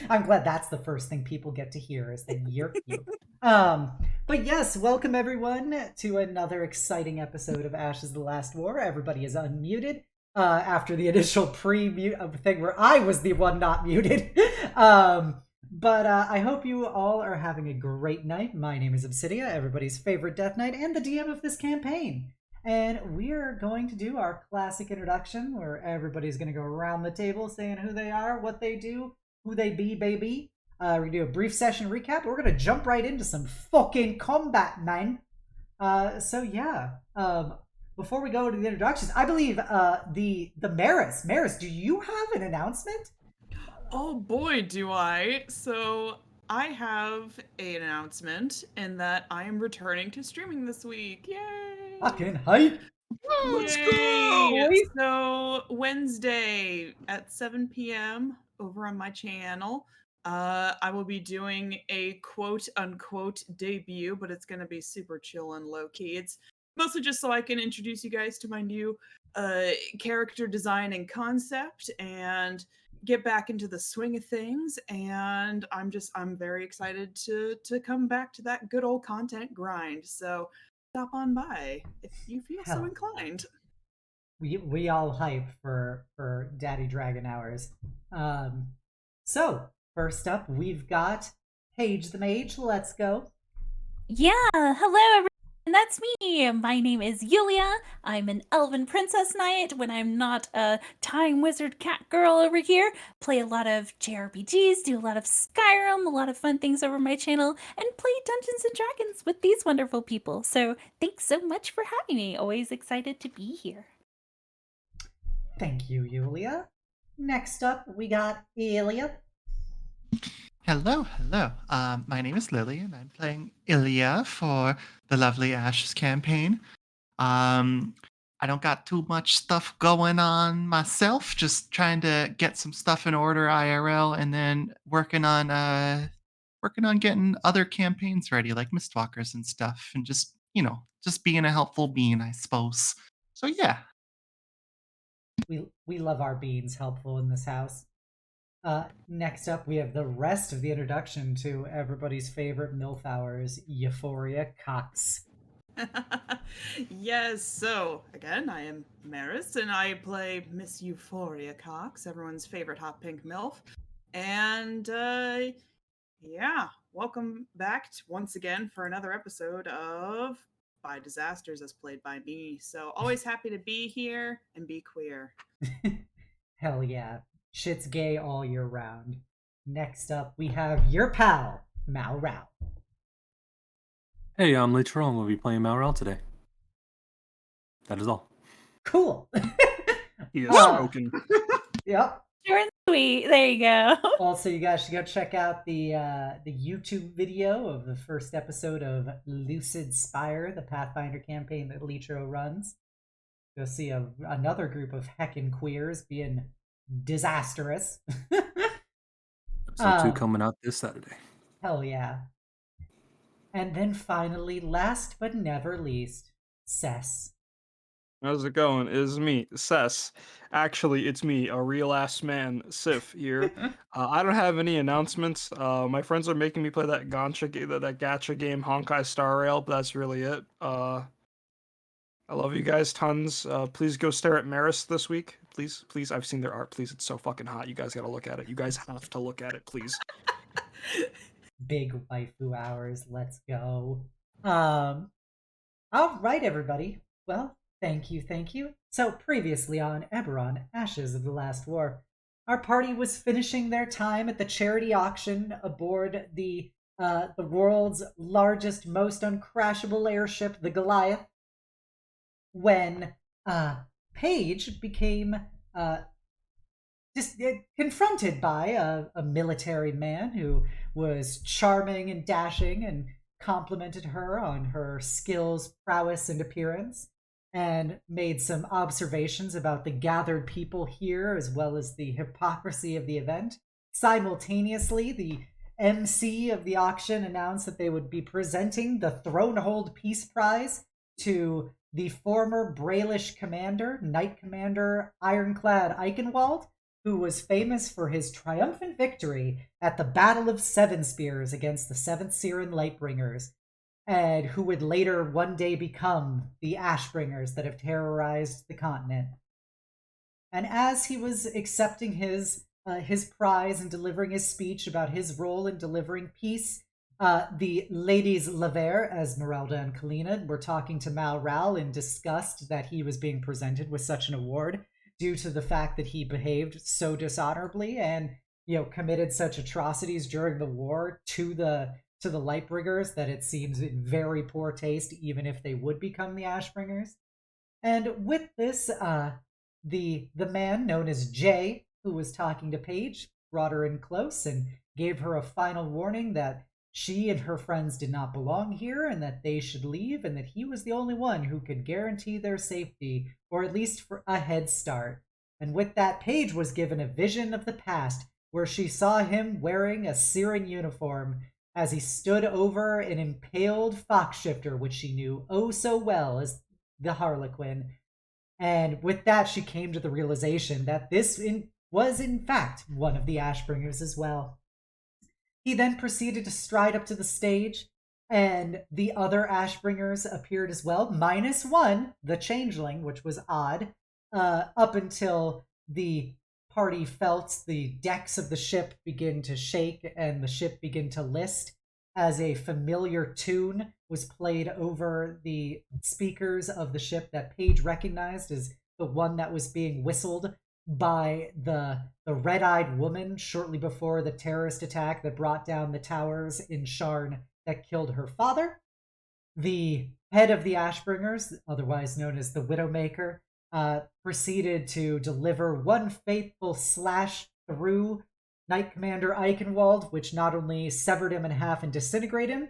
I'm glad that's the first thing people get to hear is the yerp you. Um, but yes, welcome everyone to another exciting episode of Ashes of the Last War. Everybody is unmuted after the initial pre-mute thing where I was the one not muted. But I hope you all are having a great night. My name is Obsidia, everybody's favorite Death Knight and the DM of this campaign. And we're going to do our classic introduction where everybody's going to go around the table saying who they are, what they do, who they be, baby. We're gonna do a brief session recap. We're gonna jump right into some fucking combat, man. So yeah. Before we go to the introductions, I believe the Maris, do you have an announcement? Oh boy, do I. So I have an announcement in that I am returning to streaming this week. Yay! Fucking hype. Let's Yay! go! So Wednesday at 7 p.m. over on my channel, I will be doing a quote unquote debut, but it's gonna be super chill and low key. It's mostly just so I can introduce you guys to my new character design and concept and get back into the swing of things. And I'm very excited to come back to that good old content grind. So stop on by if you feel so Hell, inclined. we all hype for Daddy Dragon Hours. So first up, we've got Paige the Mage. Let's go. Yeah, hello everyone. That's me. My name is Illya. I'm an elven princess knight when I'm not a time wizard cat girl over here. Play a lot of JRPGs, do a lot of Skyrim, a lot of fun things over my channel, and play Dungeons and Dragons with these wonderful people. So thanks so much for having me. Always excited to be here. Thank you, Yulia. Next up, we got Illya. Hello. My name is Lily, and I'm playing Illya for the Lovely Ashes campaign. I don't got too much stuff going on myself, just trying to get some stuff in order IRL, and then working on getting other campaigns ready, like Mistwalkers and stuff, and just being a helpful being, I suppose. So yeah. We love our beans helpful in this house. Next up, we have the rest of the introduction to everybody's favorite MILF hours, Euphoria Cox. Yes, so again, I am Maris, and I play Miss Euphoria Cox, everyone's favorite hot pink MILF. And yeah, welcome back once again for another episode of By Disasters, as played by me. So always happy to be here and be queer. Hell yeah. Shit's gay all year round. Next up, we have your pal, Malral. Hey, I'm Literal, and we'll be playing Malral today. That is all. Cool. He is spoken. Yep. Short and sweet. There you go. Also, you guys should go check out the YouTube video of the first episode of Lucid Spire, the Pathfinder campaign that Litro runs. You'll see another group of heckin' queers being disastrous. Episode 2 coming out this Saturday. Hell yeah. And then finally, last but never least, Ces. How's it going? It's me, Ces. Actually, it's me, a real-ass man, Sif, here. I don't have any announcements. My friends are making me play that gacha game, Honkai Star Rail, but that's really it. I love you guys tons. Please go stare at Maris this week. Please. I've seen their art. Please, it's so fucking hot. You guys gotta look at it. You guys have to look at it, please. Big waifu hours. Let's go. All right, everybody. Well, thank you. So previously on Eberron, Ashes of the Last War, our party was finishing their time at the charity auction aboard the world's largest, most uncrashable airship, the Goliath, when Paige became just confronted by a military man who was charming and dashing and complimented her on her skills, prowess, and appearance, and made some observations about the gathered people here as well as the hypocrisy of the event. Simultaneously, the MC of the auction announced that they would be presenting the Thronehold Peace Prize to the former Brailish commander, Knight Commander Ironclad Eichenwald, who was famous for his triumphant victory at the Battle of Seven Spears against the 7th Siren Lightbringers, and who would later one day become the Ashbringers that have terrorized the continent. And as he was accepting his prize and delivering his speech about his role in delivering peace, the ladies Lever, Esmeralda and Kalina, were talking to Malral in disgust that he was being presented with such an award due to the fact that he behaved so dishonorably and, committed such atrocities during the war to the Lightbringers that it seems in very poor taste, even if they would become the Ashbringers. And with this, the man known as Jay, who was talking to Paige, brought her in close and gave her a final warning that she and her friends did not belong here and that they should leave, and that he was the only one who could guarantee their safety, or at least for a head start. And with that, Paige was given a vision of the past where she saw him wearing a Siren uniform as he stood over an impaled fox-shifter, which she knew oh so well as the Harlequin. And with that, she came to the realization that this was in fact one of the Ashbringers as well. He then proceeded to stride up to the stage, and the other Ashbringers appeared as well, minus one, the Changeling, which was odd, up until the party felt the decks of the ship begin to shake and the ship begin to list as a familiar tune was played over the speakers of the ship that Paige recognized as the one that was being whistled by the red-eyed woman shortly before the terrorist attack that brought down the towers in Sharn that killed her father. The head of the Ashbringers, otherwise known as the Widowmaker, proceeded to deliver one faithful slash through Knight Commander Eichenwald, which not only severed him in half and disintegrated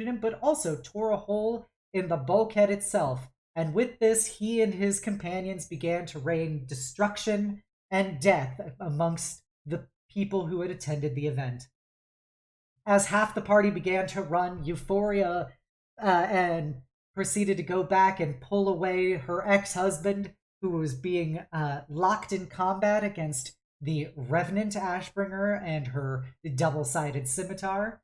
him, but also tore a hole in the bulkhead itself. And with this, he and his companions began to rain destruction and death amongst the people who had attended the event. As half the party began to run, Euphoria and proceeded to go back and pull away her ex-husband, who was being locked in combat against the Revenant Ashbringer and her double-sided scimitar.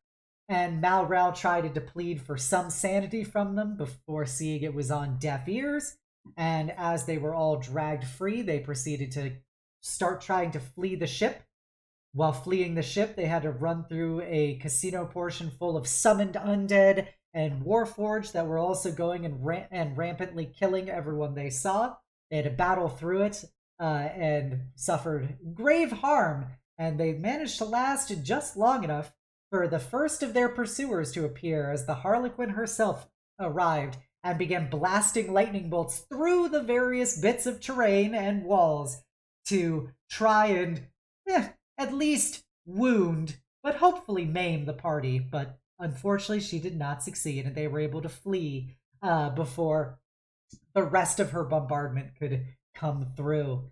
And Malral tried to plead for some sanity from them before seeing it was on deaf ears. And as they were all dragged free, they proceeded to start trying to flee the ship. While fleeing the ship, they had to run through a casino portion full of summoned undead and warforged that were also going and rampantly killing everyone they saw. They had to battle through it and suffered grave harm, and they managed to last just long enough for the first of their pursuers to appear as the Harlequin herself arrived and began blasting lightning bolts through the various bits of terrain and walls to try and at least wound, but hopefully maim the party. But unfortunately, she did not succeed, and they were able to flee before the rest of her bombardment could come through.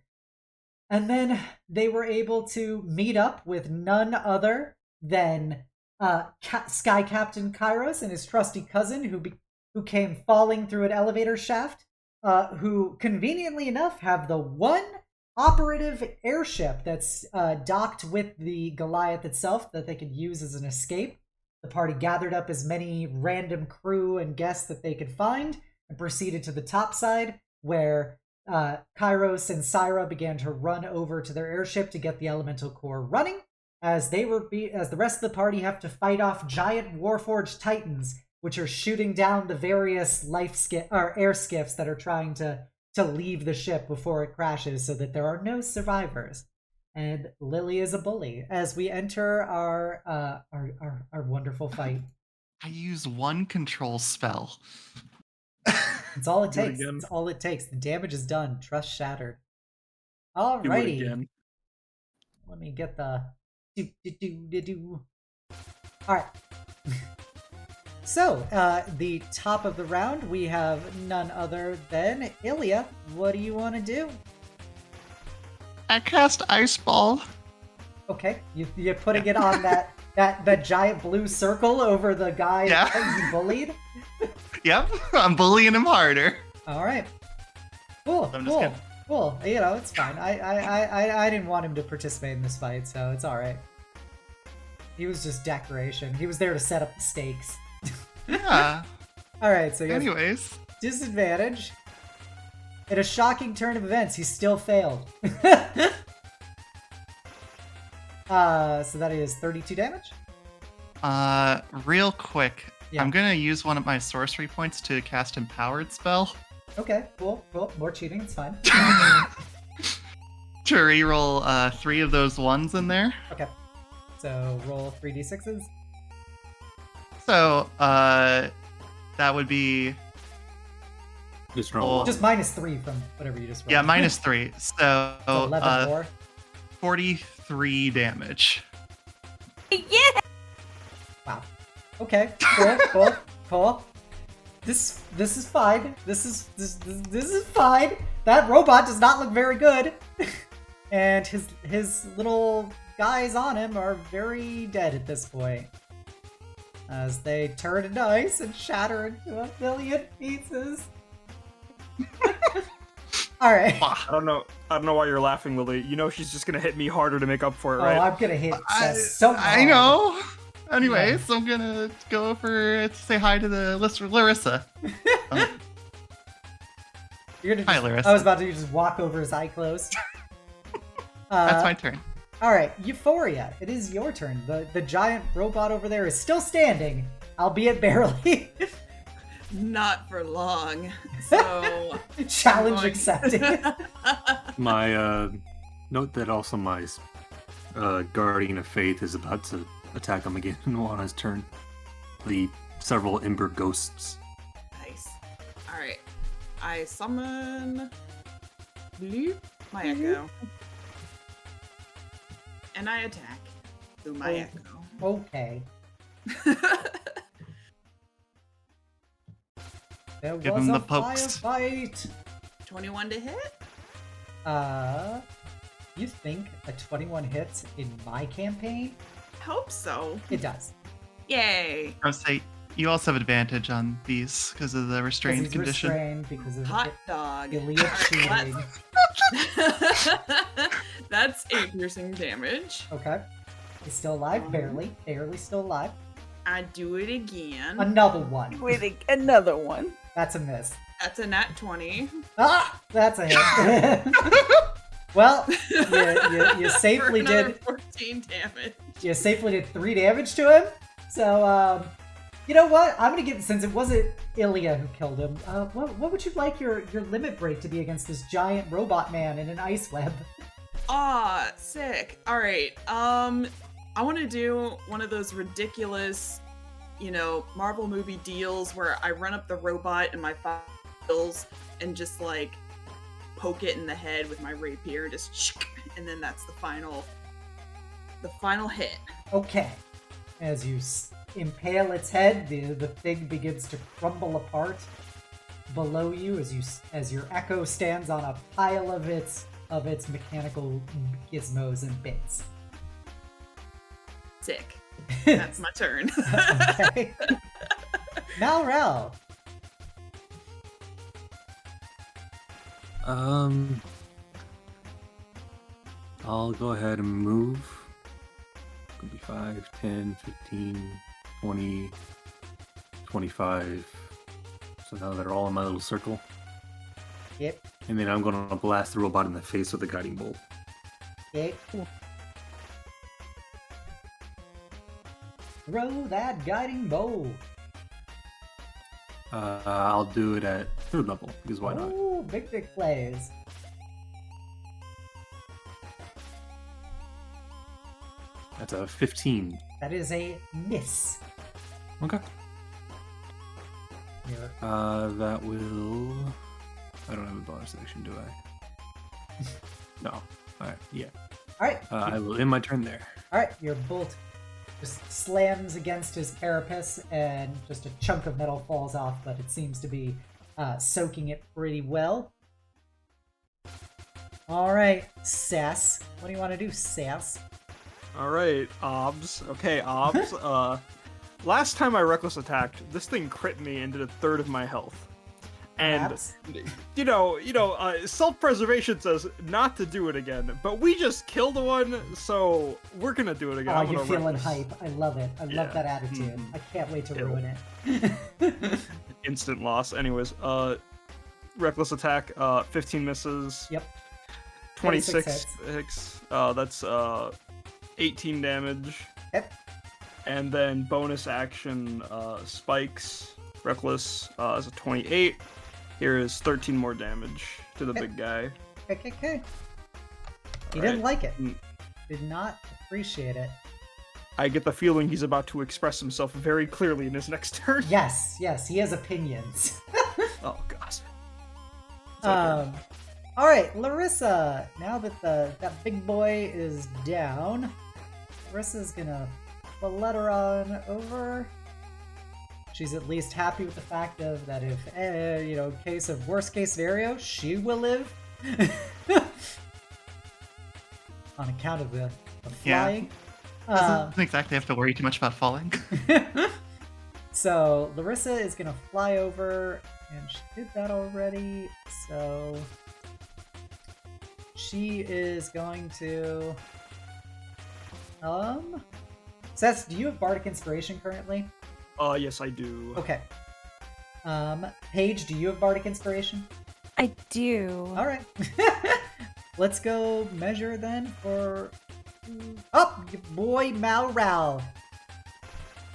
And then they were able to meet up with none other than Sky Captain Kairos and his trusty cousin, who came falling through an elevator shaft, who conveniently enough have the one operative airship that's docked with the Goliath itself that they could use as an escape. The party gathered up as many random crew and guests that they could find and proceeded to the top side, where Kairos and Syra began to run over to their airship to get the elemental core running, as the rest of the party have to fight off giant warforged titans, which are shooting down the various air skiffs that are trying to leave the ship before it crashes, so that there are no survivors. And Lily is a bully as we enter our wonderful fight. I use one control spell. It's all it Do it takes. again. It's all it takes. The damage is done. Trust shattered. Do it Alrighty. again. Let me get the do. Alright. So, the top of the round, we have none other than Illya. What do you want to do? I cast Ice Ball. Okay, you're putting it on that giant blue circle over the guy that you bullied? Yep, I'm bullying him harder. Alright. Cool, I'm cool. just Cool. You know, it's fine. I didn't want him to participate in this fight, so it's all right. He was just decoration. He was there to set up the stakes. Yeah. All right. So he has Anyways. disadvantage. In a shocking turn of events, he still failed. So that is 32 damage. Real quick, Yeah. I'm gonna use one of my sorcery points to cast Empowered spell Okay, cool. More cheating, it's fine. to reroll 3 of those ones in there. Okay. So roll 3d6s. So that would be Just roll. Oh. Just -3 from whatever you just rolled. yeah -3. So So 11 more. 43 damage. Yeah! Wow. Okay. Cool. This is fine. This is fine. That robot does not look very good, and his little guys on him are very dead at this point, as they turn into ice and shatter into a million pieces. All right. I don't know why you're laughing, Lily. You know she's just gonna hit me harder to make up for it, Oh, right? I'm gonna hit Seth so hard. I know. Anyways, I'm gonna go over to say hi to the Larissa. You're gonna Hi, just, Larissa. I was about to just walk over his eye closed. That's my turn. All right, Euphoria. It is your turn. The giant robot over there is still standing, albeit barely. Not for long. So Challenge going- accepted. My note that also my Guardian of Faith is about to attack him again on his turn. The several ember ghosts. nice. All right. I summon Bloop, my echo, and I attack through my echo. Okay. There Give was him a the pokes. firefight. 21 to hit. You think a 21 hits in my campaign? Hope so. It does. Yay. I would say you also have advantage on these because of the 'Cause restrained he's condition. restrained because of Hot dog. Ilya cheating. That's 8 piercing damage. Okay. He's still alive, barely still alive. I do it again. Another one. Wait, another one. That's a miss. That's a nat 20. Ah, that's a hit. Well, you For safely another did 14 damage. 3 damage to him. So, you know what? I'm gonna give, since it wasn't Illya who killed him. What would you like your limit break to be against this giant robot man in an ice web? Ah, sick. All right. I want to do one of those ridiculous, Marvel movie deals where I run up the robot in my files and just like poke it in the head with my rapier, just and then that's the final hit. Okay. As you impale its head, the thing begins to crumble apart below you as your echo stands on a pile of its mechanical gizmos and bits. Sick. That's my turn. Okay. Malral. I'll go ahead and move. Could be 5, 10, 15, 20, 25. So now they're all in my little circle. Yep. And then I'm gonna blast the robot in the face with a guiding bolt. Okay. Cool. Throw that guiding bolt. I'll do it at 3rd level, because why not? Ooh, big plays. That's a 15. That is a miss. Okay. Here. That will... I don't have a bonus action, do I? No. Alright, yeah. Alright. I will end my turn there. Alright, your bolt just slams against his carapace and just a chunk of metal falls off, but it seems to be soaking it pretty well. Alright, Sass. What do you want to do, Sass? Alright, Obs. Okay, Obs. Last time I reckless attacked, this thing crit me and did a third of my health. And Perhaps. self-preservation says not to do it again, but we just killed one, so we're gonna do it again. Oh, I'm you're gonna feeling reckless. hype. I love it. I love that attitude. I can't wait to ruin it. Instant loss. Anyways, reckless attack, 15 misses. Yep. 26 hits. That's 18 damage. Yep. And then bonus action, spikes. Reckless is a 28. Here is 13 more damage to the big guy. Okay. He All didn't right. like it. Did not appreciate it. I get the feeling he's about to express himself very clearly in his next turn. Yes, he has opinions. Oh, gosh. All right, Larissa. Now that that big boy is down, Larissa's gonna flutter on over. She's at least happy with the fact of that if, in case of worst case scenario, she will live. On account of the flying. Doesn't exactly have to worry too much about falling. So Larissa is gonna fly over, and she did that already, so she is going to Seth, do you have Bardic Inspiration currently? Yes, I do. Okay. Paige, do you have Bardic Inspiration? I do. Alright. Let's go measure then for your boy Malral.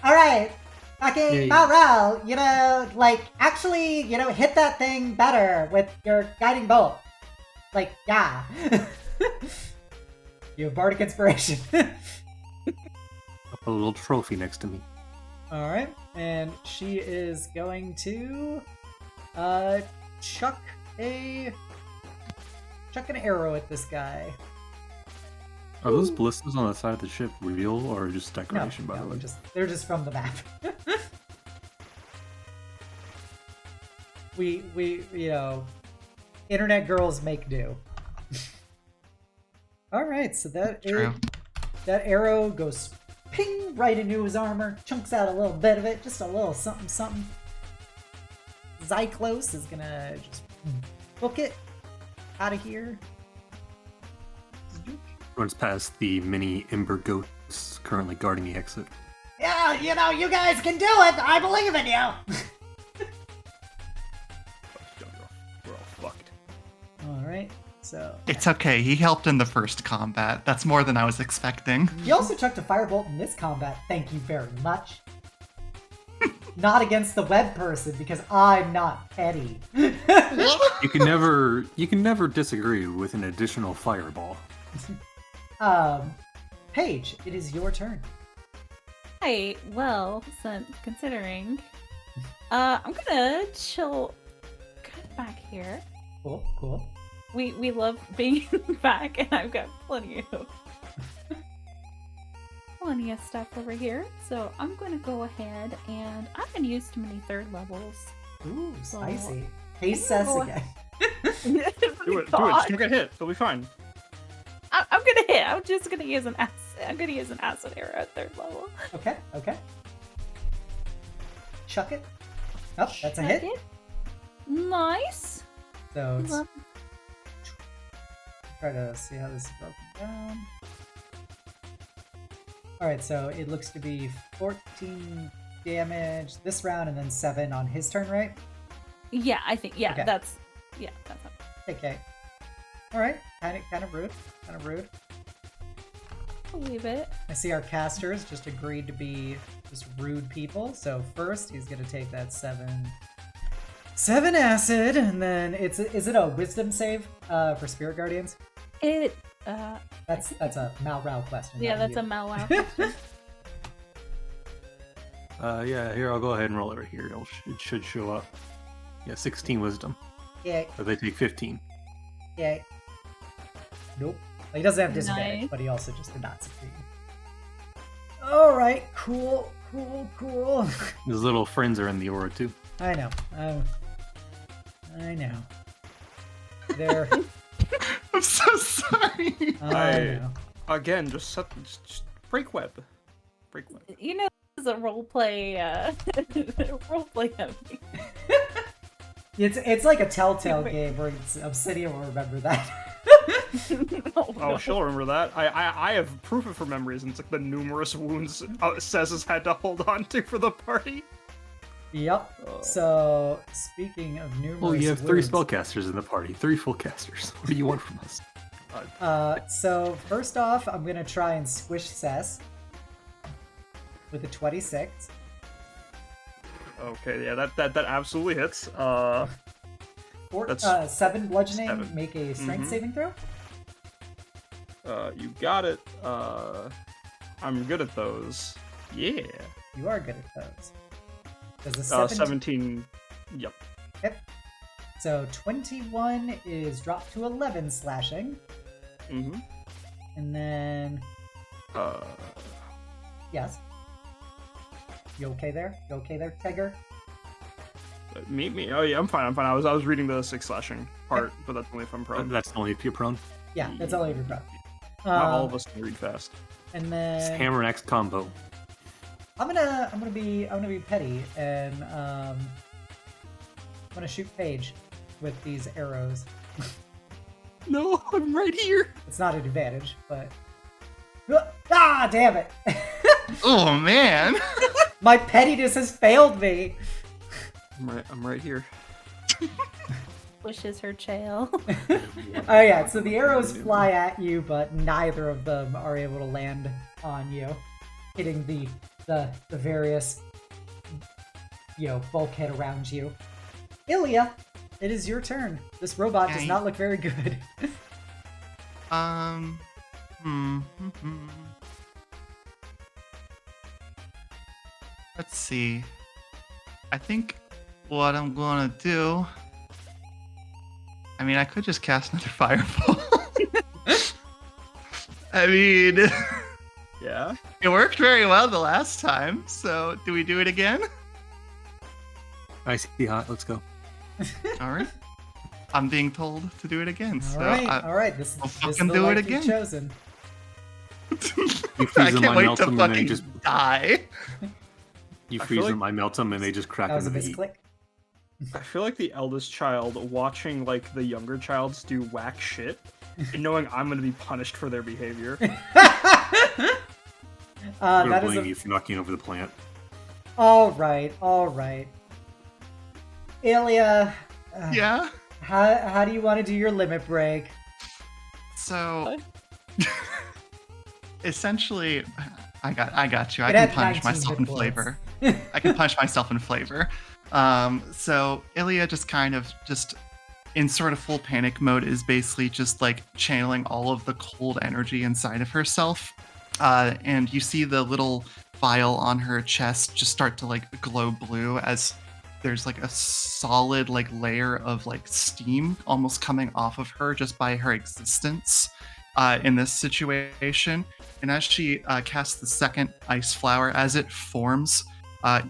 Alright. Okay, Malral, actually, hit that thing better with your guiding bolt. Yeah. You have Bardic Inspiration. A little trophy next to me. Alright, and she is going to chuck an arrow at this guy. Are those ballistas on the side of the ship real or just decoration, by the way? They're just from the map. we internet girls make do. Alright, so that arrow goes ping right into his armor, chunks out a little bit of it, just a little something. Zyclos is gonna just book it out of here. Runs past the mini ember ghosts currently guarding the exit. Yeah, you guys can do it! I believe in you! We're all fucked. Alright, so... It's okay, he helped in the first combat. That's more than I was expecting. He also chucked a firebolt in this combat, thank you very much. Not against the web person, because I'm not petty. You can never disagree with an additional fireball. Paige, it is your turn. Hi, well, considering, I'm gonna chill kind of back here. Cool. We love being back, and I've got plenty of stuff over here. So I'm gonna go ahead, and I haven't used too many third levels. Ooh, So, spicy. Hey, Cess again. Do it. Just don't get hit. It'll be fine. I'm gonna hit. I'm just gonna use an acid. I'm gonna use an acid arrow at third level. Okay. Chuck it. Oh, that's a hit. Nice. So it's Love- try to see how this is broken down. Alright, so it looks to be 14 damage this round and then 7 on his turn, right? Yeah, I think. Yeah, Okay. that's. Okay. Alright, kind of rude. Believe it. I see our casters just agreed to be just rude people. So first he's gonna take that 7 acid, and then is it a wisdom save for Spirit Guardians? That's a Malral question. Yeah, not that's a you. Malral question. Yeah, here, I'll go ahead and roll it right here. It should show up. Yeah, 16 wisdom. Yeah. Or they take 15. Yeah. Nope. He doesn't have disadvantage, Nice. but he also just did not succeed. Alright, cool. His little friends are in the aura too. I know. They're... I'm so sorry. I know. Again, just break web. You know, this is a roleplay. Roleplay heavy. It's like a Telltale game where Obsidian will remember that. Oh, she'll remember that. I have proof of her memories, and it's like the numerous wounds Ces has had to hold on to for the party. Yep. So, speaking of numerous Oh, you have 3 wounds, spellcasters in the party. 3 full casters. What do you want from us? So first off, I'm gonna try and squish Ces with a 26. Okay, yeah, that absolutely hits. That's 7 bludgeoning. 7. Make a strength saving throw. You got it. I'm good at those. Yeah. You are good at those. Does a 17. Yep. Yep. So 21 is dropped to 11 slashing. Mm-hmm. And then... Yes. You okay there? You okay there, Tiger? Me? Oh yeah, I'm fine. I was reading the 6 slashing part, but that's only if I'm prone. That's only if you're prone. Yeah, that's all you're prone. Not all of us can read fast. And It's then hammer and axe combo. I'm gonna be petty and I'm gonna shoot Paige with these arrows. No, I'm right here. It's not an advantage, but ah, damn it! Oh man. My pettiness has failed me. I'm right here. Pushes her tail. Oh yeah, so the arrows fly at you, but neither of them are able to land on you, hitting the various bulkhead around you. Illya, it is your turn. This robot does not look very good. Let's see. I think what I'm gonna do. I mean, I could just cast another fireball. I mean, Yeah. it worked very well the last time. So, do we do it again? I see hot. Let's go. All right. I'm being told to do it again. So all right. This I'll is fucking the do it life you've again. chosen. You I freeze them, can't I wait melt to them, and they fucking just die. you I freeze feel them, I melt them, and they just crack That was a into the heat. misclick. I feel like the eldest child watching like the younger childs do whack shit, and knowing I'm gonna be punished for their behavior. I'm That gonna is blame you for knocking over the plant. all right. Illya, Yeah. how do you want to do your limit break? So, essentially, I got you. I It can had punish 19 myself hit in points. flavor. I can punish myself in flavor. So Illya just kind of just in sort of full panic mode is basically just like channeling all of the cold energy inside of herself. And you see the little vial on her chest just start to like glow blue as there's like a solid like layer of like steam almost coming off of her just by her existence in this situation. And as she casts the second ice flower, as it forms,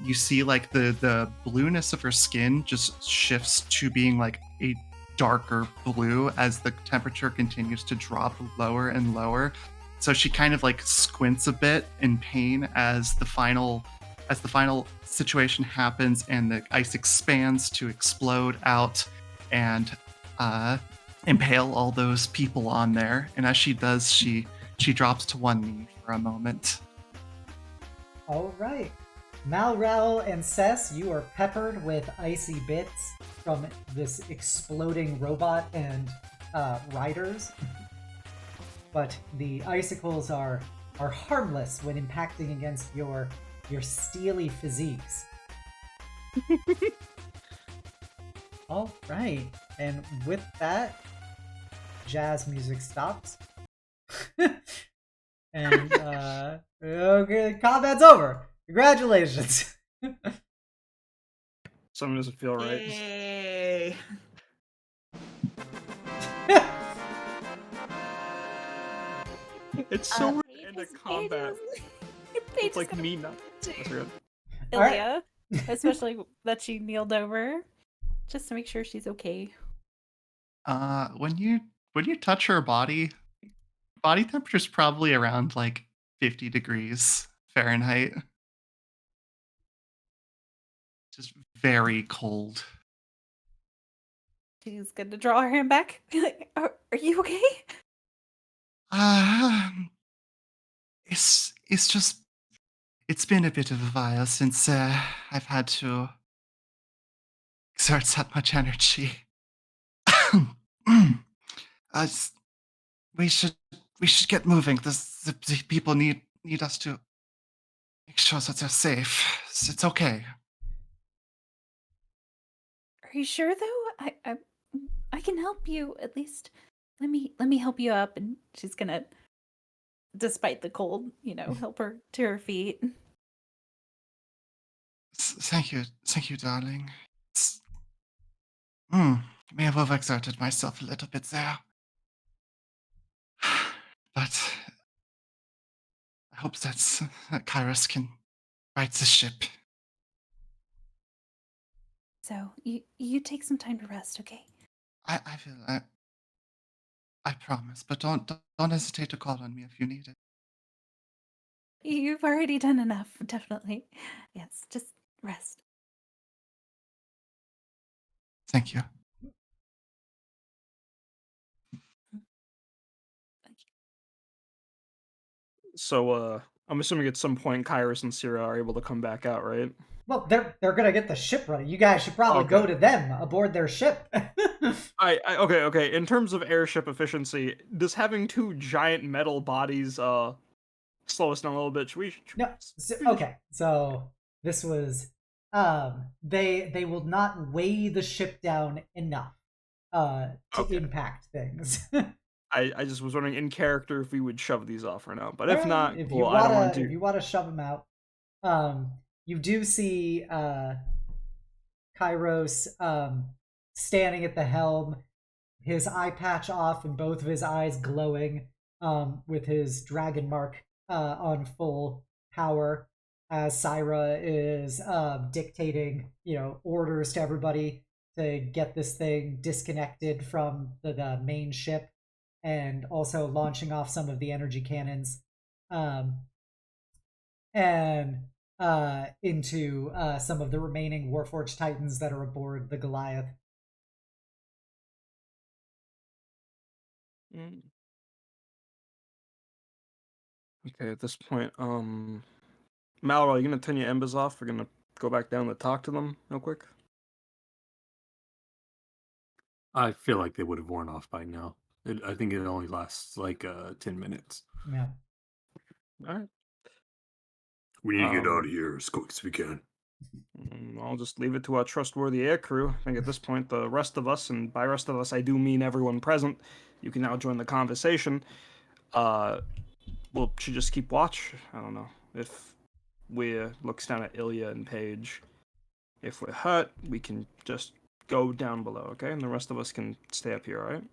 you see like the blueness of her skin just shifts to being like a darker blue as the temperature continues to drop lower and lower. So she kind of like squints a bit in pain as the final situation happens and the ice expands to explode out and impale all those people on there. And as she does, she drops to one knee for a moment. All right. Malral and Ces, you are peppered with icy bits from this exploding robot and riders. But the icicles are harmless when impacting against your steely physiques. All right. And with that, jazz music stops. And okay, combat's over. Congratulations. Something doesn't feel right. Yay. It's so weird Paige to end a is- combat. Paige It's is like gonna me not. That's good. All right. Illya, especially that she kneeled over, just to make sure she's okay. When you touch her body temperature is probably around like 50 degrees Fahrenheit. Just very cold. She's going to draw her hand back. Are you okay? It's just it's been a bit of a while since I've had to exert that much energy. S- we should get moving. The people need us to make sure that they're safe. It's okay. Are you sure though? I can help you at least. Let me help you up. And she's gonna, despite the cold, help her to her feet. Thank you, darling. May have overexerted myself a little bit there, but I hope that Kairos can right the ship. So you take some time to rest, okay? I feel I promise, but don't hesitate to call on me if you need it. You've already done enough, definitely. Yes, just rest. Thank you. So, I'm assuming at some point Kairos and Syrah are able to come back out, right? Well, they're gonna get the ship running. You guys should probably Okay. go to them aboard their ship. Okay. In terms of airship efficiency, does having two giant metal bodies slow us down a little bit? No. Okay. So this was they will not weigh the ship down enough to Okay. impact things. I just was wondering in character if we would shove these off or not. But if not, if cool. you I don't want if to. you want to shove them out, you do see Kairos standing at the helm, his eye patch off and both of his eyes glowing, with his dragon mark on full power, as Syra is dictating, orders to everybody to get this thing disconnected from the main ship, and also launching off some of the energy cannons, and into some of the remaining Warforged Titans that are aboard the Goliath. Okay, at this point, Malral, are you gonna turn your embers off? We're gonna go back down to talk to them real quick. I feel like they would have worn off by now. I think it only lasts like 10 minutes. Yeah. All right. We need to get out of here as quick as we can. I'll just leave it to our trustworthy air crew. I think at this point, the rest of us, and by rest of us, I do mean everyone present, you can now join the conversation. Well, should just keep watch. I don't know. If we looks down at Illya and Page, if we're hurt, we can just go down below, okay? And the rest of us can stay up here, alright?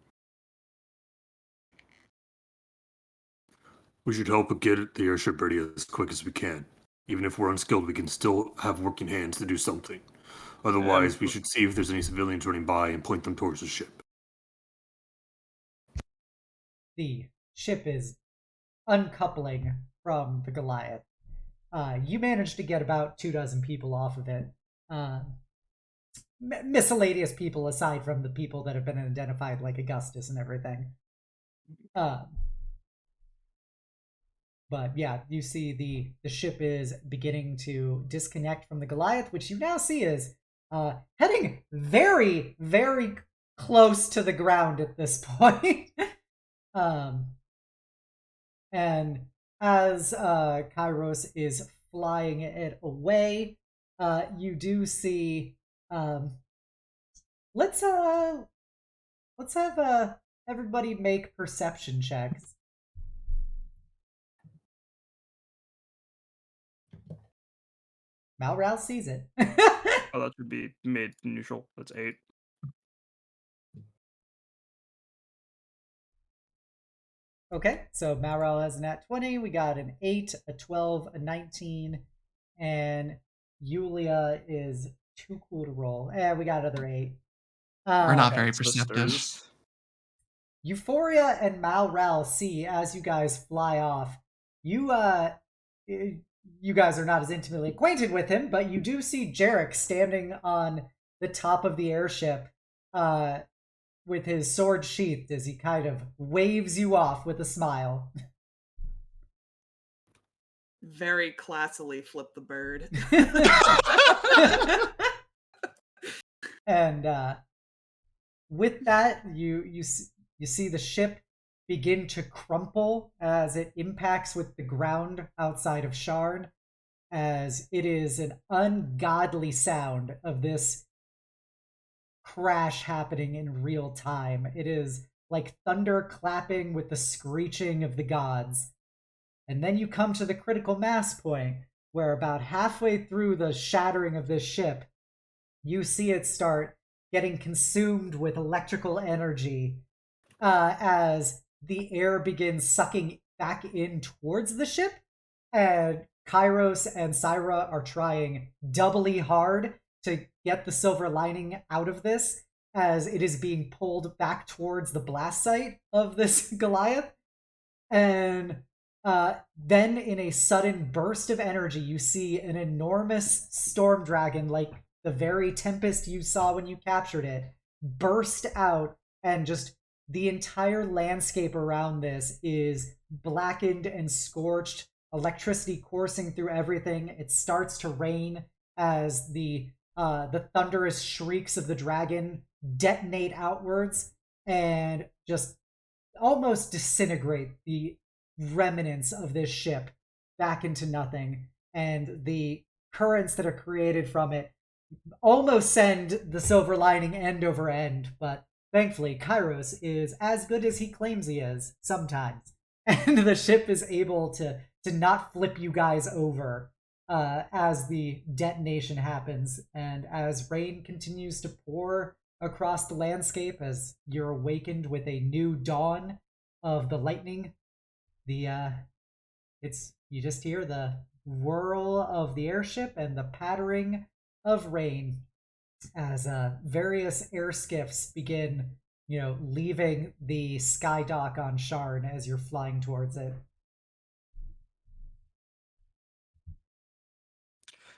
We should help get the airship ready as quick as we can. Even if we're unskilled, we can still have working hands to do something. Otherwise, we should see if there's any civilians running by and point them towards the ship. The ship is uncoupling from the Goliath. You managed to get about 24 people off of it. Miscellaneous people aside from the people that have been identified, like Augustus and everything. But yeah, you see the ship is beginning to disconnect from the Goliath, which you now see is heading very, very close to the ground at this point. And as Kairos is flying it away, you do see. Let's have everybody make perception checks. Malral sees it. Oh, that should be mid neutral. That's 8. Okay, so Malral has a nat 20. We got an 8, a 12, a 19, and Yulia is too cool to roll. We got another 8. We're not very perceptive. Sisters. Euphoria and Malral see as you guys fly off. You guys are not as intimately acquainted with him, but you do see Jarek standing on the top of the airship, with his sword sheathed as he kind of waves you off with a smile. Very classily flip the bird. And with that, you see the ship begin to crumple as it impacts with the ground outside of Sharn, as it is an ungodly sound of this crash happening in real time. It is like thunder clapping with the screeching of the gods. And then you come to the critical mass point, where about halfway through the shattering of this ship, you see it start getting consumed with electrical energy as the air begins sucking back in towards the ship. And Kairos and Syra are trying doubly hard to get the silver lining out of this, as it is being pulled back towards the blast site of this Goliath. And then, in a sudden burst of energy, you see an enormous storm dragon, like the very tempest you saw when you captured it, burst out, and just the entire landscape around this is blackened and scorched, electricity coursing through everything. It starts to rain as the thunderous shrieks of the dragon detonate outwards and just almost disintegrate the remnants of this ship back into nothing. And the currents that are created from it almost send the silver lining end over end, but thankfully Kairos is as good as he claims he is sometimes. And the ship is able to not flip you guys over as the detonation happens, and as rain continues to pour across the landscape, as you're awakened with a new dawn of the lightning. You just hear the whirl of the airship and the pattering of rain as various air skiffs begin, leaving the sky dock on Sharn as you're flying towards it.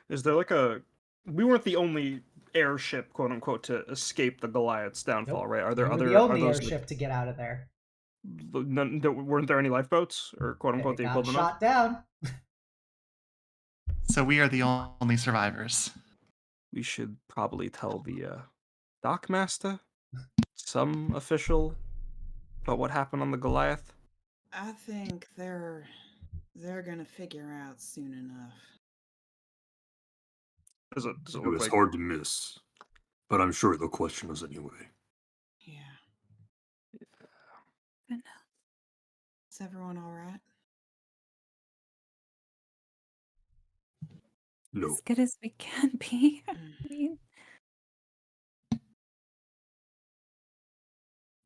Is there like we weren't the only airship, quote unquote, to escape the Goliath's downfall, Nope. right? Are there You were other the only are those airship to get out of there? weren't there any lifeboats or quote unquote It the got equivalent of? shot down. So we are the only survivors. We should probably tell the dockmaster, some official, about what happened on the Goliath. I think they're gonna figure out soon enough. Does it It look was like hard to miss, but I'm sure they'll question us anyway. Yeah. Is everyone all right? No, As good as we can be. I Mm. mean,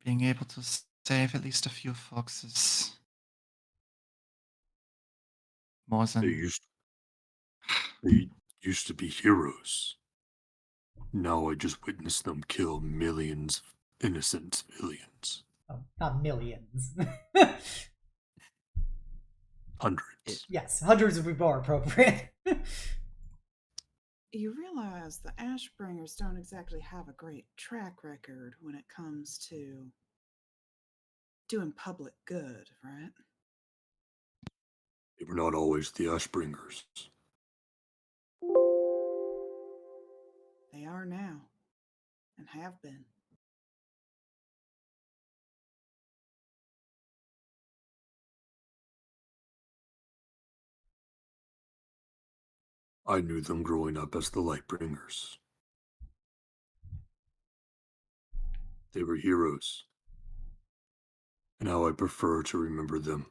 Being able to save at least a few folks is more they than used to be heroes. Now I just witnessed them kill millions of innocent civilians. Oh, not millions. Hundreds. Yes, hundreds would be more appropriate. You realize the Ashbringers don't exactly have a great track record when it comes to doing public good, right? They were not always the Ashbringers. They are now, and have been. I knew them growing up as the Lightbringers. They were heroes, and how I prefer to remember them.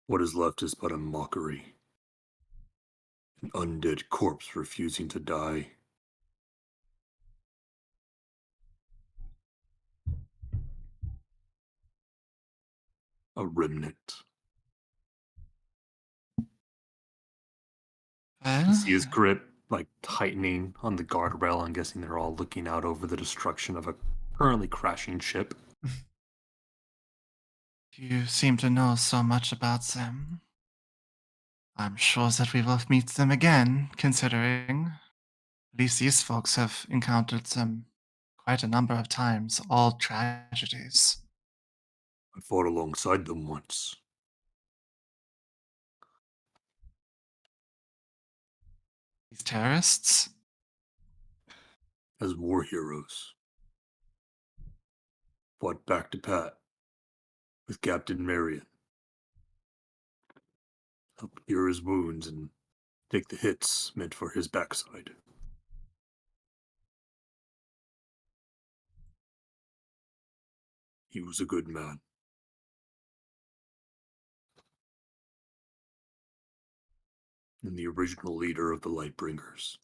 What is left is but a mockery. An undead corpse refusing to die. A remnant. well, You see his grip tightening on the guardrail. I'm guessing they're all looking out over the destruction of a currently crashing ship. you seem to know so much about them. I'm sure that we will meet them again, considering at least these folks have encountered some quite a number of times, all tragedies. I fought alongside them once. These terrorists? As war heroes. Fought back to Pat with Captain Marion. Helped cure his wounds and take the hits meant for his backside. He was a good man. And the original leader of the Lightbringers.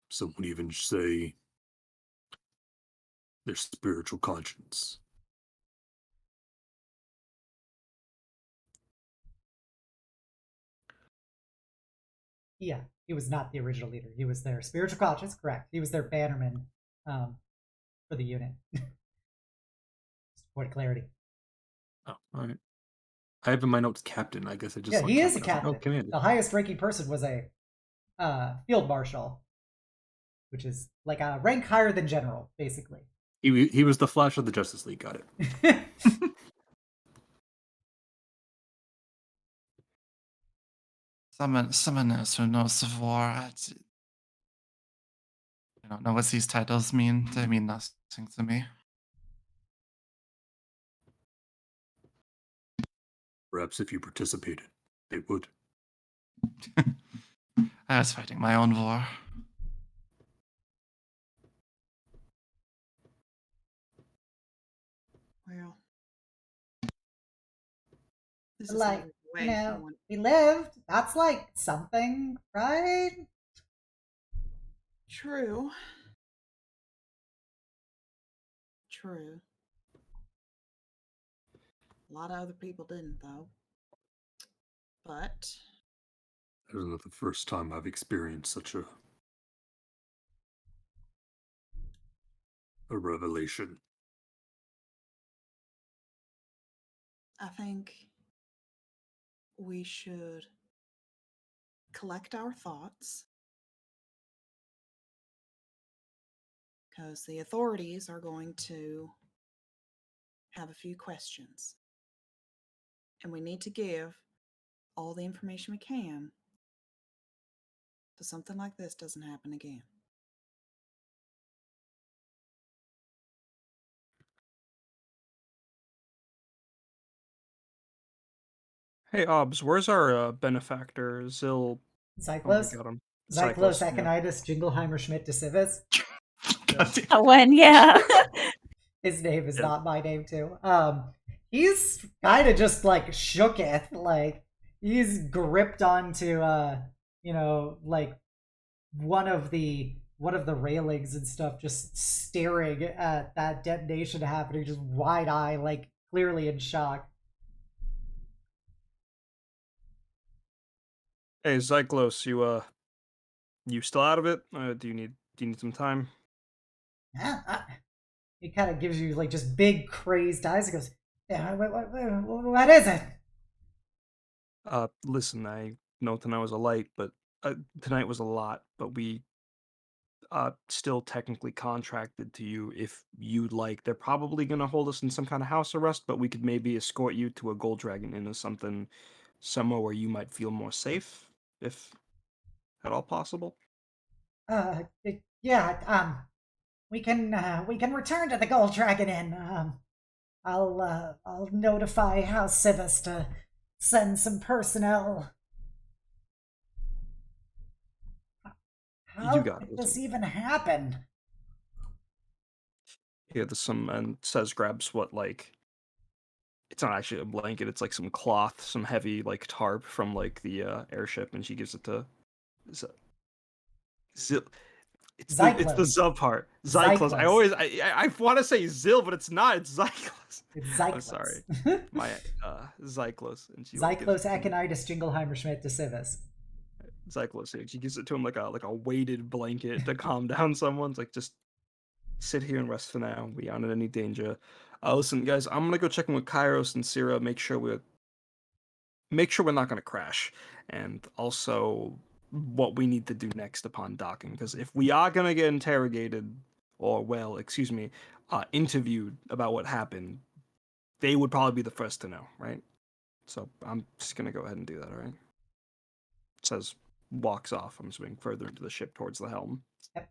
Some would even say their spiritual conscience. Yeah, he was not the original leader. He was their spiritual conscience, correct. He was their bannerman for the unit. Just for clarity. Oh, all right. I have in my notes captain. I guess I just Yeah, saw he is a captain. captain. Oh, commander. The highest ranking person was a field marshal, which is like a rank higher than general, basically. He was the Flash of the Justice League. Got it. Someone else who knows of war. I don't know what these titles mean. They mean nothing to me. Perhaps if you participated, they would. I was fighting my own war. Well, this is Like, another way I want- he lived. That's like something, right? True. True. A lot of other people didn't, though. But That was not the first time I've experienced such a revelation. I think we should collect our thoughts, because the authorities are going to have a few questions. And we need to give all the information we can so something like this doesn't happen again. Hey, Obs, where's our benefactor, Zil? Oh my Zyclos? god, Zyclos, yeah. Aconitis, Jingleheimer, Schmidt, DeCivis. That one, yeah. His name is Yeah. not my name, too. He's kind of just like shooketh. Like, he's gripped onto, like one of the railings and stuff, just staring at that detonation happening, just wide eye, like clearly in shock. Hey, Zyclos, you still out of it? Do you need some time? He kind of gives you like just big crazed eyes. He goes, "Yeah, what is it?" Listen, I know tonight was a light, but tonight was a lot. But we still technically contracted to you if you'd like. They're probably gonna hold us in some kind of house arrest, but we could maybe escort you to a Gold Dragon Inn or something, somewhere where you might feel more safe, if at all possible. Yeah. We can return to the Gold Dragon Inn. I'll notify House Civis to send some personnel. How You got did it. this even happen? Here, there's some, and says grabs what, like, it's not actually a blanket, it's like some cloth, some heavy like tarp from like the airship, and she gives it to Zil. It's the Zyclos. Zub part. Zyclos. Zyclos. I want to say Zil, but it's not. It's Zyclos. It's Zyclos. I'm sorry. My Zyclos, and she Zyclos, gives it to him. Aconitis, Jingleheimer, Schmidt, DeCivis. Zyclos. Yeah, she gives it to him like a weighted blanket to calm down someone's like, just sit here and rest for now. We aren't in any danger. Listen, guys, I'm gonna go check in with Kairos and Syrah, make sure we're not gonna crash, and also what we need to do next upon docking. Because if we are gonna get interrogated, or interviewed about what happened, they would probably be the first to know, right? So I'm just gonna go ahead and do that. All right. Says walks off. I'm swinging further into the ship towards the helm. Yep.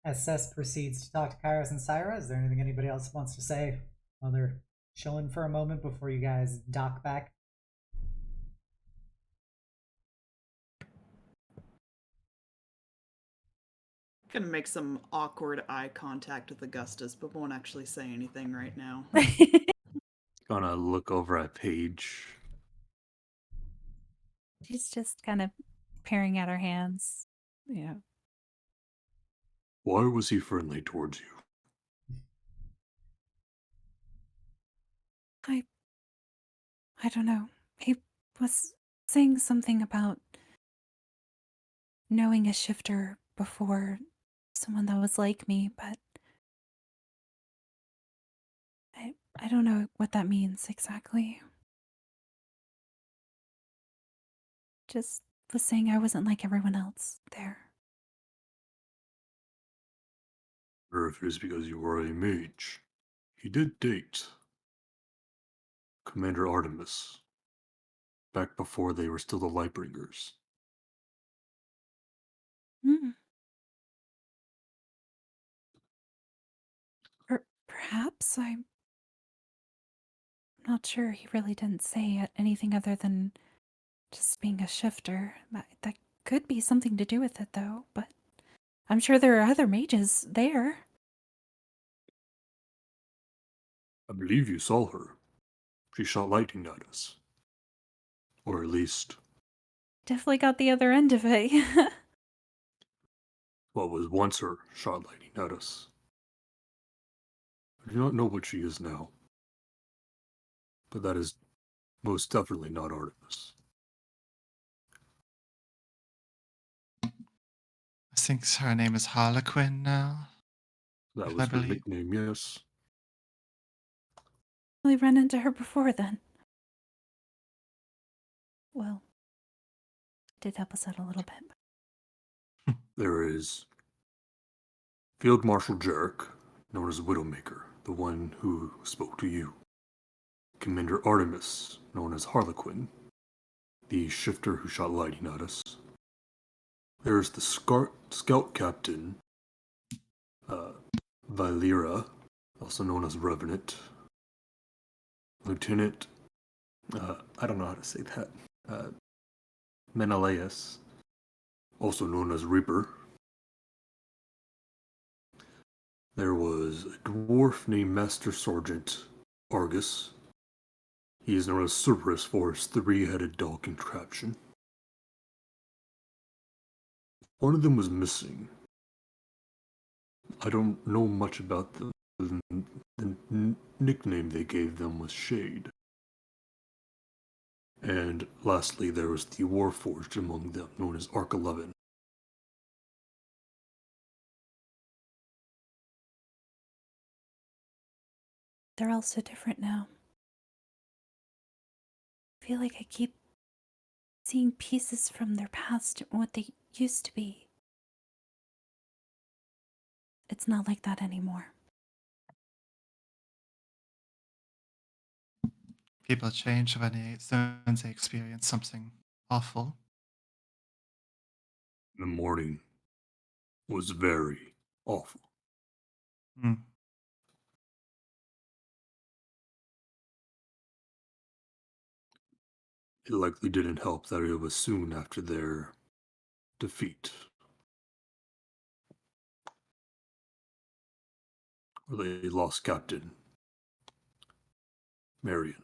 As Cess proceeds to talk to Kairos and Syra, is there anything anybody else wants to say while they're chilling for a moment before you guys dock back? Gonna make some awkward eye contact with Augustus, but won't actually say anything right now. Gonna look over at Paige. She's just kind of peering at her hands. Yeah. Why was he friendly towards you? I don't know. He was saying something about knowing a shifter before someone that was like me, but I don't know what that means exactly. Just was saying I wasn't like everyone else there. Or if it is because you were a mage. He did date Commander Artemis back before they were still the Lightbringers. Hmm. Perhaps I'm not sure. He really didn't say anything other than just being a shifter. That could be something to do with it, though, but I'm sure there are other mages there. I believe you saw her. She shot lightning at us. Or at least, Definitely got the other end of it. what was once her shot lightning at us. I do not know what she is now. But that is most definitely not Artemis. I think her name is Harlequin now. That If I was her believe. nickname, yes. We ran into her before then. Well, did help us out a little bit. There is Field Marshal Jarek, known as Widowmaker, the one who spoke to you. Commander Artemis, known as Harlequin, the shifter who shot lightning at us. There's the scout captain, Valera, also known as Revenant. Lieutenant, I don't know how to say that, Menelaus, also known as Reaper. There was a dwarf named Master Sergeant Argus. He is known as Cerberus for his three-headed dog contraption. One of them was missing. I don't know much about the nickname they gave them was Shade. And lastly, there was the Warforged among them, known as Arc 11. They're all so different now. I feel like I keep seeing pieces from their past and what they used to be. It's not like that anymore. People change when they experience something awful. The morning was very awful. Hmm. It likely didn't help that it was soon after their defeat. They lost Captain Marion.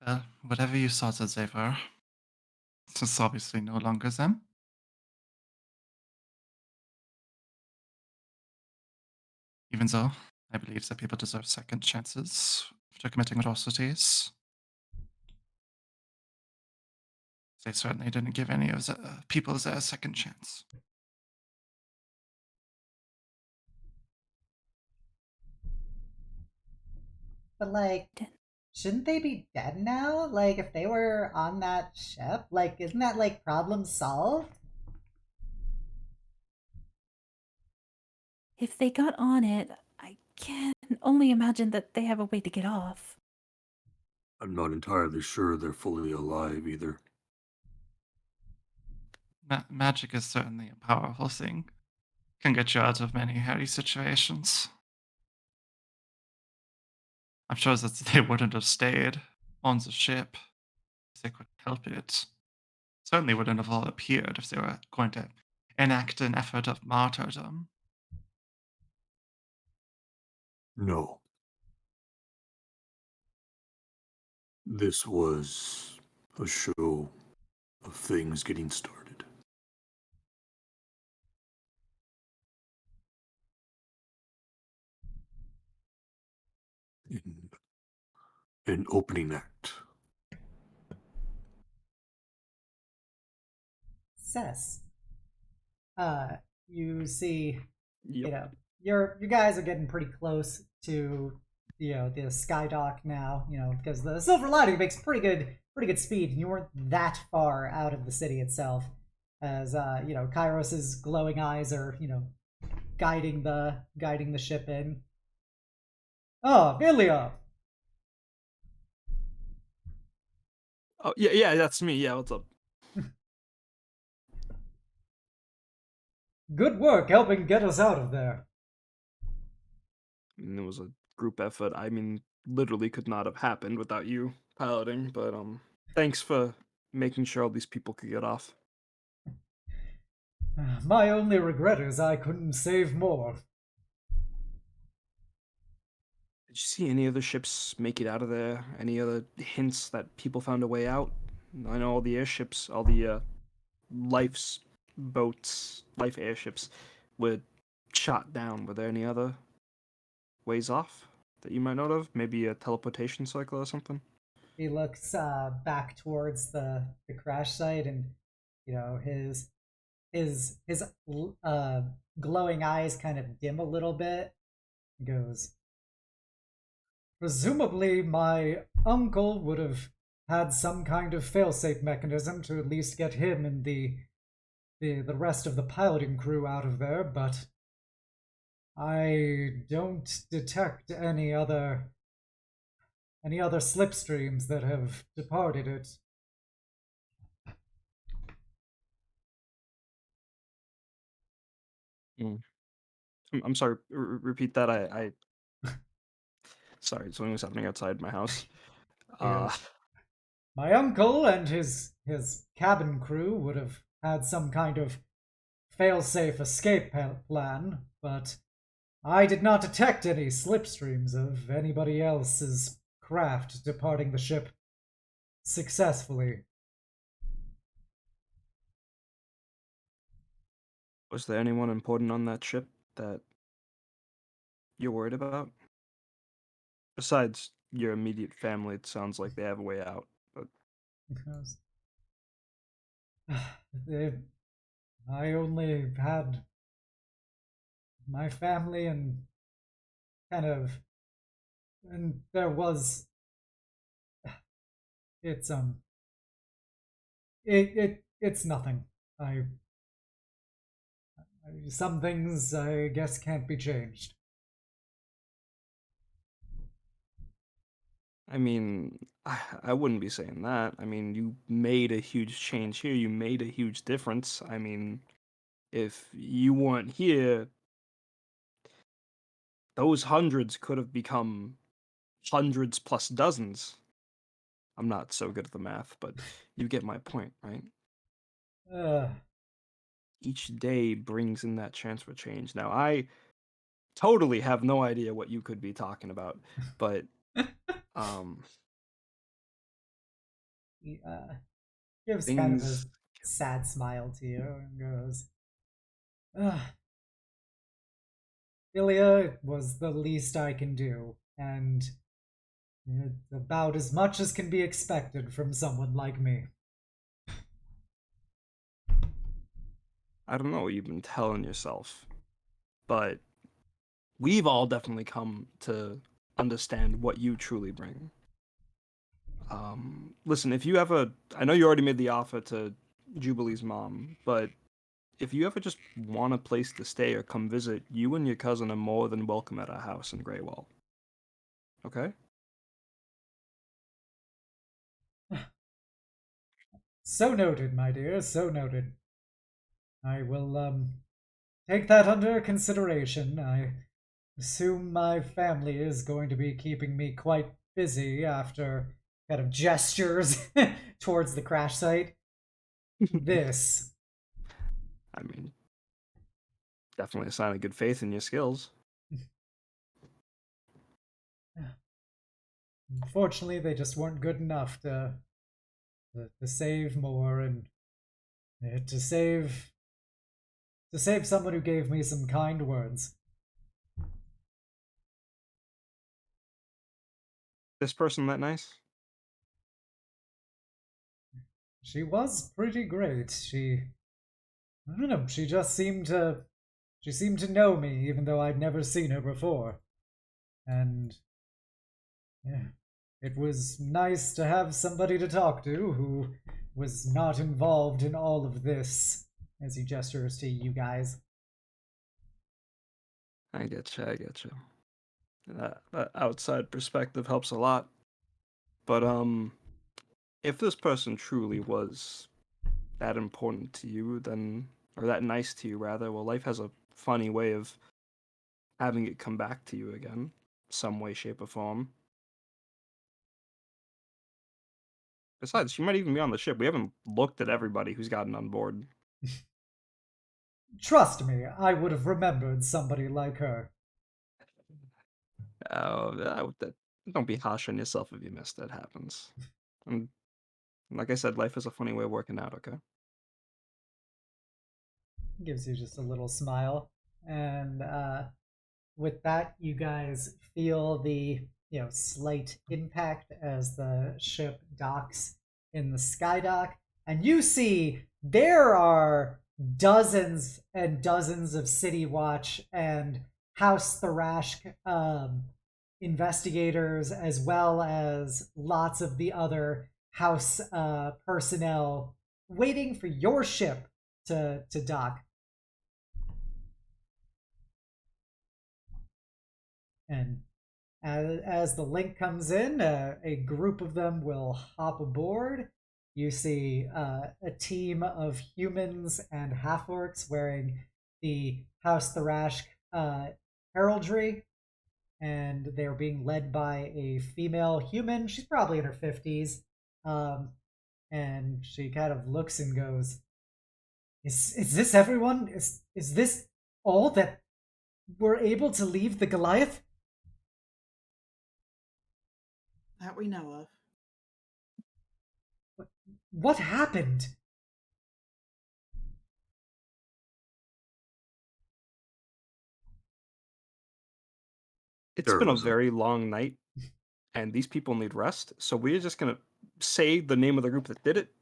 Well, whatever you thought that they were, it's obviously no longer them. Even though I believe that people deserve second chances after committing atrocities. They certainly didn't give any of the people a second chance. But, like, shouldn't they be dead now? Like, if they were on that ship, like, isn't that, like, problem solved? If they got on it, I can only imagine that they have a way to get off. I'm not entirely sure they're fully alive either. Magic is certainly a powerful thing. Can get you out of many hairy situations. I'm sure that they wouldn't have stayed on the ship if they could help it. Certainly wouldn't have all appeared if they were going to enact an effort of martyrdom. No. This was a show of things getting started. In an opening act. Cess. You see, Yep. you guys are getting pretty close to, the skydock now, because the Silver Lining makes pretty good speed, and you weren't that far out of the city itself, as, Kairos's glowing eyes are, guiding the ship in. Oh, Illya! Oh yeah, that's me. Yeah, what's up? Good work helping get us out of there. I mean, it was a group effort. I mean, literally could not have happened without you piloting. But thanks for making sure all these people could get off. My only regret is I couldn't save more. Did you see any other ships make it out of there? Any other hints that people found a way out? I know all the airships, all the life airships were shot down. Were there any other ways off that you might know of? Maybe a teleportation cycle or something? He looks back towards the crash site, and his glowing eyes kind of dim a little bit. He goes, presumably my uncle would have had some kind of failsafe mechanism to at least get him and the rest of the piloting crew out of there, but I don't detect any other slipstreams that have departed it. I'm sorry. Repeat that. I sorry. Something was happening outside my house. Yes. My uncle and his cabin crew would have had some kind of fail-safe escape plan, but I did not detect any slipstreams of anybody else's craft departing the ship successfully. Was there anyone important on that ship that you're worried about? Besides your immediate family, it sounds like they have a way out. But Because I only had my family and there was it's it's nothing. Some things I guess can't be changed. I mean, I wouldn't be saying that. I mean, you made a huge change here. You made a huge difference. I mean, if you weren't here, those hundreds could have become hundreds plus dozens. I'm not so good at the math, but you get my point, right? Each day brings in that chance for change. Now, I totally have no idea what you could be talking about, but He gives kind of a sad smile to you and goes, Illya, it was the least I can do, and it's about as much as can be expected from someone like me. I don't know what you've been telling yourself, but we've all definitely come to understand what you truly bring. Listen, if you ever, I know you already made the offer to Jubilee's mom, but if you ever just want a place to stay or come visit, you and your cousin are more than welcome at our house in Greywall. Okay? So noted, my dear, so noted. I will, take that under consideration. I assume my family is going to be keeping me quite busy after kind of gestures towards the crash site. This. I mean, definitely a sign of good faith in your skills. Unfortunately, they just weren't good enough to save more and to save someone who gave me some kind words. This person that nice? She was pretty great. I don't know, she seemed to know me even though I'd never seen her before. And yeah, it was nice to have somebody to talk to who was not involved in all of this, as he gestures to you guys. I get you, I get you. That outside perspective helps a lot. But, if this person truly was that important to you, then, or that nice to you, rather, well, life has a funny way of having it come back to you again, some way, shape, or form. Besides, she might even be on the ship. We haven't looked at everybody who's gotten on board. Trust me, I would have remembered somebody like her. Don't be harsh on yourself if you miss. That happens. And like I said, life is a funny way of working out, okay? Gives you just a little smile. And with that, you guys feel the slight impact as the ship docks in the skydock, and you see there are dozens and dozens of City Watch and House Thrashk investigators, as well as lots of the other house personnel waiting for your ship to dock. And as the link comes in, a group of them will hop aboard. You see a team of humans and half-orcs wearing the House Thrashk heraldry, and they're being led by a female human. She's probably in her 50s, and she kind of looks and goes, "Is this everyone? Is this all that we're able to leave the Goliath?" That we know of. What happened? It's been a very long night, and these people need rest, so we're just gonna say the name of the group that did it,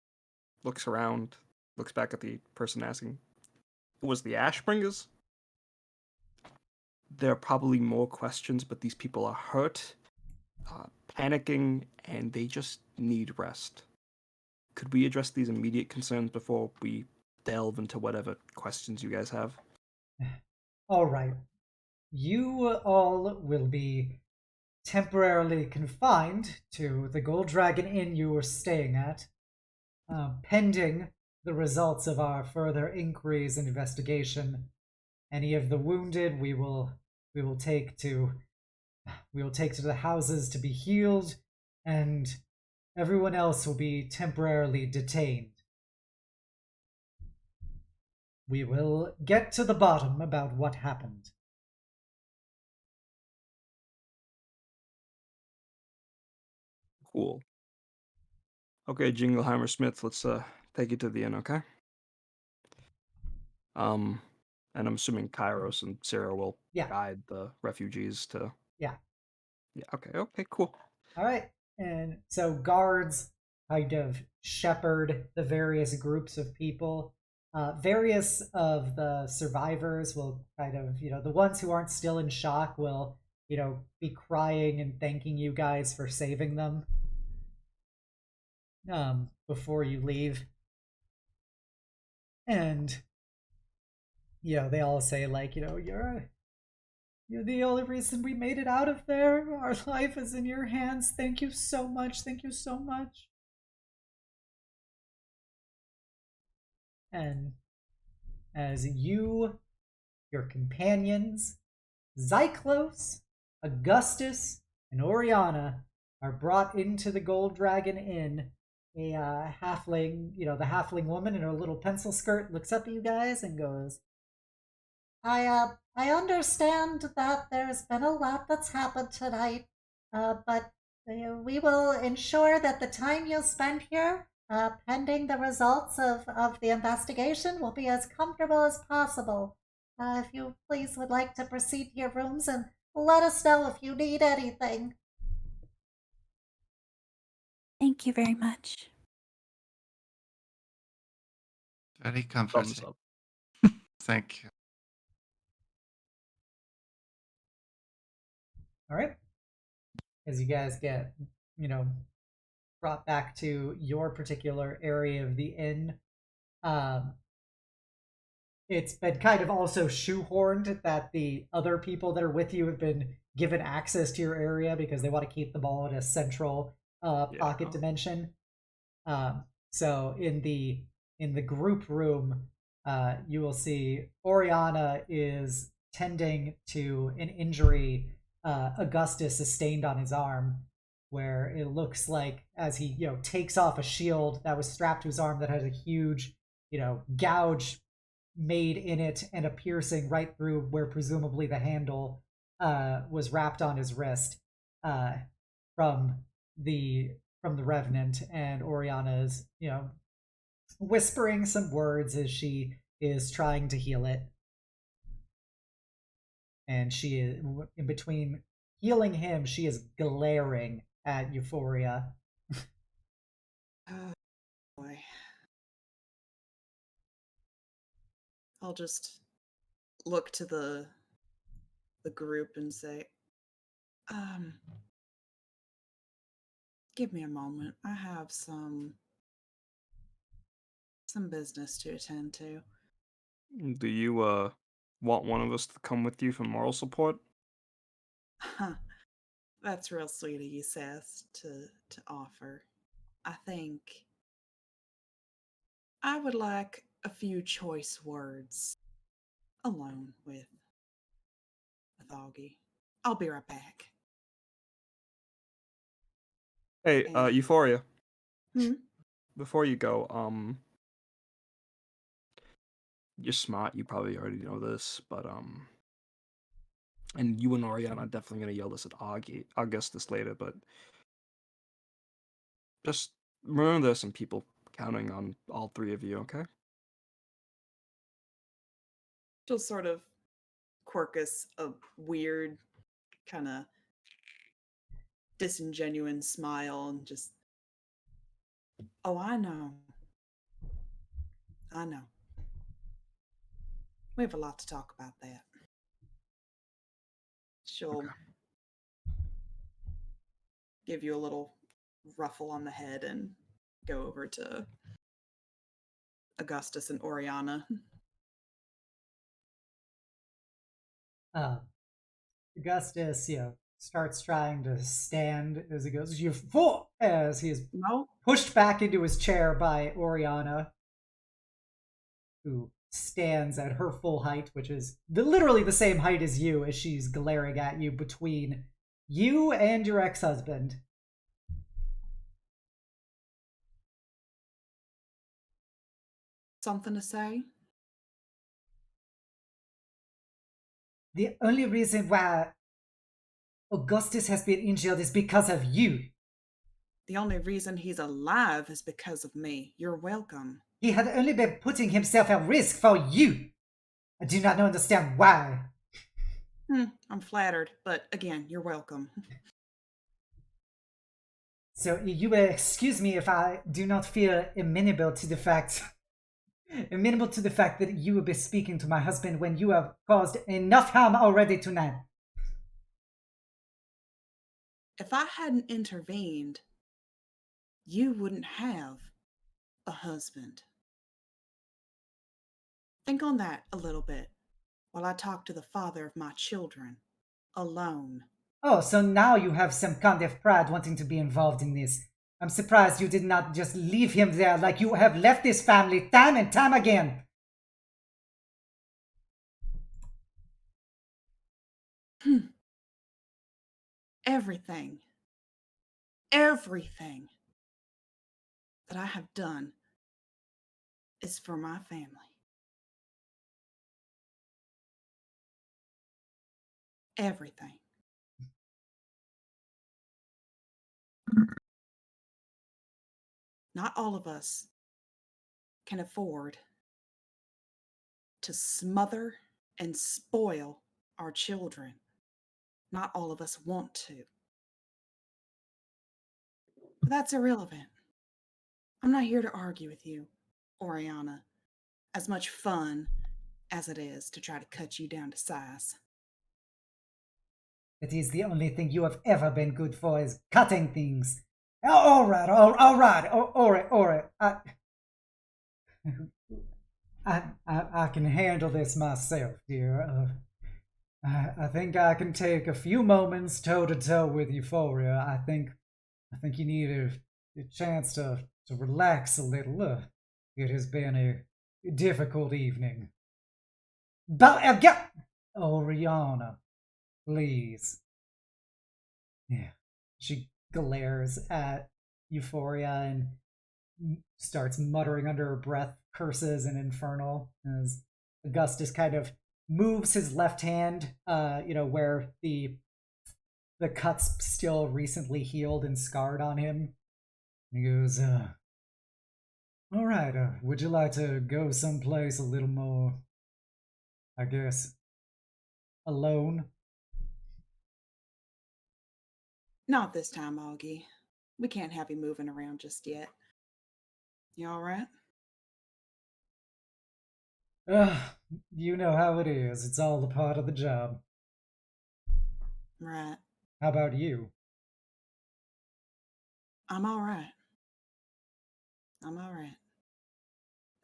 looks around, looks back at the person asking, it was the Ashbringers? There are probably more questions, but these people are hurt, panicking, and they just need rest. Could we address these immediate concerns before we delve into whatever questions you guys have? All right. You all will be temporarily confined to the Gold Dragon Inn you were staying at, pending the results of our further inquiries and investigation. Any of the wounded we will take to the houses to be healed, and everyone else will be temporarily detained. We will get to the bottom about what happened. Cool. Okay, Jingleheimer Smith, let's take you to the inn, okay? And I'm assuming Kairos and Sarah will guide the refugees to. Yeah. Okay, cool. All right. And so guards kind of shepherd the various groups of people various of the survivors will kind of, the ones who aren't still in shock will, be crying and thanking you guys for saving them before you leave. And, they all say, like, you're the only reason we made it out of there. Our life is in your hands. Thank you so much. Thank you so much. And as you, your companions, Xyklos, Augustus, and Oriana are brought into the Gold Dragon Inn, a halfling, the halfling woman in her little pencil skirt looks up at you guys and goes, I understand that there's been a lot that's happened tonight, but we will ensure that the time you'll spend here, pending the results of the investigation, will be as comfortable as possible. If you please would like to proceed to your rooms and let us know if you need anything. Thank you very much. Very Thumbs comforting. up. Thank you. All right. As you guys get, brought back to your particular area of the inn, it's been kind of also shoehorned that the other people that are with you have been given access to your area because they want to keep them all in a central pocket dimension. So in the group room, you will see Oriana is tending to an injury Augustus sustained on his arm, where it looks like as he takes off a shield that was strapped to his arm that has a huge gouge made in it and a piercing right through where presumably the handle was wrapped on his wrist from the revenant. And Oriana is whispering some words as she is trying to heal it. And she is, in between healing him, she is glaring at Euphoria. Oh, boy. I'll just look to the group and say, give me a moment. I have some business to attend to. Do you want one of us to come with you for moral support? That's real sweet of you, Seth, to offer. I think I would like a few choice words alone with Augie. I'll be right back. Hey, Euphoria. Hmm? Before you go, you're smart. You probably already know this, but and you and Oriana are definitely gonna yell this at Augustus later, but just remember there's some people counting on all three of you, okay? She'll sort of quirkus a weird kind of disingenuous smile and just, oh, I know. We have a lot to talk about that. She'll give you a little ruffle on the head and go over to Augustus and Oriana. Augustus, starts trying to stand as he goes, as he is pushed back into his chair by Oriana, who stands at her full height, which is literally the same height as you, as she's glaring at you between you and your ex-husband. Something to say? The only reason why Augustus has been injured is because of you. The only reason he's alive is because of me. You're welcome. He had only been putting himself at risk for you. I do not understand why. I'm flattered, but again, you're welcome. So you will excuse me if I do not feel amenable to the fact Amenable to the fact that you will be speaking to my husband when you have caused enough harm already tonight. If I hadn't intervened, you wouldn't have a husband. Think on that a little bit while I talk to the father of my children, alone. Oh, so now you have some kind of pride wanting to be involved in this. I'm surprised you did not just leave him there like you have left this family time and time again. Everything that I have done is for my family. Everything. Not all of us can afford to smother and spoil our children. Not all of us want to. But that's irrelevant. I'm not here to argue with you, Oriana. As much fun as it is to try to cut you down to size. It is the only thing you have ever been good for is cutting things. All right, all right. I can handle this myself, dear. I think I can take a few moments toe to toe with Euphoria. I think you need a chance to relax a little. It has been a difficult evening. But Oriana, please. Yeah. She glares at Euphoria and starts muttering under her breath curses and infernal as Augustus kind of moves his left hand, where the cut's still recently healed and scarred on him. He goes, all right, would you like to go someplace a little more, I guess, alone? Not this time, Augie. We can't have you moving around just yet. You all right? You know how it is. It's all a part of the job. Right. How about you? I'm all right. I'm all right.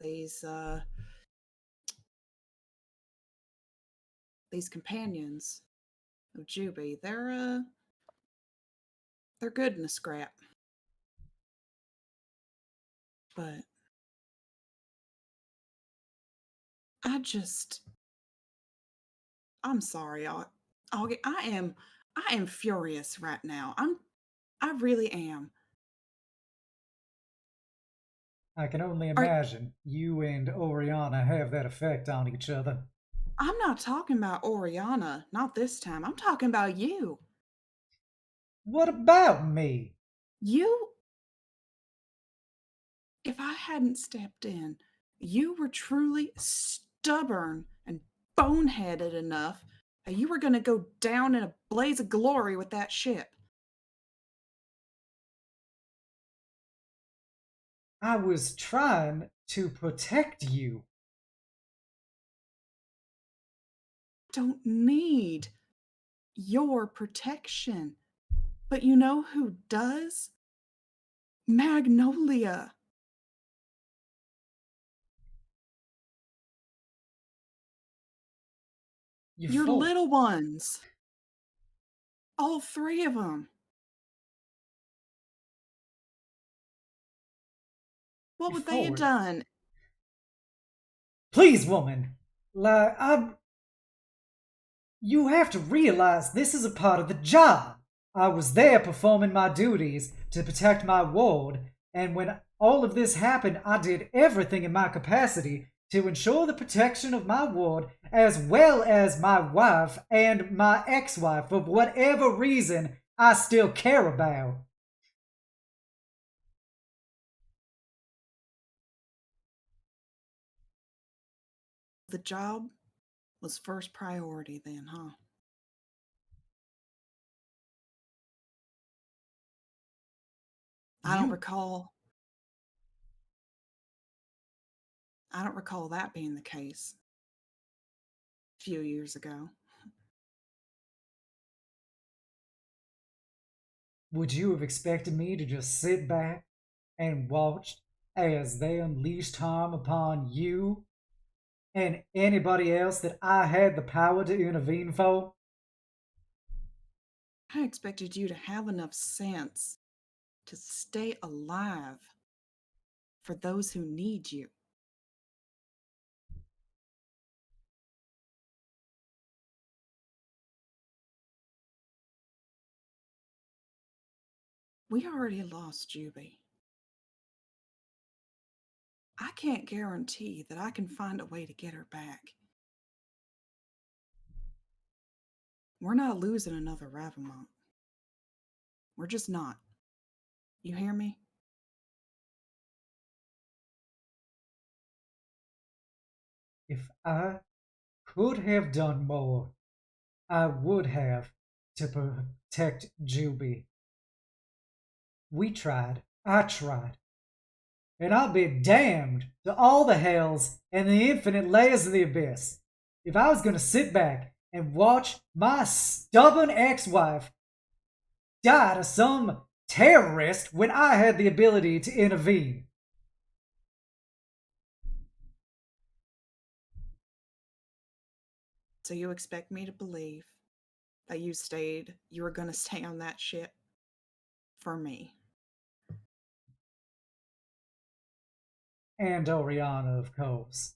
These companions of Juby, they're good in a scrap. But I'm sorry, Augie. I am furious right now. I really am. I can only imagine you and Oriana have that effect on each other. I'm not talking about Oriana, not this time. I'm talking about you. What about me? If I hadn't stepped in, you were truly stubborn and boneheaded enough that you were going to go down in a blaze of glory with that ship. I was trying to protect you. Don't need your protection. But you know who does? Magnolia. Your little ones. All three of them. What would they have done? Please, woman. You have to realize this is a part of the job. I was there performing my duties to protect my ward, and when all of this happened, I did everything in my capacity to ensure the protection of my ward, as well as my wife and my ex-wife, for whatever reason I still care about. The job was first priority then, huh? I don't recall I don't recall that being the case a few years ago. Would you have expected me to just sit back and watch as they unleashed harm upon you and anybody else that I had the power to intervene for? I expected you to have enough sense to stay alive for those who need you. We already lost Juby. I can't guarantee that I can find a way to get her back. We're not losing another Ravamont. We're just not. You hear me? If I could have done more, I would have to protect Juby. We tried. I tried. And I'll be damned to all the hells and the infinite layers of the abyss if I was going to sit back and watch my stubborn ex-wife die to some terrorist when I had the ability to intervene. So you expect me to believe that you were going to stay on that ship for me? And Oriana, of course.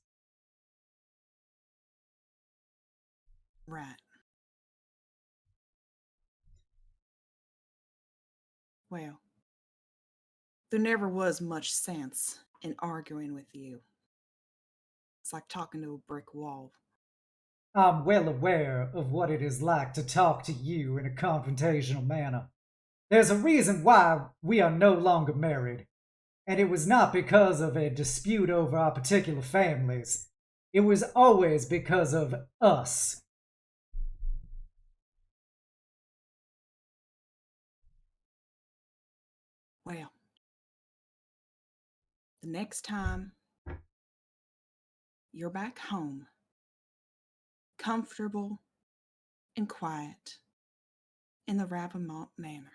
Right. Well, there never was much sense in arguing with you. It's like talking to a brick wall. I'm well aware of what it is like to talk to you in a confrontational manner. There's a reason why we are no longer married, and it was not because of a dispute over our particular families. It was always because of us. Well, the next time you're back home, comfortable and quiet in the Ravamont Manor,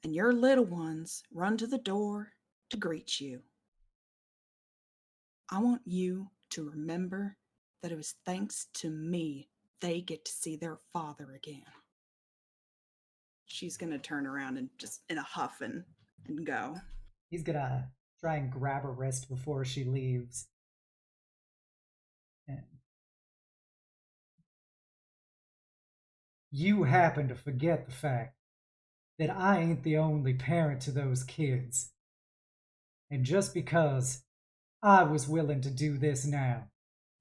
and your little ones run to the door to greet you, I want you to remember that it was thanks to me they get to see their father again. She's going to turn around and just in a huff and go. He's gonna try and grab her wrist before she leaves. And you happen to forget the fact that I ain't the only parent to those kids. And just because I was willing to do this now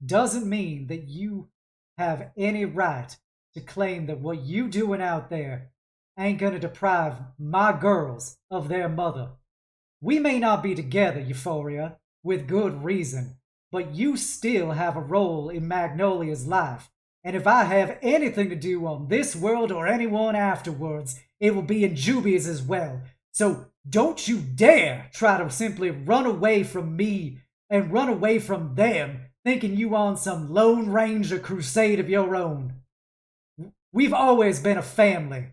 doesn't mean that you have any right to claim that what you doing out there ain't gonna deprive my girls of their mother. We may not be together, Euphoria, with good reason, but you still have a role in Magnolia's life. And if I have anything to do on this world or anyone afterwards, it will be in Juby's as well. So don't you dare try to simply run away from me and run away from them, thinking you on some Lone Ranger crusade of your own. We've always been a family,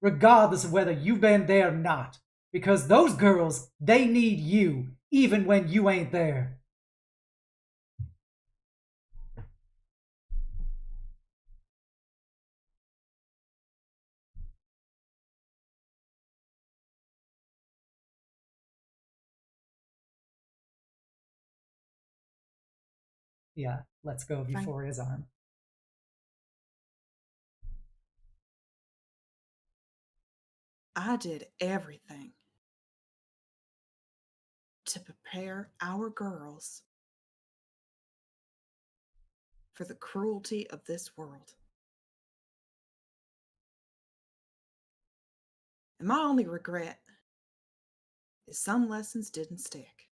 regardless of whether you've been there or not. Because those girls, they need you, even when you ain't there. Yeah, let's go of Fine. Euphoria's arm. I did everything to prepare our girls for the cruelty of this world. And my only regret is some lessons didn't stick.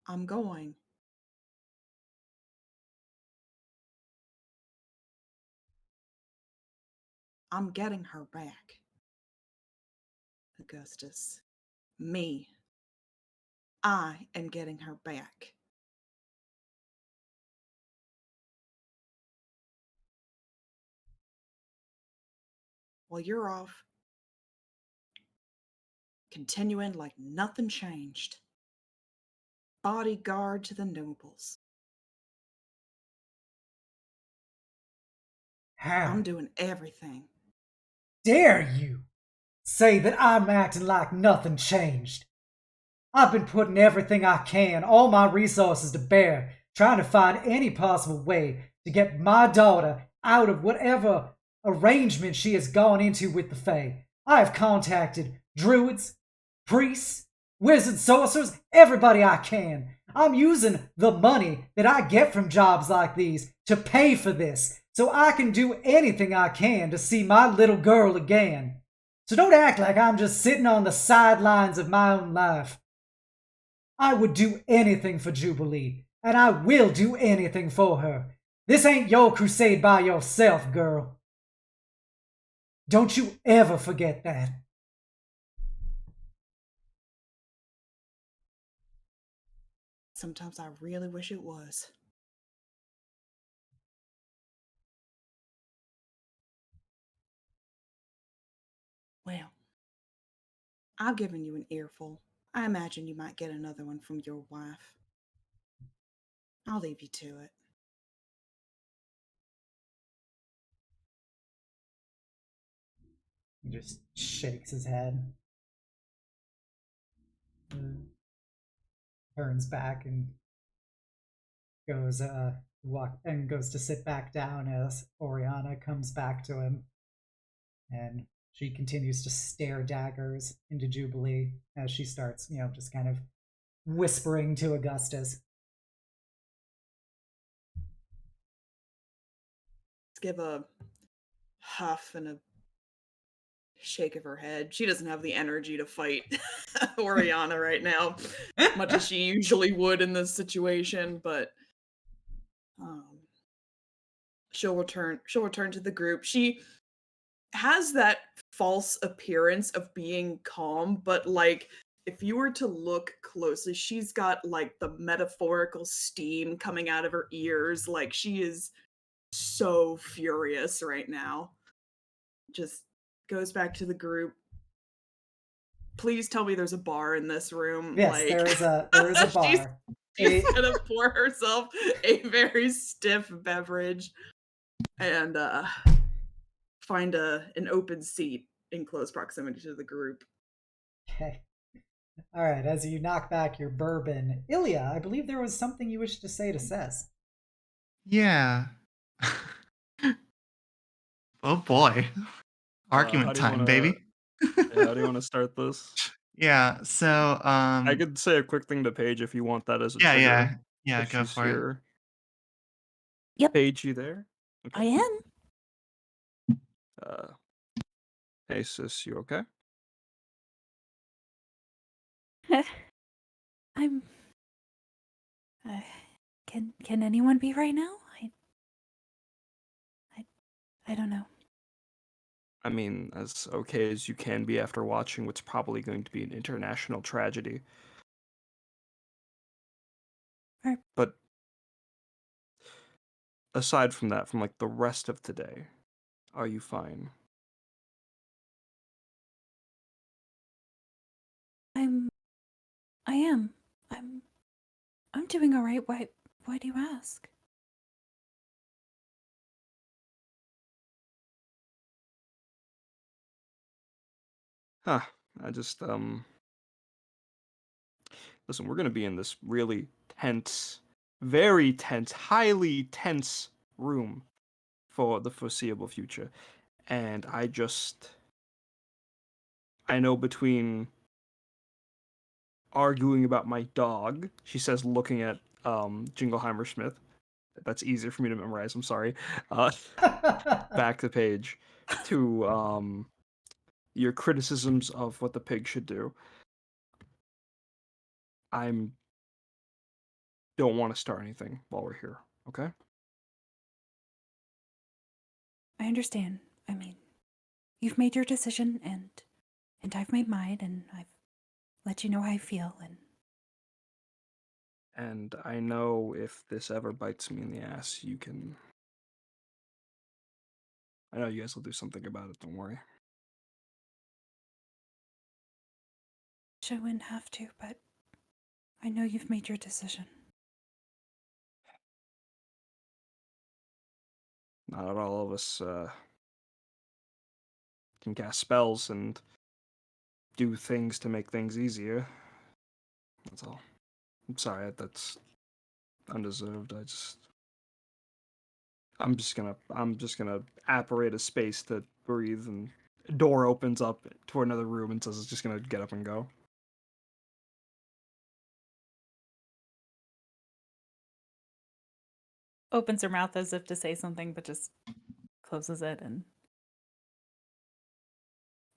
I'm going I'm getting her back. Augustus. Me. I am getting her back. While you're off, continuing like nothing changed. Bodyguard to the nobles. How I'm doing everything. dare you say that I'm acting like nothing changed? I've been putting everything I can, all my resources to bear, trying to find any possible way to get my daughter out of whatever arrangement she has gone into with the Fae. I have contacted druids, priests, wizards, sorcerers, everybody I can. I'm using the money that I get from jobs like these to pay for this, so I can do anything I can to see my little girl again. So don't act like I'm just sitting on the sidelines of my own life. I would do anything for Jubilee, and I will do anything for her. This ain't your crusade by yourself, girl. Don't you ever forget that. Sometimes I really wish it was. Well, I've given you an earful. I imagine you might get another one from your wife. I'll leave you to it. He just shakes his head. Turns back and goes goes to sit back down as Oriana comes back to him. And she continues to stare daggers into Jubilee as she starts, just kind of whispering to Augustus. Let's give a huff and a shake of her head. She doesn't have the energy to fight Oriana right now, much as she usually would in this situation, but she'll return to the group. She has that false appearance of being calm, but like if you were to look closely, she's got like the metaphorical steam coming out of her ears. Like she is so furious right now. Just goes back to the group. Please tell me there's a bar in this room. Yes, like, there is a bar. She's gonna pour herself a very stiff beverage and find an open seat in close proximity to the group. Okay. All right, as you knock back your bourbon, Illya, I believe there was something you wished to say to Ces. Yeah. Oh boy. Argument time, baby. How do you want to start this? Yeah, so I could say a quick thing to Paige if you want that as a trigger. Yeah, if go she's for here. Yep. Paige, you there? I am. Hey sis, you okay? I'm. Can anyone be right now? I don't know. I mean, as okay as you can be after watching what's probably going to be an international tragedy. Right. But aside from that, from like the rest of today, are you fine? I am. I'm doing all right. Why do you ask? Huh. I just listen, we're gonna be in this really tense, very tense, highly tense room for the foreseeable future. And I know between arguing about my dog, she says, looking at Jingleheimer Smith. That's easier for me to memorize, I'm sorry. Back to Page. To your criticisms of what the pig should do. Don't want to start anything while we're here, okay? I understand. I mean, you've made your decision, and I've made mine, and I've let you know how I feel. And I know if this ever bites me in the ass, you can. I know you guys will do something about it, don't worry. I wouldn't have to, but I know you've made your decision. Not all of us can cast spells and do things to make things easier. That's all. I'm sorry, that's undeserved. I'm just gonna apparate a space to breathe, and a door opens up to another room and says it's just gonna get up and go. Opens her mouth as if to say something, but just closes it and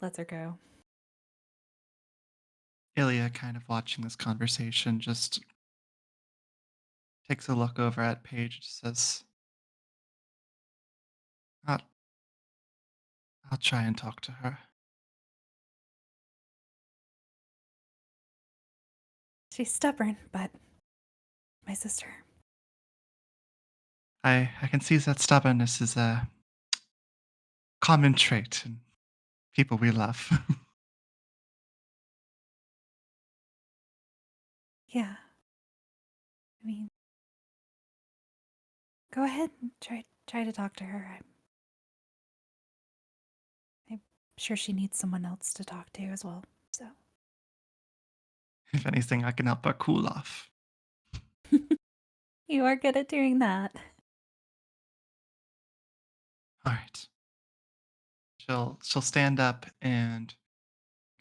lets her go. Illya, kind of watching this conversation, just takes a look over at Paige and says, I'll, I'll try and talk to her. She's stubborn, but my sister. I can see that stubbornness is a common trait in people we love. Yeah. I mean, go ahead and try to talk to her. I'm sure she needs someone else to talk to as well. So If anything, I can help her cool off. you are good at doing that. All right. She'll stand up and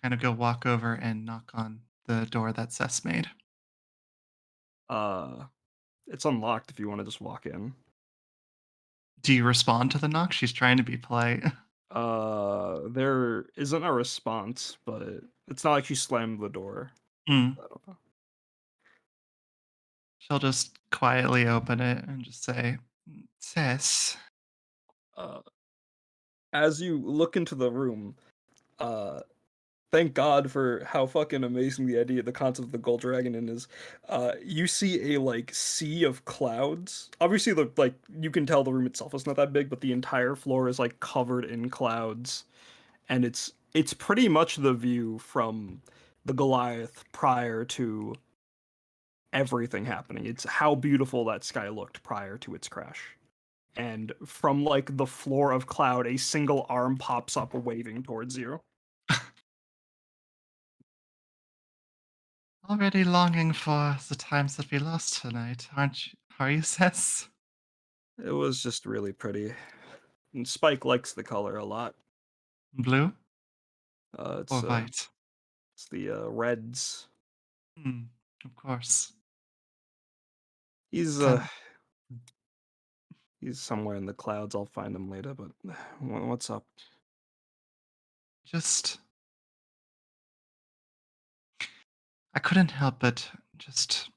kind of go walk over and knock on the door that Sess made. It's unlocked if you want to just walk in. Do you respond to the knock? She's trying to be polite. There isn't a response, but it's not like she slammed the door. Mm. I don't know. She'll just quietly open it and just say, Sess. Uh, as you look into the room, thank God for how fucking amazing the concept of the gold dragon in is. You see a like sea of clouds. Obviously, you can tell the room itself is not that big, but the entire floor is like covered in clouds, and it's pretty much the view from the Goliath prior to everything happening. It's how beautiful that sky looked prior to its crash. And from like the floor of cloud, a single arm pops up waving towards you. Already longing for the times that we lost tonight, aren't you? Are you, Sess? It was just really pretty. And Spike likes the color a lot. Blue Uh, or it's uh, white? it's the reds. Of course. He's uh Then he's somewhere in the clouds. I'll find him later. But what's up? just I couldn't help but just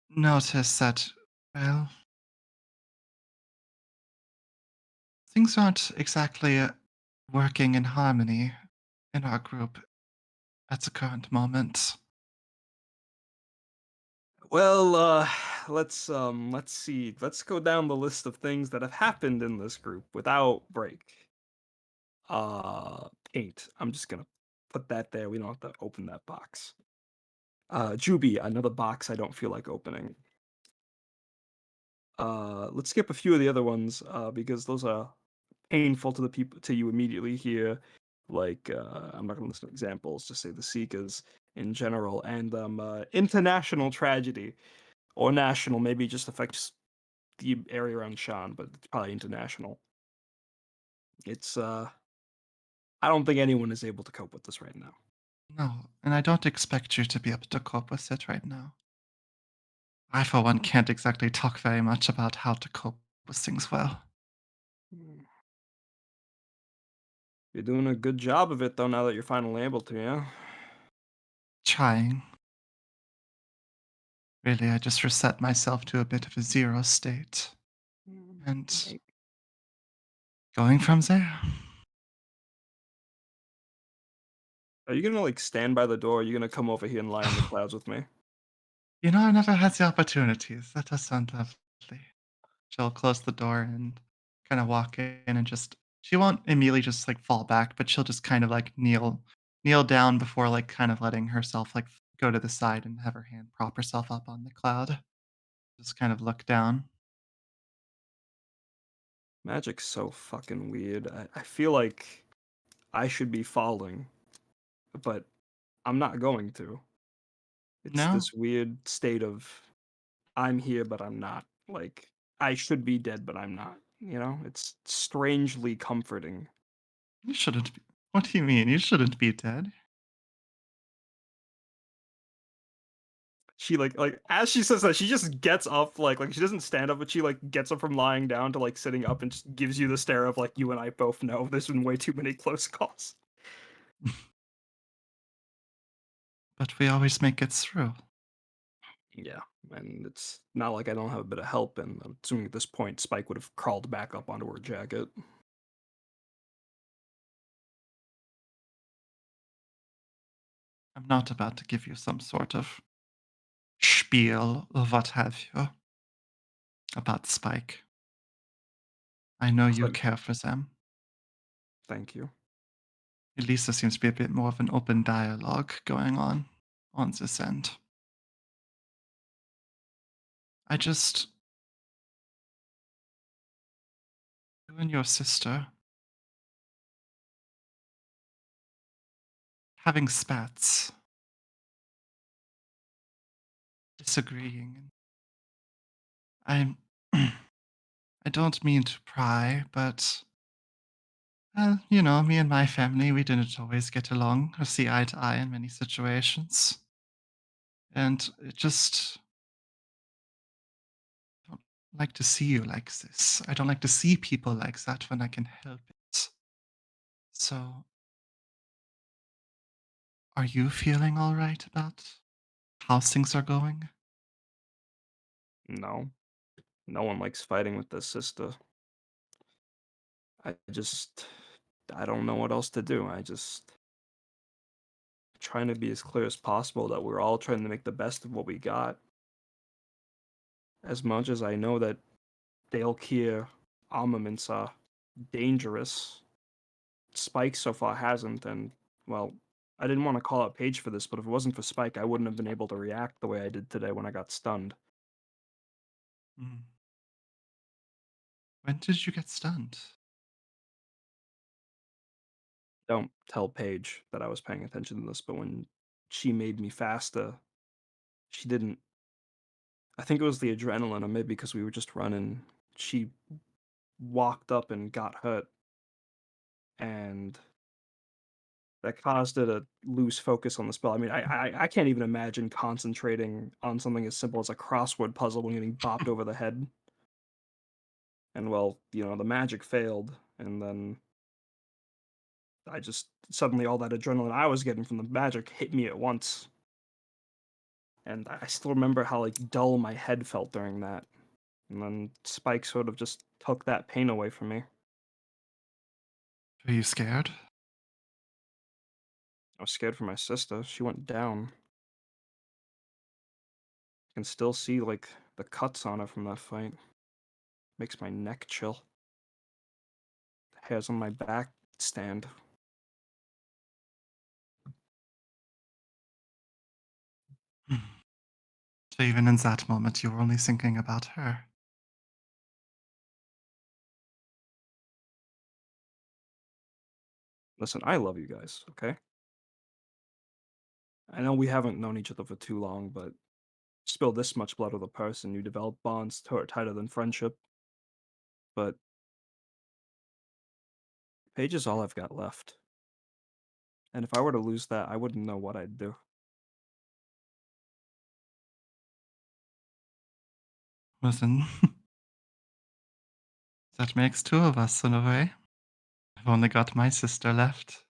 notice that, well, things aren't exactly working in harmony in our group at the current moment. Well, let's see. Let's go down the list of things that have happened in this group without break. Paint. I'm just gonna put that there. We don't have to open that box. Juby, another box I don't feel like opening. Let's skip a few of the other ones, because those are painful to the people to you immediately here. Like, I'm not gonna list examples, just say the Seekers in general, and international tragedy. Or national, maybe it just affects the area around Sean, but it's probably international. It's I don't think anyone is able to cope with this right now. No, and I don't expect you to be able to cope with it right now. I, for one, can't exactly talk very much about how to cope with things well. Mm. You're doing a good job of it though now that you're finally able to, yeah? Trying. Really, I just reset myself to a bit of a zero state. And Hey, going from there. Are you gonna like stand by the door? Or are you gonna come over here and lie in the clouds with me? You know, I never had the opportunities. That does sound lovely. She'll close the door and kind of walk in and just she won't immediately just like fall back, but she'll just kind of like kneel down before like kind of letting herself like go to the side and have her hand prop herself up on the cloud. Just kind of look down. Magic's so fucking weird. I feel like I should be falling, but I'm not going to. It's No, this weird state of I'm here, but I'm not. Like, I should be dead, but I'm not. You know? It's strangely comforting. you shouldn't be. What do you mean? You shouldn't be dead. She like as she says that, she just gets up like she doesn't stand up, but she like gets up from lying down to like sitting up and just gives you the stare of like you and I both know there's been way too many close calls. But we always make it through. Yeah, and it's not like I don't have a bit of help, and I'm assuming at this point Spike would have crawled back up onto her jacket. I'm not about to give you some sort of spiel or what have you about Spike. I know you So, care for them. thank you. At least there seems to be a bit more of an open dialogue going on this end. I just you and your sister having spats, disagreeing. I'm I don't mean to pry, but you know, me and my family, we didn't always get along or see eye to eye in many situations. And it just I don't like to see you like this. I don't like to see people like that when I can help it. So, are you feeling all right about how things are going? No, no one likes fighting with their sister. I just I don't know what else to do. I just trying to be as clear as possible that we're all trying to make the best of what we got. As much as I know that Dale armaments are dangerous, Spike so far hasn't, and well, I didn't want to call out Paige for this, but if it wasn't for Spike, I wouldn't have been able to react the way I did today when I got stunned. Mm. When did you get stunned? Don't tell Paige that I was paying attention to this, but when she made me faster, she didn't. I think it was the adrenaline, or maybe because we were just running. She walked up and got hurt, and that caused her to lose focus on the spell. I mean, I can't even imagine concentrating on something as simple as a crossword puzzle when getting bopped over the head. And well, you know, the magic failed, and then I just suddenly all that adrenaline I was getting from the magic hit me at once. And I still remember how like dull my head felt during that. And then Spike sort of just took that pain away from me. Are you scared? I was scared for my sister. She went down. I can still see like the cuts on her from that fight. Makes my neck chill. The hairs on my back stand. Hmm. So even in that moment, you were only thinking about her. Listen, I love you guys, okay? I know we haven't known each other for too long, but spill this much blood with a person, you develop bonds tighter than friendship. But Paige is all I've got left. And if I were to lose that, I wouldn't know what I'd do. Listen, that makes two of us in a way. I've only got my sister left.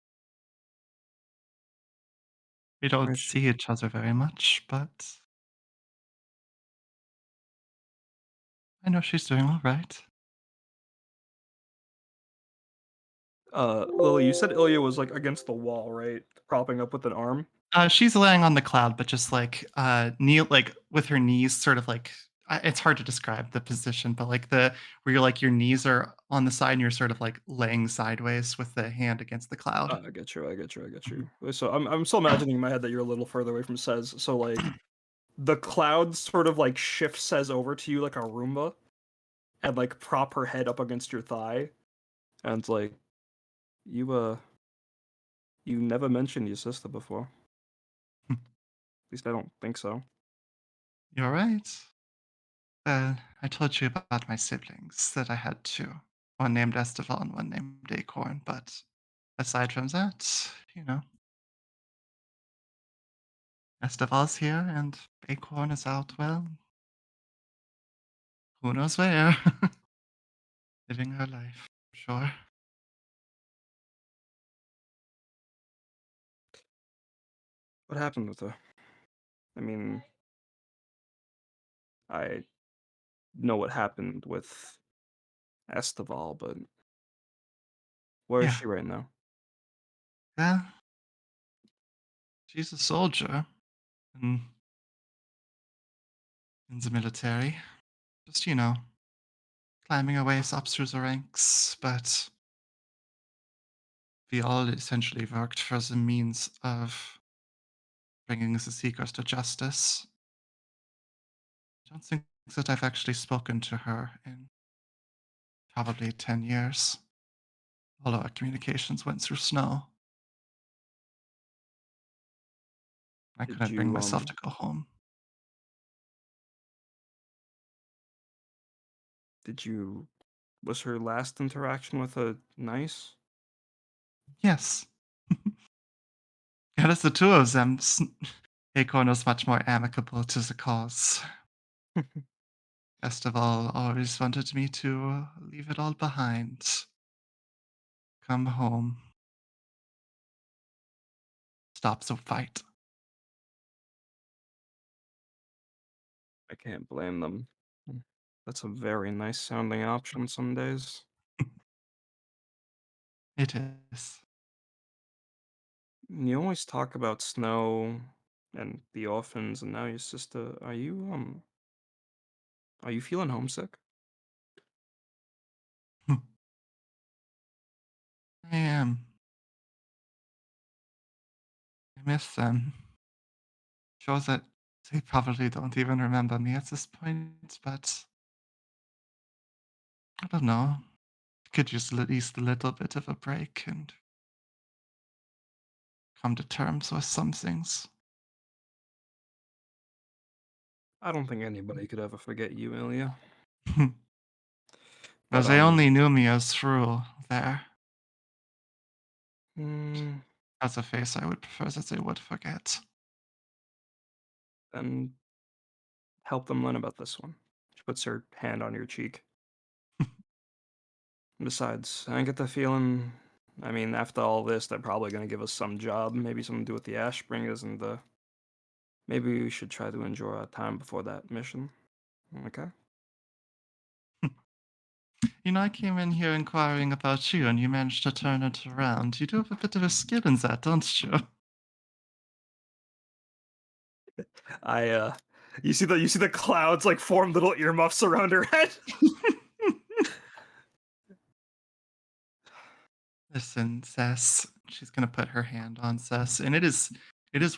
We don't Where's she? see each other very much, but I know she's doing all right. Lily, you said Ilya was like against the wall, right? Propping up with an arm. She's laying on the cloud, but just like kneel, like with her knees, sort of like it's hard to describe the position, but like the where you're like your knees are on the side and you're sort of like laying sideways with the hand against the cloud. I get you. I get you. I get Mhm. you. So I'm still imagining in my head that you're a little further away from Says. So like the cloud sort of like shifts Says over to you like a Roomba, and like prop her head up against your thigh, and it's like you you never mentioned your sister before. At least I don't think so. You're right. I told you about my siblings that I had two. One named Esteval and one named Acorn, but aside from that, Esteval's here and Acorn is out, well, who knows where. Living her life, sure. What happened with her? I mean, I know what happened with Esteval, but where is Yeah, she right now? well, she's a soldier in, in the military. Just, climbing her ways up through the ranks, but we all essentially worked for the means of bringing the Seekers to justice. I don't think that I've actually spoken to her in probably 10 years. All our communications went through snow. I Did couldn't bring you myself to go home. did you was her last interaction with a nice? Yes. Out of the two of them, Acorn was much more amicable to the cause. Best of all, always wanted me to leave it all behind. Come home. Stop the fight. I can't blame them. That's a very nice sounding option some days. It is. You always talk about snow and the orphans and now your sister. Are you feeling homesick? I am. I miss them. Sure that they probably don't even remember me at this point, but I don't know. Could use at least a little bit of a break and come to terms with some things. I don't think anybody could ever forget you, Ilya. But Because they only knew me as Thruel there. mm, That's a face I would prefer that they would forget. then help them learn about this one. She puts her hand on your cheek. Besides, I get the feeling. I mean, after all this, they're probably gonna give us some job, maybe something to do with the Ashbringers, and maybe we should try to enjoy our time before that mission. Okay. I came in here inquiring about you, and you managed to turn it around. You do have a bit of a skill in that, don't you? I you see the clouds like form little earmuffs around her head. Listen, Cess. She's gonna put her hand on Cess, and it is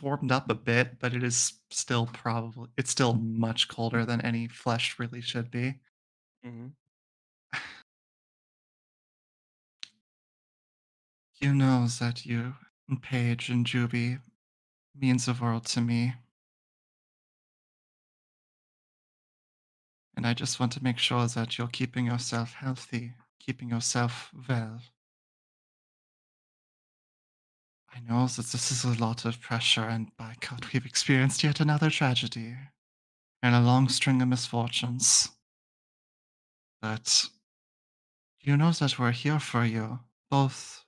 warmed up a bit, but it's still much colder than any flesh really should be. Hmm. You know that you and Paige and Juby means the world to me, and I just want to make sure that you're keeping yourself healthy, keeping yourself well. I know that this is a lot of pressure, and by God, we've experienced yet another tragedy and a long string of misfortunes. But you know that we're here for you, both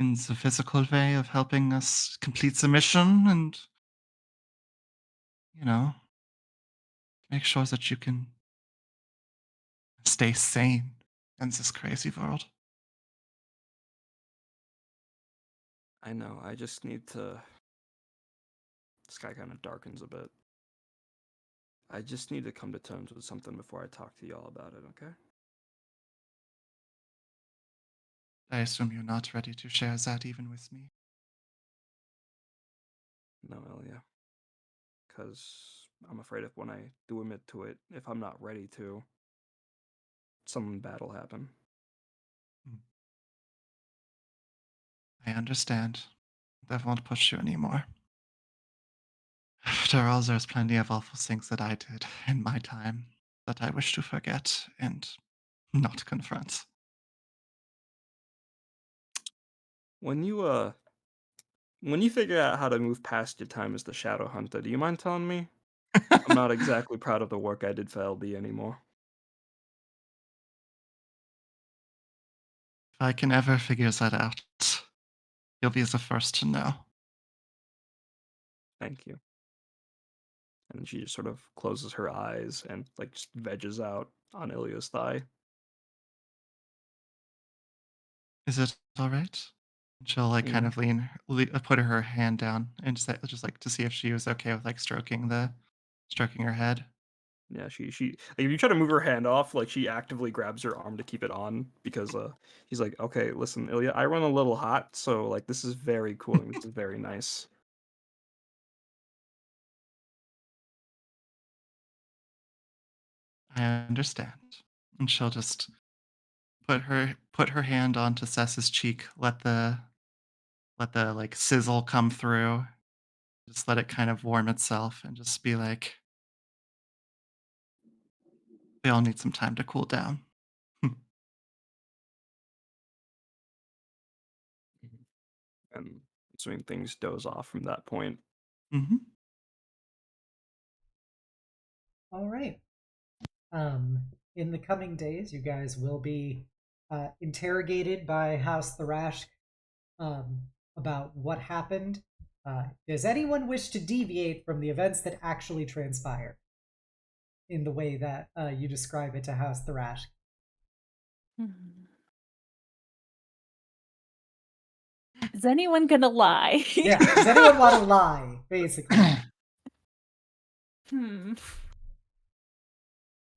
in the physical way of helping us complete the mission and, you know, make sure that you can stay sane in this crazy world. I know. I just need to. The sky kind of darkens a bit. I just need to come to terms with something before I talk to y'all about it, okay? I assume you're not ready to share that even with me. No, Illya. Because I'm afraid if when I do admit to it, if I'm not ready to, some bad will happen. I understand. That won't push you anymore. After all, there's plenty of awful things that I did in my time that I wish to forget and not confront. When you figure out how to move past your time as the Shadow Hunter, do you mind telling me? I'm not exactly proud of the work I did for LD anymore. If I can ever figure that out, you'll be the first to know. Thank you. And then she just sort of closes her eyes and like just veggies out on Ilya's thigh. Is it all right? She'll like kind of put her hand down and just like to see if she was okay with like stroking her head. Yeah, she like, if you try to move her hand off, like she actively grabs her arm to keep it on because he's like, okay, listen, Illya, I run a little hot, so like this is very cooling. This is very nice. I understand. And she'll just put her hand onto Cess's cheek, let the like sizzle come through, just let it kind of warm itself and just be like, they all need some time to cool down. And assuming things doze off from that point. Mm-hmm. All right. In the coming days, you guys will be interrogated by House Thrash about what happened. Does anyone wish to deviate from the events that actually transpired in the way that you describe it to House Thrash? Is anyone gonna lie? Yeah, does anyone want to lie, basically?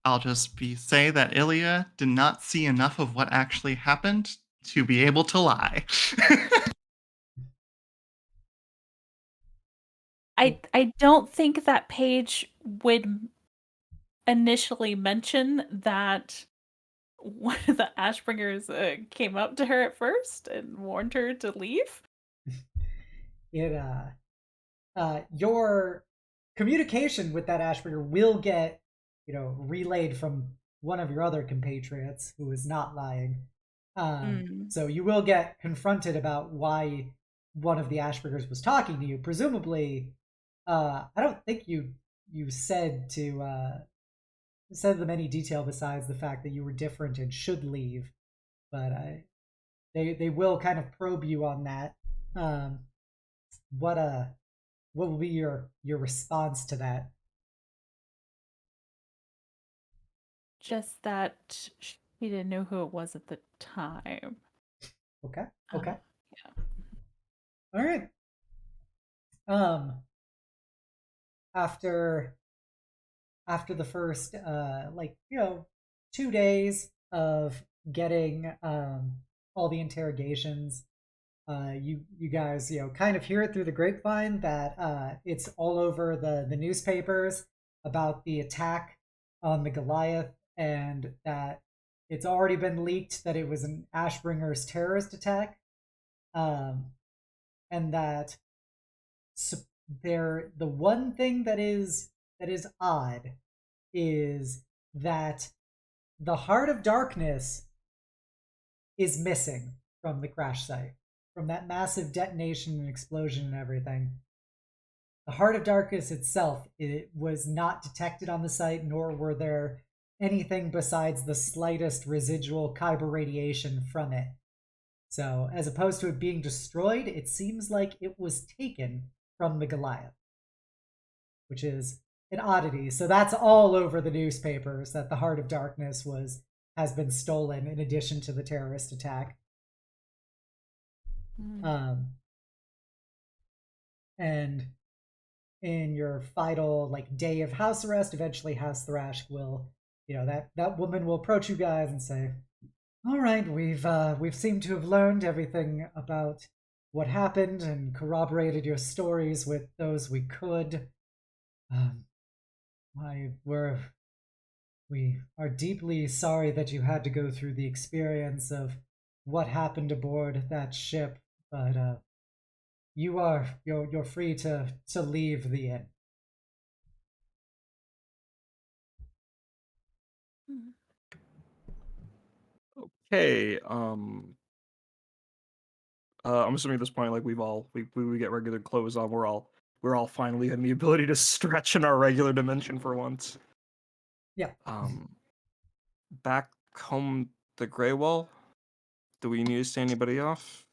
I'll just say that Illya did not see enough of what actually happened to be able to lie. I don't think that Paige would initially mention that one of the Ashbringers came up to her at first and warned her to leave. Your communication with that Ashbringer will get, relayed from one of your other compatriots who is not lying. So you will get confronted about why one of the Ashbringers was talking to you. Presumably, I don't think you said them any detail besides the fact that you were different and should leave. But they will kind of probe you on that. What will be your response to that? Just that she didn't know who it was at the time. Okay. Yeah. All right. After the first 2 days of getting all the interrogations, you guys kind of hear it through the grapevine that it's all over the newspapers about the attack on the Goliath, and that it's already been leaked that it was an Ashbringers terrorist attack, and that the one thing that is odd is that the Heart of Darkness is missing from the crash site, from that massive detonation and explosion and everything. The Heart of Darkness itself, it was not detected on the site, nor were there anything besides the slightest residual kyber radiation from it. So, as opposed to it being destroyed, it seems like it was taken from the Goliath, which is an oddity. So that's all over the newspapers, that the Heart of Darkness has been stolen in addition to the terrorist attack. And in your final day of house arrest, eventually House Thrash will, that woman will approach you guys and say, "All right, we've seemed to have learned everything about what happened and corroborated your stories with those we could. Um, we are deeply sorry that you had to go through the experience of what happened aboard that ship, but you're free to leave the inn." Okay. I'm assuming at this point, like we get regular clothes on. We're all finally having the ability to stretch in our regular dimension for once. Yeah. Back home, the Greywall. Do we need to stay anybody off?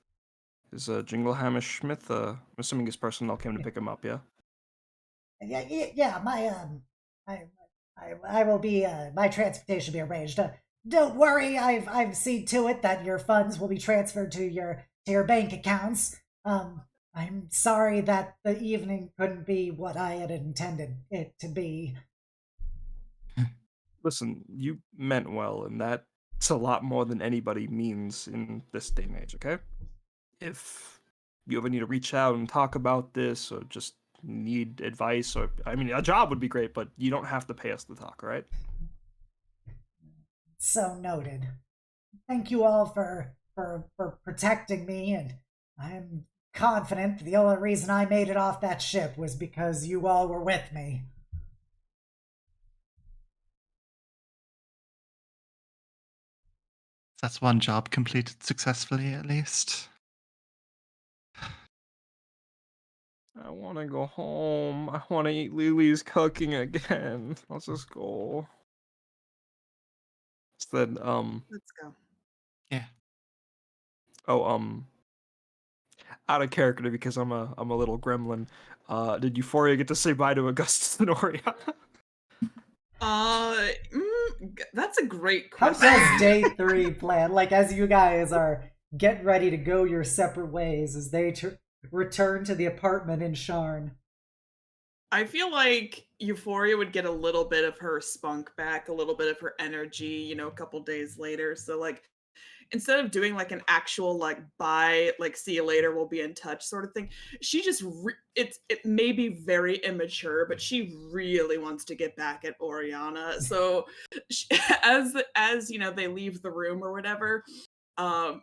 Is Jingleham Smith? I'm assuming his personnel came to pick him up. Yeah. Yeah. I will be. My transportation will be arranged. Don't worry. I've seen to it that your funds will be transferred to your bank accounts. I'm sorry that the evening couldn't be what I had intended it to be. Listen, you meant well, and that's a lot more than anybody means in this day and age. Okay. If you ever need to reach out and talk about this, or just need advice, or I mean, a job would be great, but you don't have to pay us to talk, all right? So noted. Thank you all for protecting me, and I'm confident the only reason I made it off that ship was because you all were with me. That's one job completed successfully, at least. I want to go home. I want to eat Lily's cooking again. Let's just go. Said, Let's go. Yeah. oh, out of character because I'm a little gremlin. Did Euphoria get to say bye to Augustus and Oriana? That's a great How question. does day 3 plan? As you guys are getting ready to go your separate ways as they return to the apartment in Sharn. I feel like Euphoria would get a little bit of her spunk back, a little bit of her energy, a couple days later. So instead of doing an actual bye, see you later, we'll be in touch sort of thing, she just it may be very immature, but she really wants to get back at Oriana. So as they leave the room or whatever,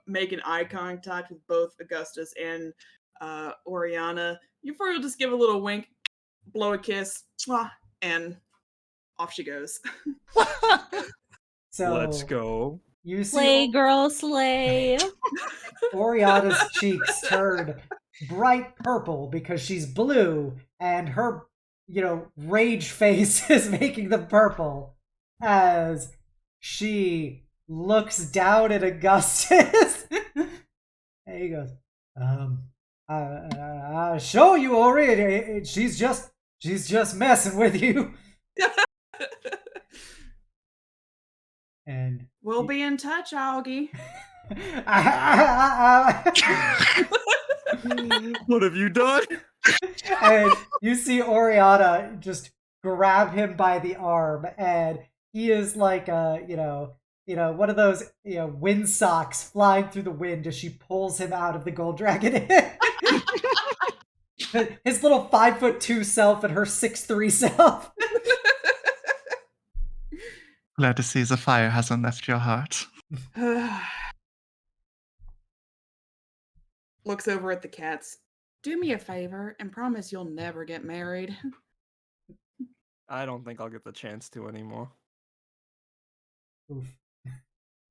make an eye contact with both Augustus and Oriana. Euphoria will just give a little wink, blow a kiss, and off she goes. So let's go. You Slay, see girl, slay. Oriana's cheeks turn bright purple because she's blue, and her, rage face is making them purple as she looks down at Augustus. And he goes, I show you, Ori. She's just messing with you. And we'll be in touch, Augie. What have you done? And you see Oriana just grab him by the arm, and he is like one of those wind socks flying through the wind as she pulls him out of the gold dragon. His little 5'2" self and her 6'3" self. Glad to see the fire hasn't left your heart. Looks over at the cats. Do me a favor and promise you'll never get married. I don't think I'll get the chance to anymore. Oof.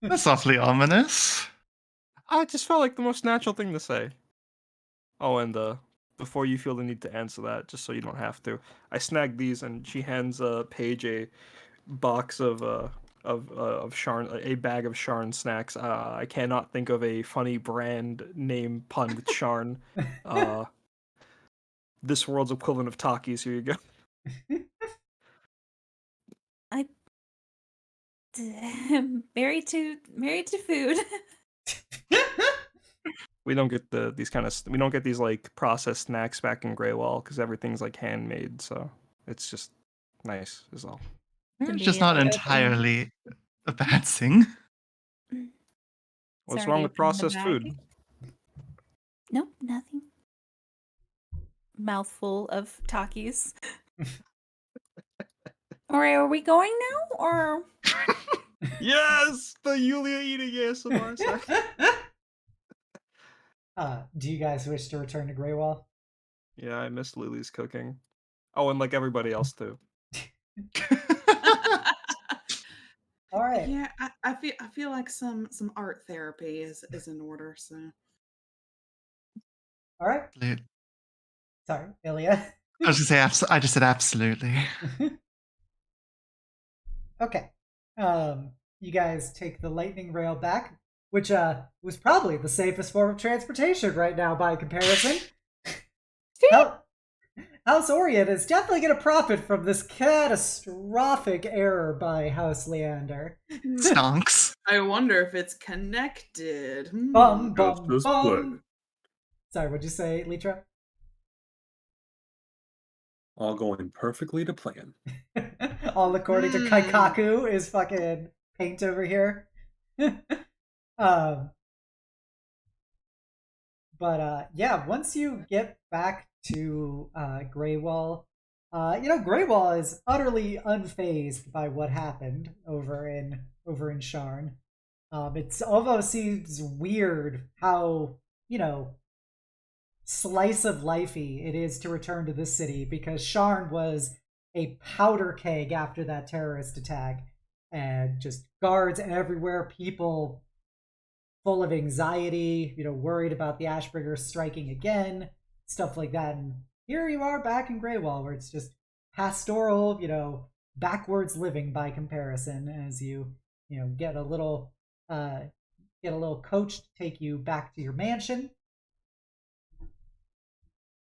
That's awfully ominous. I just felt like the most natural thing to say. Oh, and before you feel the need to answer that, just so you don't have to, I snagged these, and she hands Paige a box of Sharn, a bag of Sharn snacks. I cannot think of a funny brand name pun with Sharn. This world's equivalent of Takis. Here you go. I'm married to food. We don't get we don't get these like processed snacks back in Greywall because everything's like handmade. So it's just nice, is all. It's just not Conveniently open. entirely a bad thing. What's Sorry wrong to with open the processed bag. food? Nope, nothing. Mouthful of Takis. All right, are we going now, or Yes, the Yulia eating ASMR. Sorry. Do you guys wish to return to Greywall? Yeah, I missed Lily's cooking. Oh, and like everybody else too. All right. Yeah, I feel like some art therapy is in order. So All right. Sorry, Illya. I was gonna say, I just said absolutely. Okay. You guys take the lightning rail back, which was probably the safest form of transportation right now by comparison. House Orient is definitely going to profit from this catastrophic error by House Leander. Stonks. I wonder if it's connected. Bum, Just bum, this way. bum. Sorry, what'd you say, Litra? All going perfectly to plan. All according to Kaikaku is fucking paint over here. Yeah, once you get back to Greywall, Greywall is utterly unfazed by what happened over in Sharn. It's almost seems weird how, slice of lifey it is to return to this city, because Sharn was a powder keg after that terrorist attack, and just guards everywhere, people full of anxiety, worried about the Ashbringers striking again, stuff like that. And here you are back in Greywall, where it's just pastoral, backwards living by comparison, as you get a little coach to take you back to your mansion.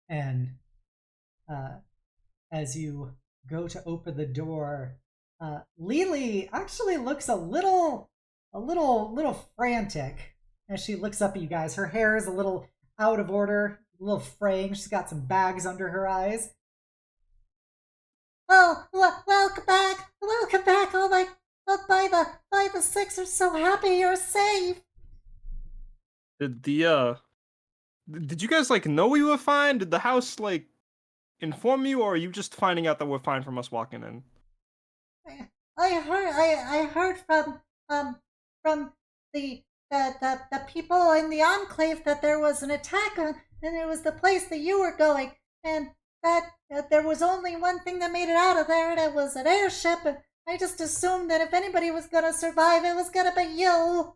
And as you go to open the door, Lily actually looks a little frantic as she looks up at you guys. Her hair is a little out of order, a little fraying. She's got some bags under her eyes. Well, welcome back. Welcome back. Oh my, by the six are so happy you're safe. Did you guys like know we were fine? Did the house like inform you, or are you just finding out that we're fine from us walking in? I heard from the people in the enclave that there was an attack on, and it was the place that you were going, and that there was only one thing that made it out of there, and it was an airship. And I just assumed that if anybody was gonna survive, it was gonna be you.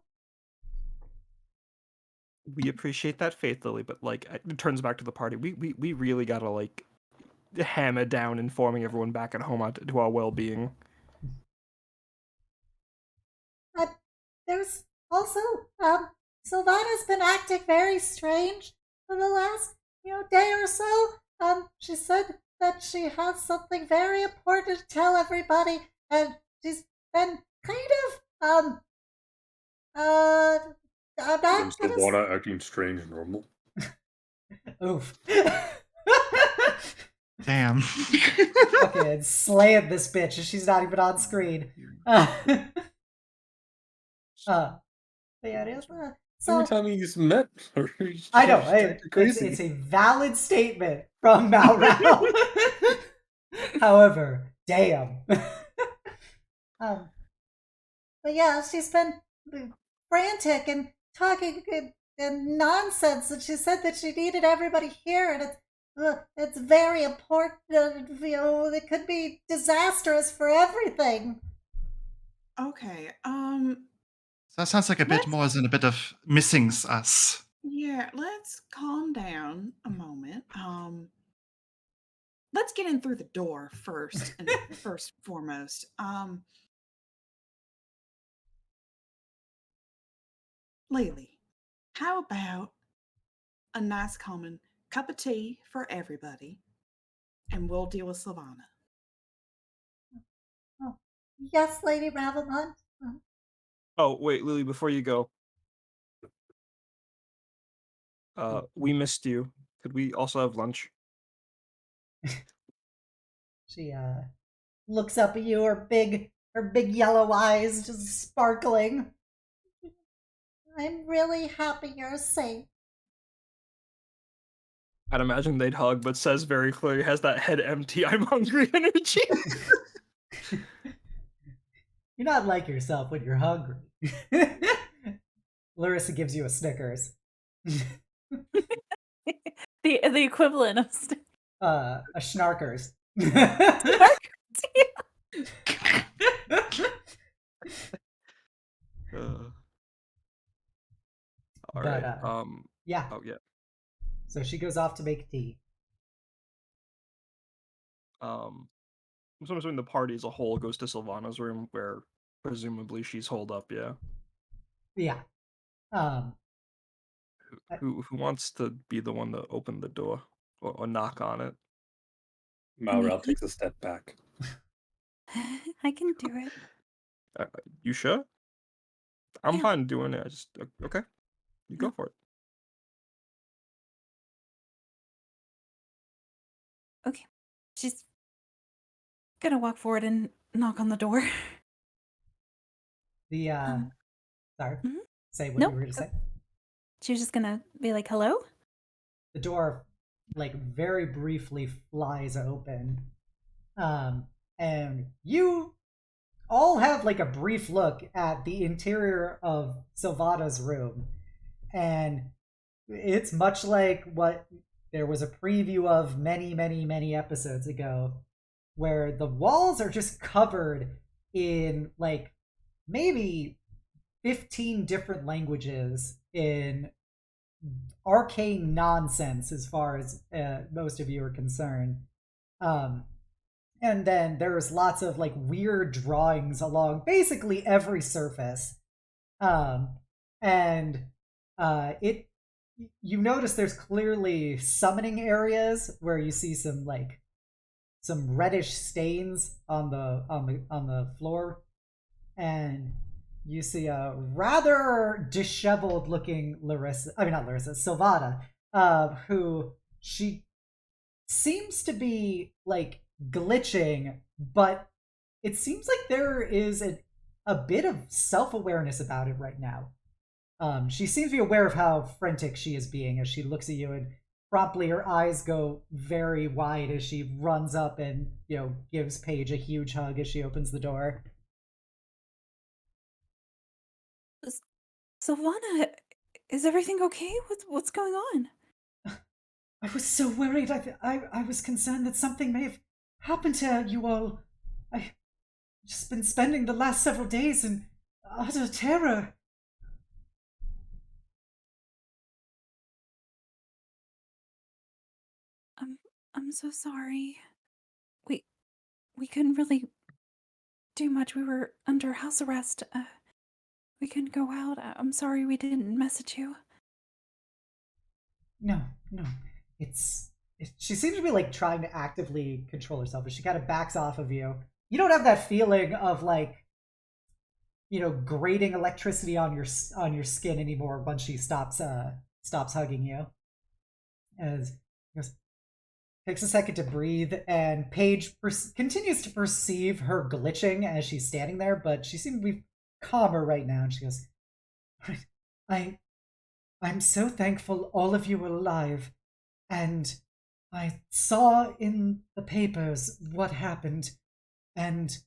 We appreciate that faith, Lily, but like it turns back to the party. We really gotta like hammer down informing everyone back at home to our well-being. There's also Sylvana's been acting very strange for the last day or so. She said that she has something very important to tell everybody, and she's been kind of I'm not Is Sylvana acting strange and normal? Oof. Damn. Okay, slaying this bitch, and she's not even on screen. But yeah, it is. So every time he's met her, I know it's a valid statement from Malral. However, damn. But yeah, she's been frantic and talking and nonsense, and she said that she needed everybody here, and it's very important. It could be disastrous for everything. Okay. So that sounds like a bit more than a bit of missings us. Yeah, let's calm down a moment. Let's get in through the door first and foremost. Lily, how about a nice common cup of tea for everybody, and we'll deal with Sylvana. Oh, yes, Lady Ravelmont. Oh wait, Lily, before you go, We missed you. Could we also have lunch? She looks up at you, her big yellow eyes just sparkling. I'm really happy you're safe. I'd imagine they'd hug, but says very clearly, has that head empty, I'm hungry energy. You're not like yourself when you're hungry. Larissa gives you a Snickers. The equivalent of A Schnarkers. All But, right. yeah. Oh yeah. So she goes off to make tea. I'm assuming the party as a whole goes to Sylvana's room, where presumably she's holed up. Yeah. Yeah. Who wants to be the one to open the door or knock on it? Malral takes a step back. I can do it. You sure? I'm Yeah. fine doing it. I just okay. You go for it. Okay. She's gonna walk forward and knock on the door. The sorry. Mhm. Say what Nope. you were gonna say. She was just gonna be like, "Hello." The door, like, very briefly flies open, and you all have like a brief look at the interior of Sylvana's room, and it's much like what there was a preview of many episodes ago, where the walls are just covered in like maybe 15 different languages in arcane nonsense as far as most of you are concerned. And then there's lots of like weird drawings along basically every surface. And it you notice there's clearly summoning areas where you see some reddish stains on the floor, and you see a rather disheveled looking Sylvana, who she seems to be like glitching, but it seems like there is a bit of self-awareness about it right now. She seems to be aware of how frantic she is being as she looks at you, and promptly her eyes go very wide as she runs up and, gives Paige a huge hug as she opens the door. Sylvana, is everything okay? What's going on? I was so worried. I was concerned that something may have happened to you all. I've just been spending the last several days in utter terror. I'm so sorry. We couldn't really do much. We were under house arrest. We couldn't go out. I'm sorry we didn't message you. No. She seems to be like trying to actively control herself, but she kind of backs off of you. You don't have that feeling of like, grating electricity on your skin anymore once she stops hugging you. As takes a second to breathe, and Paige continues to perceive her glitching as she's standing there, but she seems to be calmer right now, and she goes, I'm so thankful all of you are alive, and I saw in the papers what happened, and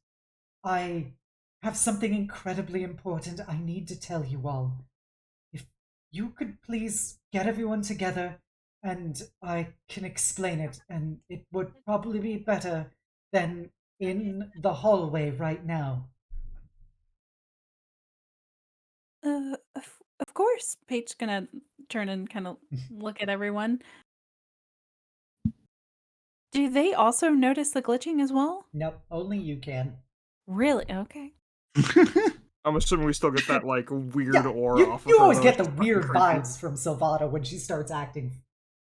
I have something incredibly important I need to tell you all. If you could please get everyone together, and I can explain it, and it would probably be better than in the hallway right now. Of course. Paige's gonna turn and kind of look at everyone. Do they also notice the glitching as well? Nope, only you can. Really? Okay. I'm assuming we still get that like weird aura off of you her. always though. get It's the just weird fucking creepy. vibes from Sylvana when she starts acting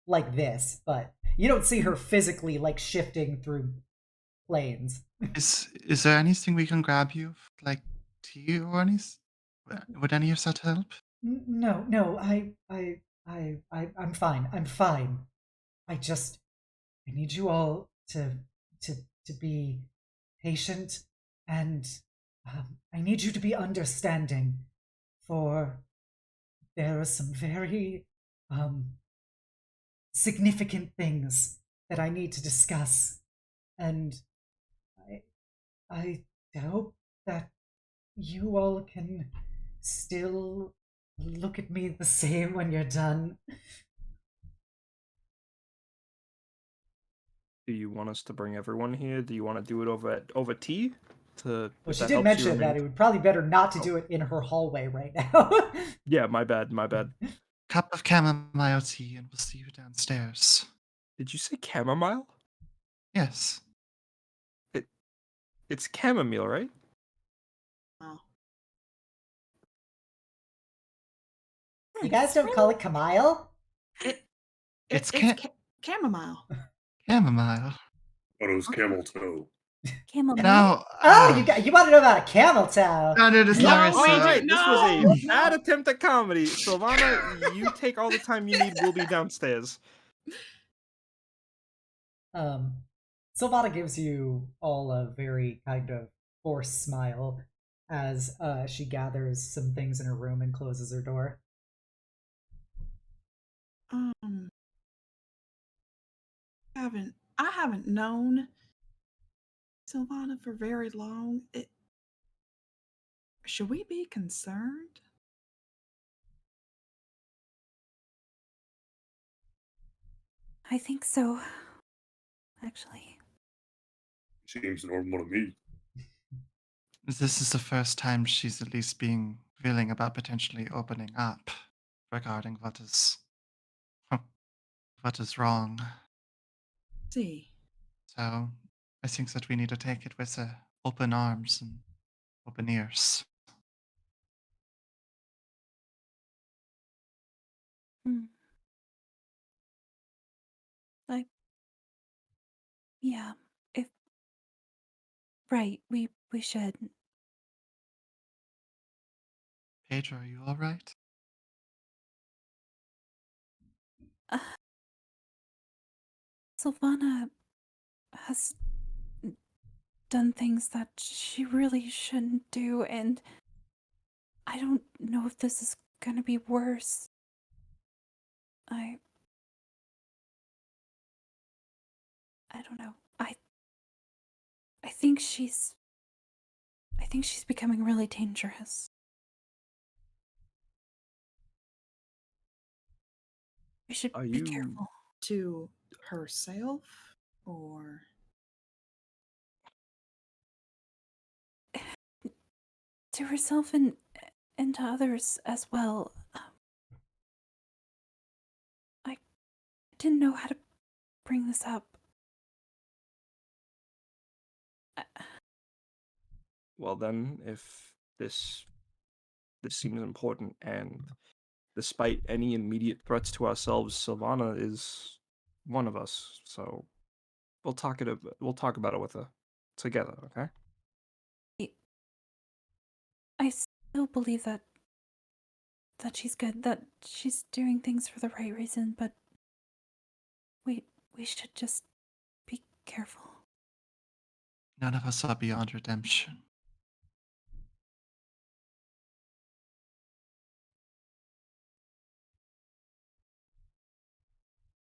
like this, but you don't see her physically like shifting through planes. Is there anything we can grab you, like tea or anything? Would any of that help? No, I I'm fine. I'm fine. I need you all to be patient, and I need you to be understanding, for there are some very significant things that I need to discuss, and I I hope that you all can still look at me the same when you're done. Do you want us to bring everyone here? Do you want to do it over tea? Well, If she that did helps you mention that remain. it would probably better not to Oh. do it in her hallway right now. Yeah, my bad, my bad. Cup of chamomile tea, and we'll see you downstairs. Did you say chamomile? Yes. It's chamomile, right? Oh. You guys don't call it Camille? It's Chamomile. chamomile. But it was camel toe. Camel No. Oh, you want to know about a camel toe? No, dude, as No, long as we All do- right, this was no! a bad attempt at comedy. Sylvana, you take all the time you need. We'll be downstairs. Sylvana gives you all a very kind of forced smile as she gathers some things in her room and closes her door. I haven't known Sylvana for very long. Should we be concerned? I think so. Actually. Seems normal to me. this is the first time she's at least being willing about potentially opening up regarding what is wrong. See. So I think that we need to take it with open arms and open ears. Hmm. Yeah, if right, we should. Pedro, are you all right? Uh, Sylvana has done things that she really shouldn't do, and I don't know if this is gonna be worse. I don't know. I think she's becoming really dangerous. We should Are be you- careful. To herself? Or. To herself and to others as well. I didn't know how to bring this up. Well then, if this seems important, and despite any immediate threats to ourselves, Sylvana is one of us. So we'll talk about it with her together, okay? I still believe that she's good, that she's doing things for the right reason, but we should just be careful. None of us are beyond redemption.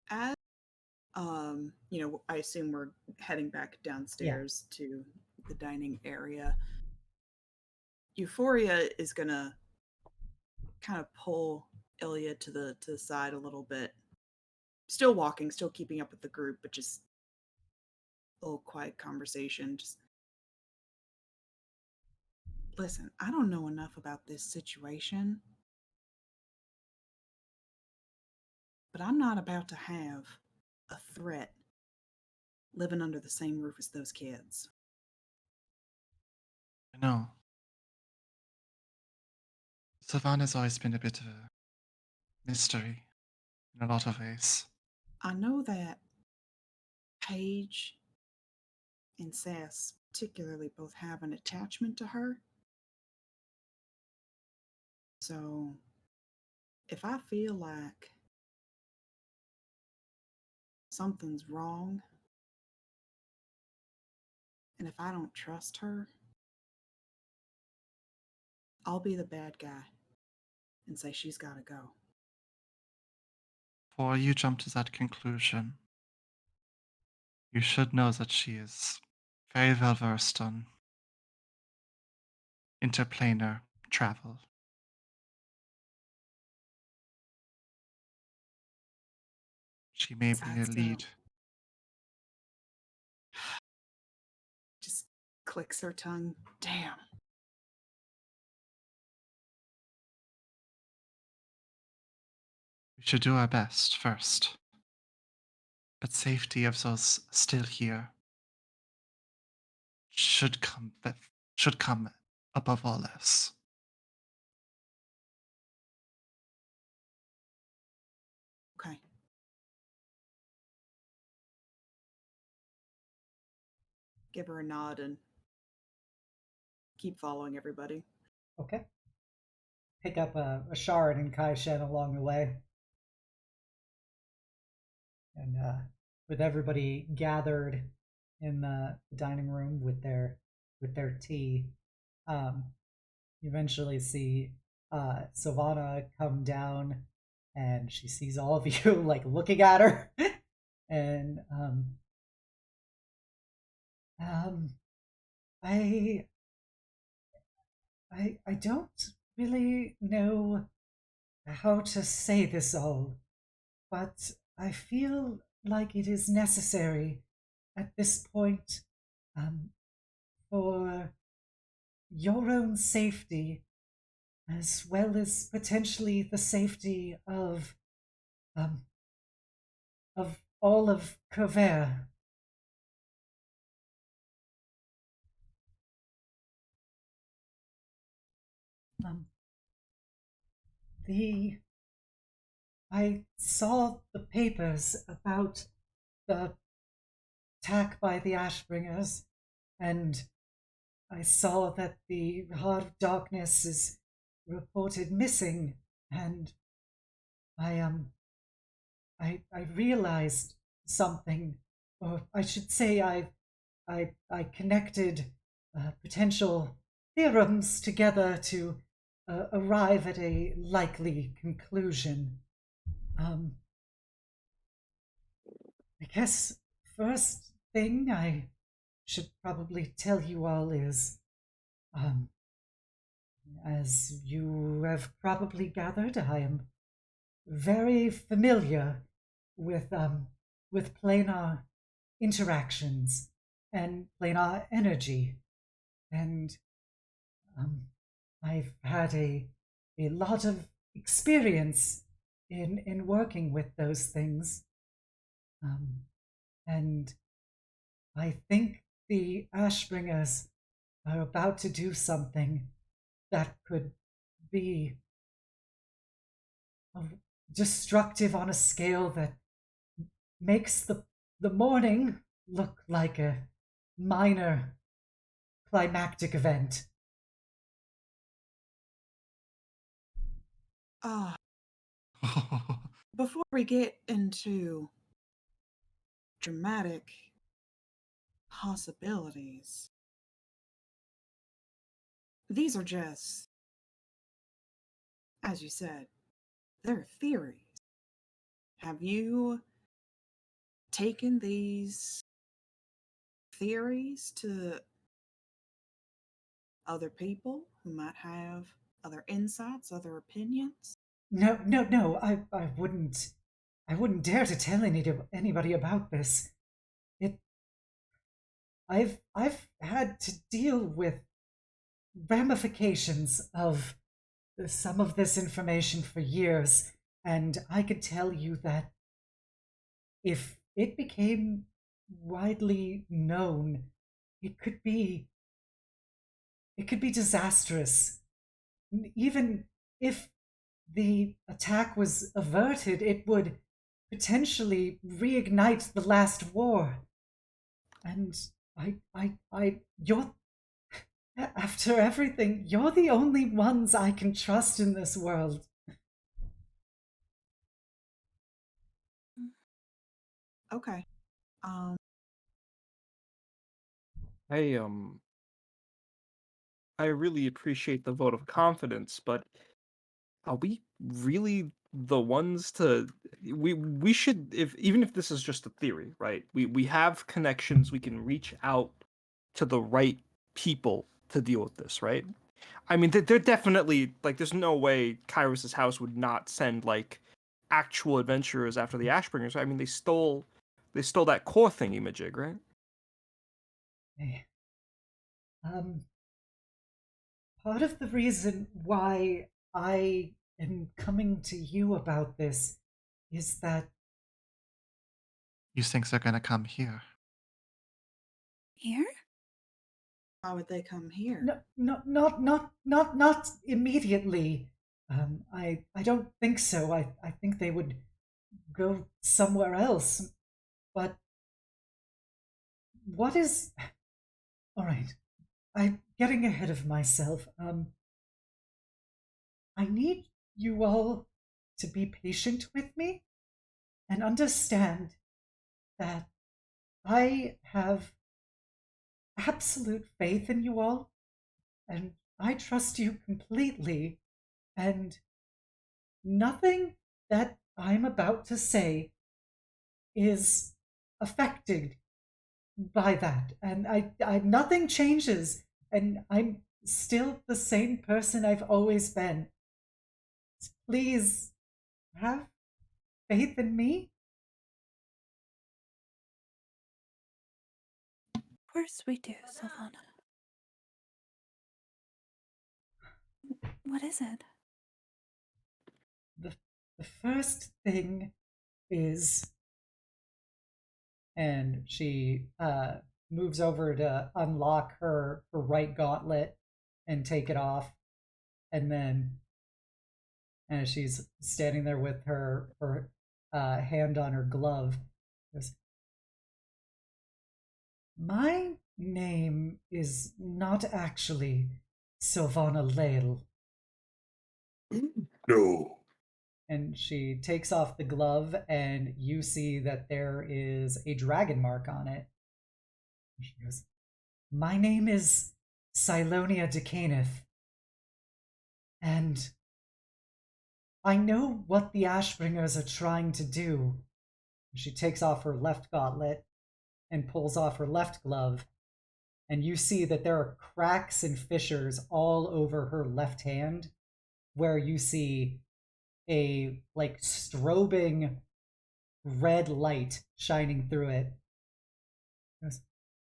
As I assume we're heading back downstairs to the dining area. Euphoria is gonna kind of pull Illya to the side a little bit. Still walking, still keeping up with the group, but just a little quiet conversation. Just listen, I don't know enough about this situation, but I'm not about to have a threat living under the same roof as those kids. I know. Sylvana's always been a bit of a mystery in a lot of ways. I know that Paige and Sass particularly both have an attachment to her. So if I feel like something's wrong. And if I don't trust her, I'll be the bad guy and say she's got to go. Before you jump to that conclusion, you should know that she is very well versed on interplanar travel. She may be a Besides, lead. Just clicks her tongue. Damn. We should do our best first. But safety of those still here should come above all else. Okay. Give her a nod and keep following everybody. Okay. Pick up a shard and Kai-Shen along the way. And with everybody gathered in the dining room with their tea, you eventually see Sylvana come down, and she sees all of you like looking at her, and I don't really know how to say this all, but I feel like it is necessary at this point, for your own safety, as well as potentially the safety of all of Curver. I saw the papers about the attack by the Ashbringers, and I saw that the Heart of Darkness is reported missing, and I realized something, or I should say I connected potential theorems together to arrive at a likely conclusion. I guess first thing I should probably tell you all is, as you have probably gathered, I am very familiar with planar interactions and planar energy, and I've had a lot of experience in working with those things, and I think the Ashbringers are about to do something that could be destructive on a scale that makes the morning look like a minor climactic event. Before we get into dramatic possibilities, these are just, as you said, they're theories. Have you taken these theories to other people who might have other insights, other opinions? No, I wouldn't dare to tell anybody about this. I've had to deal with ramifications of some of this information for years, and I could tell you that if it became widely known, it could be disastrous. Even if the attack was averted, it would potentially reignite the last war. And you're, after everything, you're the only ones I can trust in this world. Okay. Um, I I really appreciate the vote of confidence, but are we really the ones to we should, if even if this is just a theory, right? We have connections, we can reach out to the right people to deal with this, right? I mean, they're definitely like, there's no way Kyros's house would not send like actual adventurers after the Ashbringers. I mean, they stole that core thingy majig, right? Eh, Um, Part of the reason why I am coming to you about this is that You think they're gonna come here? Here? why would they come here? not immediately. I don't think so. I think they would go somewhere else. But what is? All right, I'm getting ahead of myself. I need you all to be patient with me and understand that I have absolute faith in you all, and I trust you completely, and nothing that I'm about to say is affected by that. And I nothing changes, and I'm still the same person I've always been. Please have faith in me. Of course we do, Sylvana. What is it? The first thing is, and she moves over to unlock her right gauntlet and take it off, and then as she's standing there with her hand on her glove, goes, "My name is not actually Sylvana Lale." No. And she takes off the glove, and you see that there is a dragon mark on it. She goes, "My name is Silonia Decaneth, and I know what the Ashbringers are trying to do." She takes off her left gauntlet and pulls off her left glove, and you see that there are cracks and fissures all over her left hand, where you see a like strobing red light shining through it.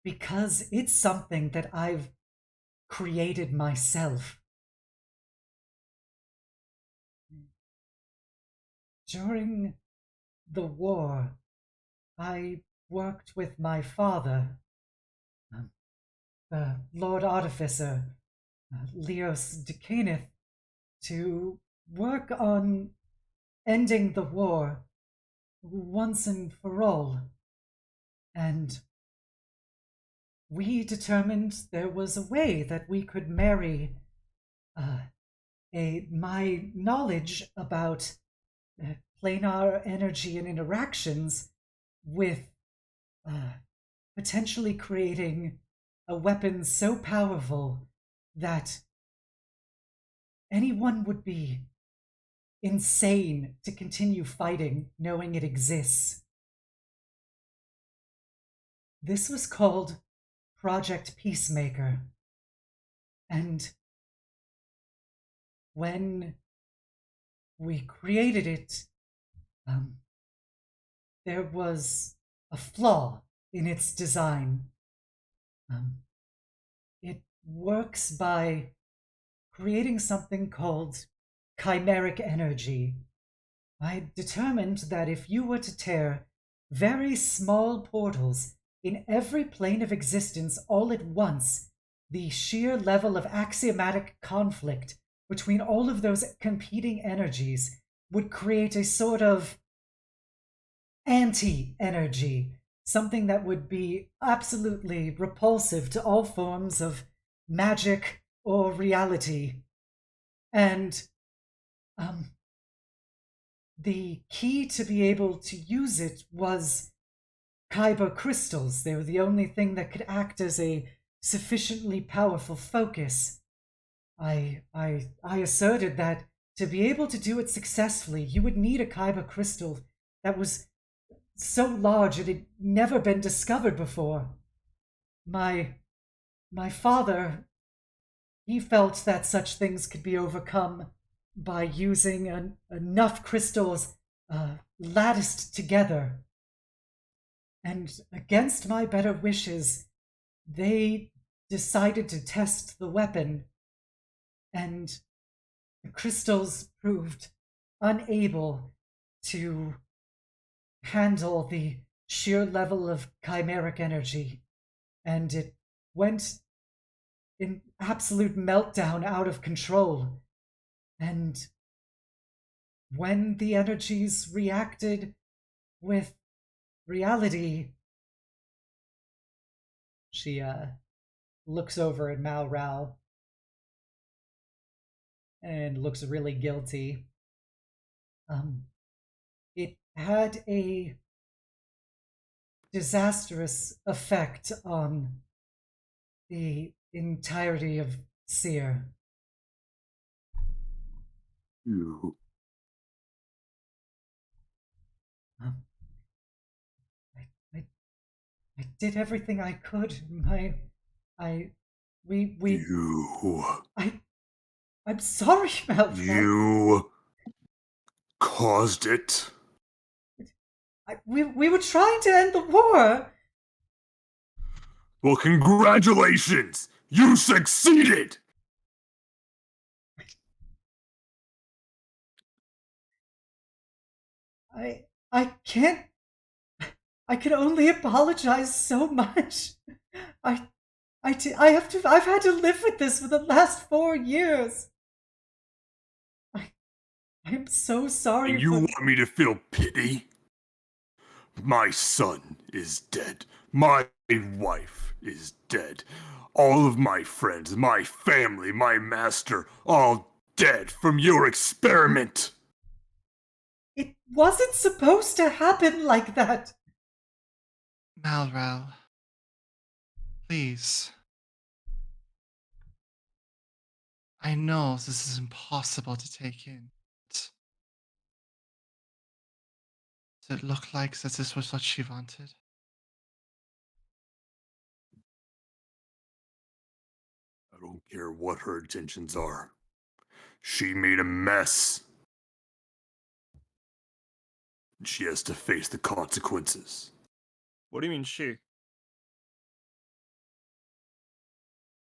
Because it's something that I've created myself. During the war, I worked with my father, the Lord Artificer, Leos Decaneth, to work on ending the war once and for all. And we determined there was a way that we could marry my knowledge about planar energy and interactions with potentially creating a weapon so powerful that anyone would be insane to continue fighting knowing it exists. This was called Project Peacemaker. And when we created it, there was a flaw in its design. It works by creating something called chimeric energy. I determined that if you were to tear very small portals in every plane of existence all at once, the sheer level of axiomatic conflict between all of those competing energies would create a sort of anti-energy, something that would be absolutely repulsive to all forms of magic or reality. And the key to be able to use it was kyber crystals. They were the only thing that could act as a sufficiently powerful focus. I asserted that to be able to do it successfully, you would need a kyber crystal that was so large it had never been discovered before. My father, he felt that such things could be overcome by using enough crystals latticed together. And against my better wishes, they decided to test the weapon, and the crystals proved unable to handle the sheer level of chimeric energy, and it went in absolute meltdown out of control. And when the energies reacted with reality, she looks over at Malral and looks really guilty. It had a disastrous effect on the entirety of Seer. You. I did everything I could. You. I'm sorry, Malral. You caused it. We were trying to end the war. Well, congratulations! You succeeded! I can't. I can only apologize so much. I I've had to live with this for the last 4 years. I'm so sorry. And you want me to feel pity? My son is dead. My wife is dead. All of my friends, my family, my master, all dead from your experiment. It wasn't supposed to happen like that. Malral, please. I know this is impossible to take in. Does it look like that this was what she wanted? I don't care what her intentions are. She made a mess. And she has to face the consequences. What do you mean she?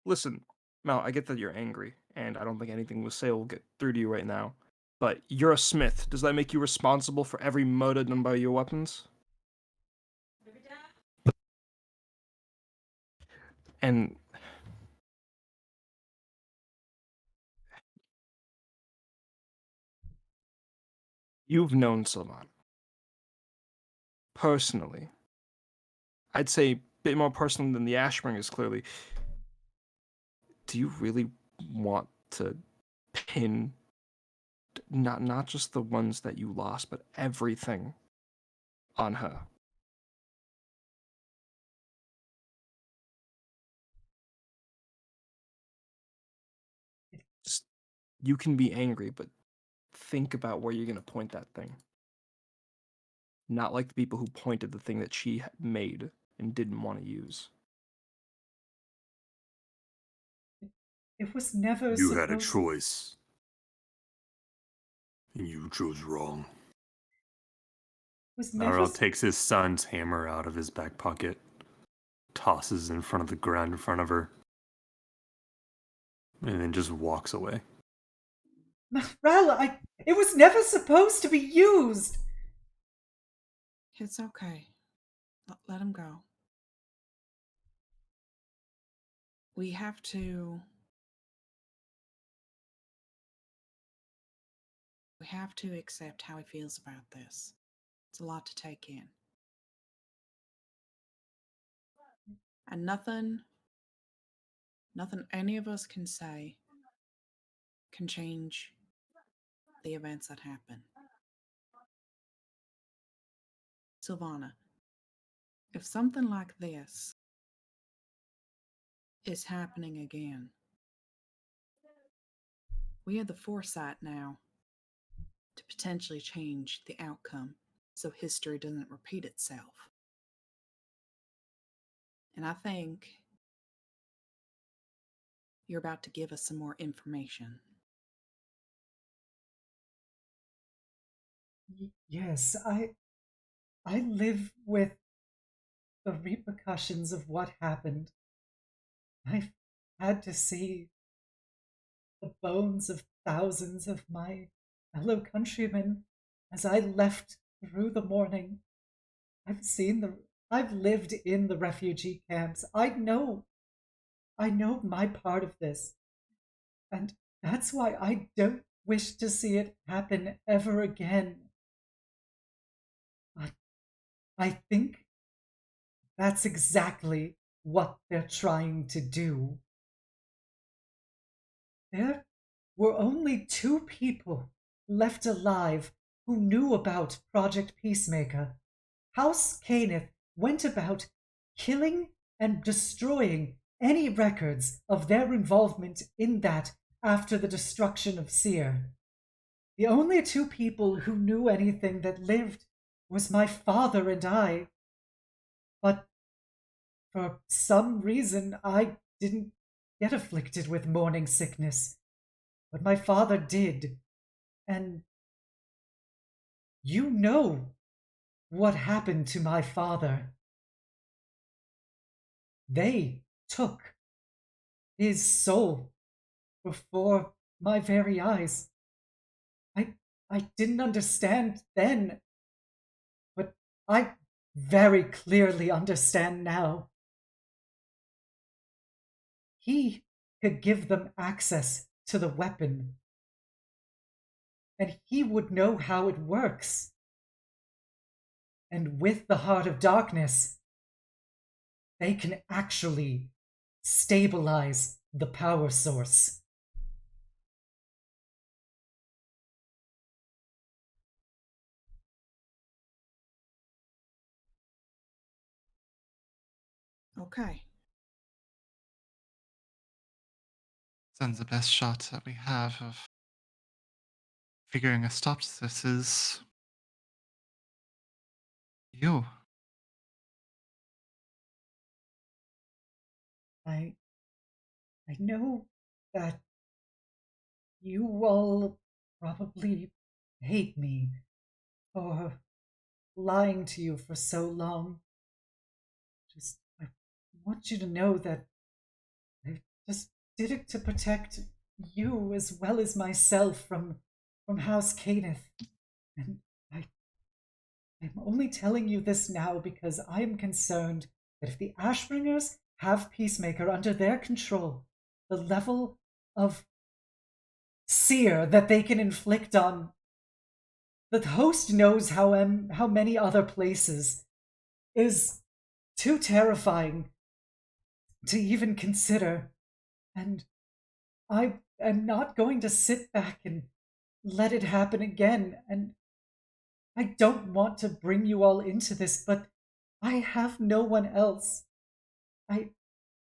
Listen, Mal, I get that you're angry, and I don't think anything we'll say will get through to you right now. But you're a smith. Does that make you responsible for every murder done by your weapons? And you've known Sylvana. Personally. I'd say a bit more personally than the Ashbringers, clearly. Do you really want to pin not just the ones that you lost, but everything on her? Just, you can be angry, but think about where you're going to point that thing. Not like the people who pointed the thing that she made and didn't want to use. It was never You had a choice. And you chose wrong. Malral takes his son's hammer out of his back pocket, tosses it in front of the ground in front of her, and then just walks away. Malral, it was never supposed to be used. It's okay. Let him go. We have to accept how he feels about this. It's a lot to take in. And nothing any of us can say can change the events that happen. Sylvana, If something like this is happening again, we have the foresight now to potentially change the outcome so history doesn't repeat itself. And I think you're about to give us some more information. Yes, I live with the repercussions of what happened. I've had to see the bones of thousands of my fellow countrymen as I left through the morning. I've lived in the refugee camps. I know my part of this. And that's why I don't wish to see it happen ever again. I think that's exactly what they're trying to do. There were only 2 people left alive who knew about Project Peacemaker. House Caneth went about killing and destroying any records of their involvement in that after the destruction of Seer. The only 2 people who knew anything that lived was my father and I. But for some reason, I didn't get afflicted with morning sickness. But my father did. And you know what happened to my father. They took his soul before my very eyes. I didn't understand then, but I very clearly understand now. He could give them access to the weapon, and he would know how it works. And with the Heart of Darkness, they can actually stabilize the power source. Okay. Then the best shot that we have of figuring a stop to this is you. I know that you all probably hate me for lying to you for so long. I want you to know that I just did it to protect you as well as myself from House Caneth. And I'm only telling you this now because I am concerned that if the Ashbringers have Peacemaker under their control, the level of sear that they can inflict on the host knows how many other places is too terrifying to even consider. And I am not going to sit back and let it happen again. And I don't want to bring you all into this, but I have no one else.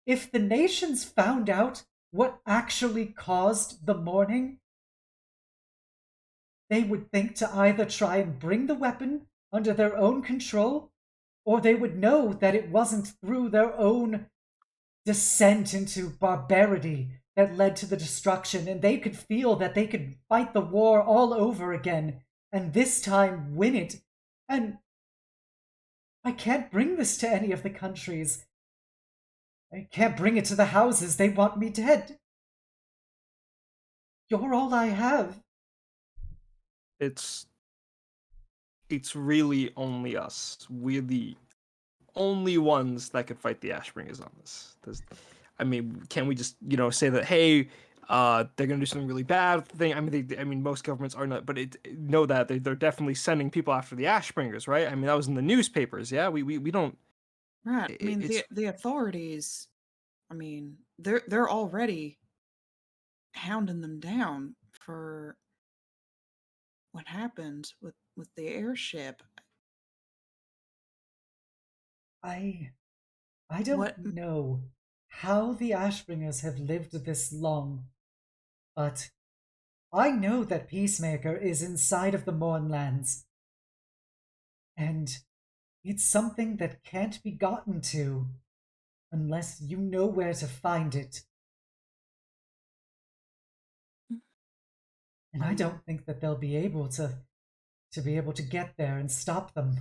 If the nations found out what actually caused the mourning, they would think to either try and bring the weapon under their own control, or they would know that it wasn't through their own descent into barbarity that led to the destruction, and they could feel that they could fight the war all over again, and this time win it. And I can't bring this to any of the countries. I can't bring it to the houses. They want me dead. You're all I have. It's really only us. We're the only ones that could fight the Ashbringers on this. I mean, can we just say that, hey, they're gonna do something really bad with the thing? I mean, most governments are not, but know that they're definitely sending people after the Ashbringers, right? I mean, that was in the newspapers. Yeah, we don't. Right. I mean, the authorities, I mean, they're already hounding them down for what happened with the airship. I don't What? know how the Ashbringers have lived this long, but I know that Peacemaker is inside of the Mournlands, and it's something that can't be gotten to unless you know where to find it. And I don't think that they'll be able to get there and stop them.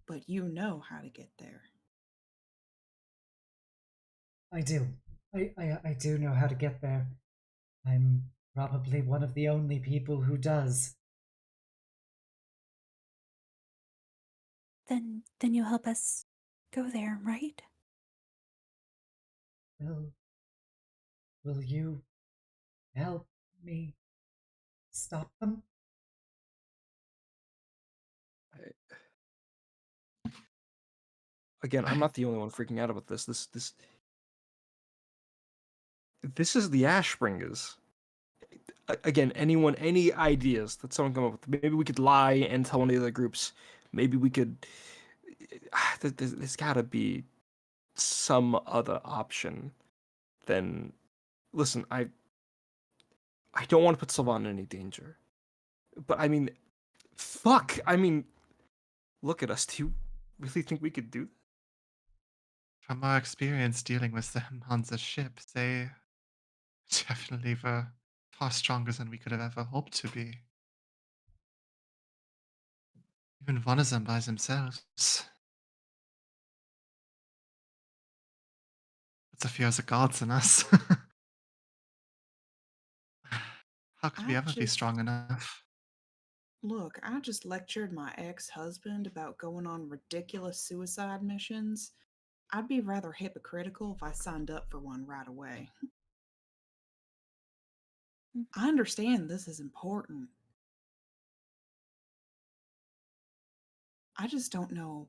But you know how to get there. I do. I do know how to get there. I'm probably one of the only people who does. Then you'll help us go there, right? Will you help me stop them? Again, I'm not the only one freaking out about this. This is the Ashbringers. Again, any ideas that someone come up with? Maybe we could lie and tell one of the other groups. Maybe we could. There's got to be some other option than. Listen, I don't want to put Sylvana in any danger, but I mean, fuck. I mean, look at us. Do you really think we could do that? From our experience dealing with them on the ship, they definitely were far stronger than we could have ever hoped to be. Even one of them by themselves. It's a fear of the gods in us. How could we I ever be just strong enough? Look, I just lectured my ex-husband about going on ridiculous suicide missions. I'd be rather hypocritical if I signed up for one right away. I understand this is important. I just don't know.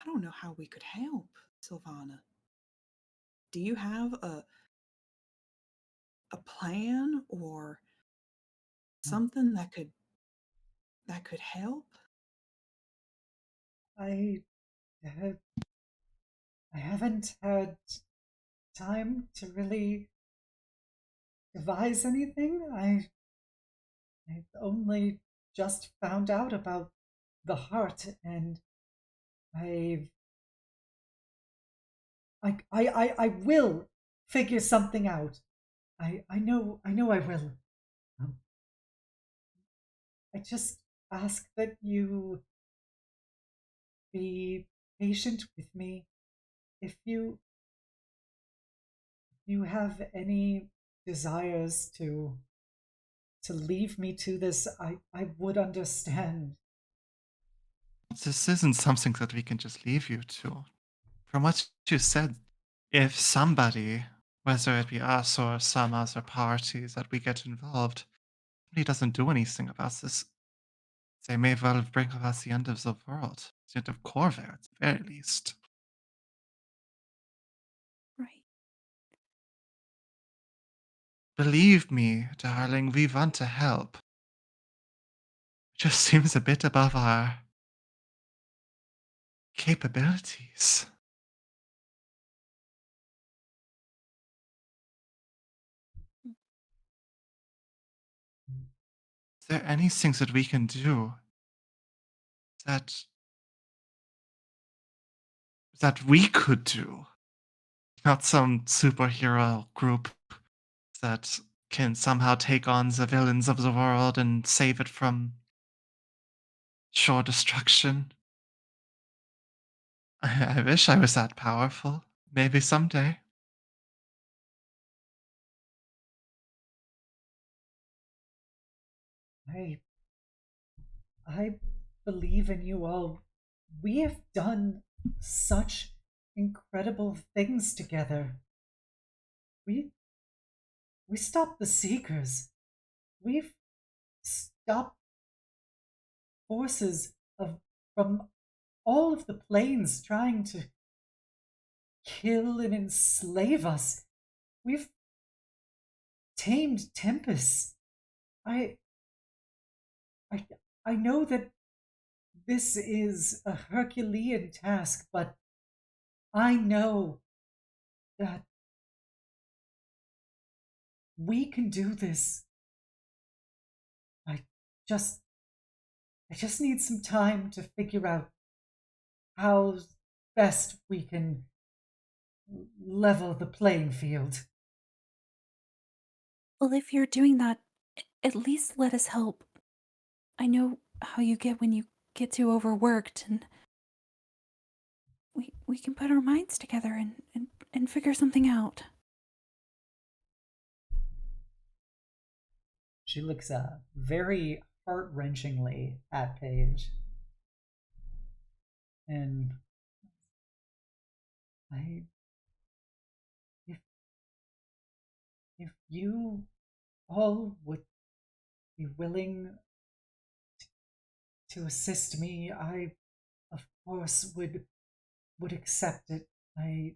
I don't know how we could help, Sylvana. Do you have a plan or something that could help? I uh, I haven't had time to really devise anything. I only just found out about the heart, and I've I will figure something out. I know I will. Um, I just ask that you be patient with me. If you have any desires to leave me to this, I would understand. This isn't something that we can just leave you to. From what you said, if somebody, whether it be us or some other party that we get involved, really doesn't do anything about this, they may well bring about the end of the world. The end of Corvair, at the very least. Right. Believe me, darling, we want to help. It just seems a bit above our capabilities. Is there anything that we can do that we could do? Not some superhero group that can somehow take on the villains of the world and save it from sure destruction. I wish I was that powerful. Maybe someday. I I believe in you all. We have done such incredible things together. We we stopped the Seekers. We've stopped forces of from all of the planes trying to kill and enslave us. We've tamed Tempest. I I I know that this is a Herculean task, but I know that we can do this. I just I just need some time to figure out how best we can level the playing field. Well, if you're doing that, at least let us help. I know how you get when you get too overworked, and we can put our minds together and figure something out. She looks very heart-wrenchingly at Paige. And I if you all would be willing to assist me, I of course would accept it. I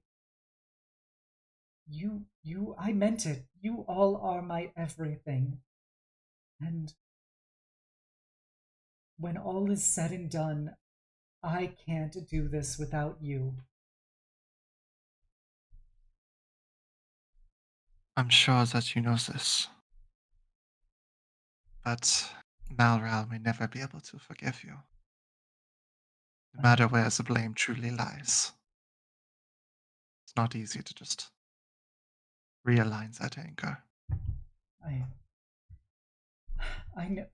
meant it. You all are my everything. And when all is said and done, I can't do this without you. I'm sure that you know this, but Malral may never be able to forgive you, no matter where the blame truly lies. It's not easy to just realign that anger. I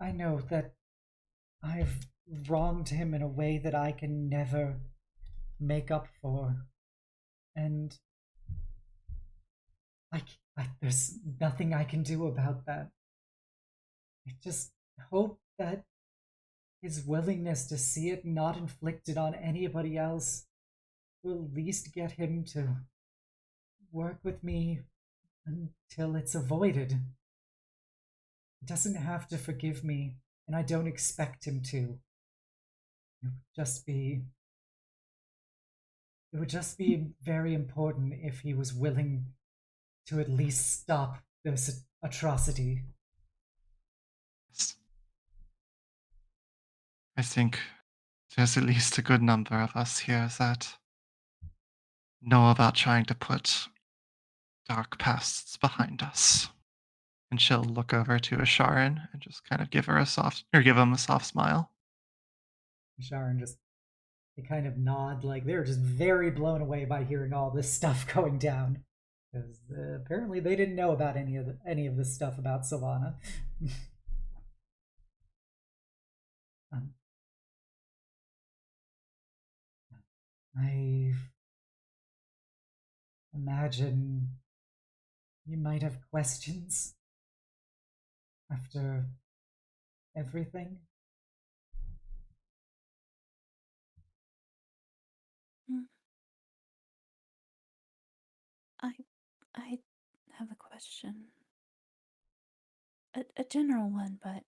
I know that I've wronged him in a way that I can never make up for. And there's nothing I can do about that. I just hope that his willingness to see it not inflicted on anybody else will at least get him to work with me until it's avoided. He doesn't have to forgive me, and I don't expect him to. It would just be very important if he was willing to at least stop this atrocity. I think there's at least a good number of us here that know about trying to put dark pasts behind us. And she'll look over to Asharin and just kind of give him a soft smile. Sharon just, they kind of nod, like they're just very blown away by hearing all this stuff going down. Because apparently they didn't know about any of this stuff about Sylvana. I imagine you might have questions after everything. I have a question. A general one, but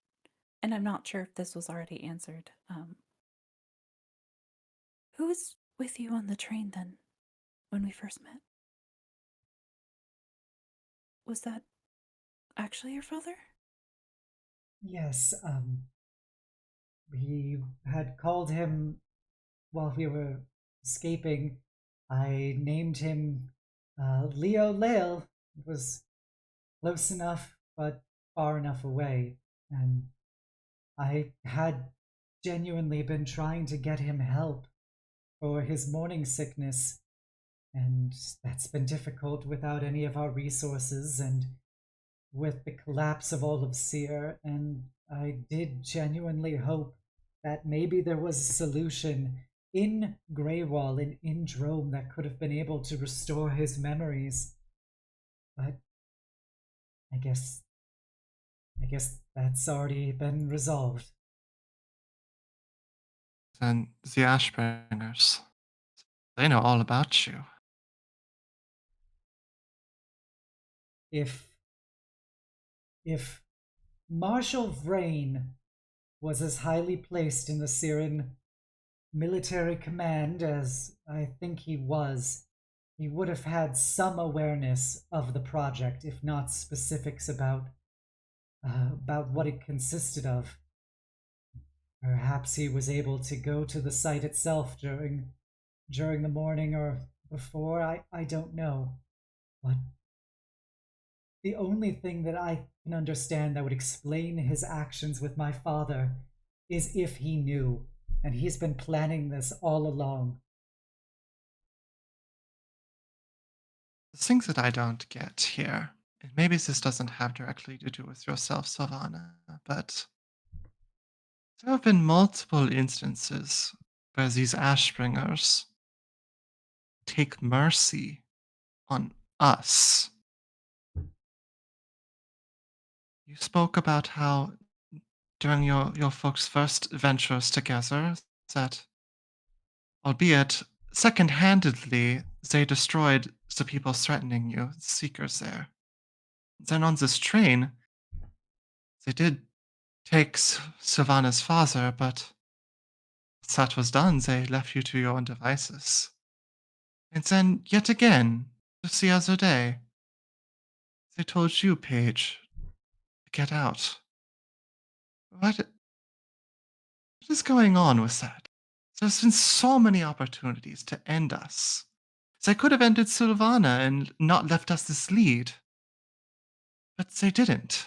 and I'm not sure if this was already answered. Who was with you on the train then when we first met? Was that actually your father? Yes, we had called him while we were escaping. I named him Leo Lale. It was close enough, but far enough away. And I had genuinely been trying to get him help for his morning sickness, and that's been difficult without any of our resources and with the collapse of all of Seer. And I did genuinely hope that maybe there was a solution in Greywall and in Drome that could have been able to restore his memories. But I guess that's already been resolved. Then the Ashbringers, they know all about you. If Marshal Vrain was as highly placed in the Syrian military command as I think he was, he would have had some awareness of the project, if not specifics about what it consisted of. Perhaps he was able to go to the site itself during the morning or before. I don't know. But the only thing that I can understand that would explain his actions with my father is if he knew, and he's been planning this all along. The things that I don't get here, and maybe this doesn't have directly to do with yourself, Sylvana, but there have been multiple instances where these Ashbringers take mercy on us. You spoke about how during your folks' first ventures together that, albeit second-handedly, they destroyed the people threatening you, the seekers there. Then on this train, they did take Sylvana's father, but once that was done, they left you to your own devices. And then, yet again, just the other day, they told you, Paige, to get out. What is going on with that? There's been so many opportunities to end us. They could have ended Sylvana and not left us this lead. But they didn't.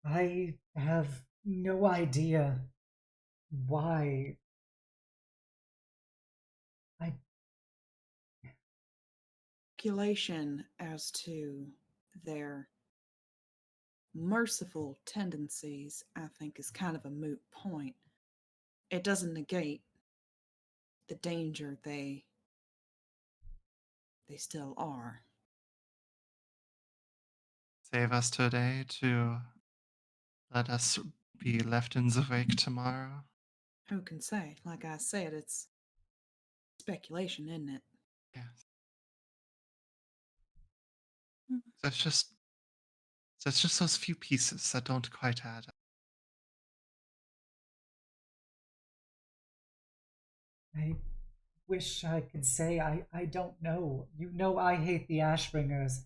I have no idea why. I Speculation as to their merciful tendencies, I think, is kind of a moot point. It doesn't negate the danger they still are. Save us today to let us be left in the wake tomorrow. Who can say? Like I said, it's speculation, isn't it? Yes. There's just those few pieces that don't quite add up. I wish I could say I don't know. You know I hate the Ashbringers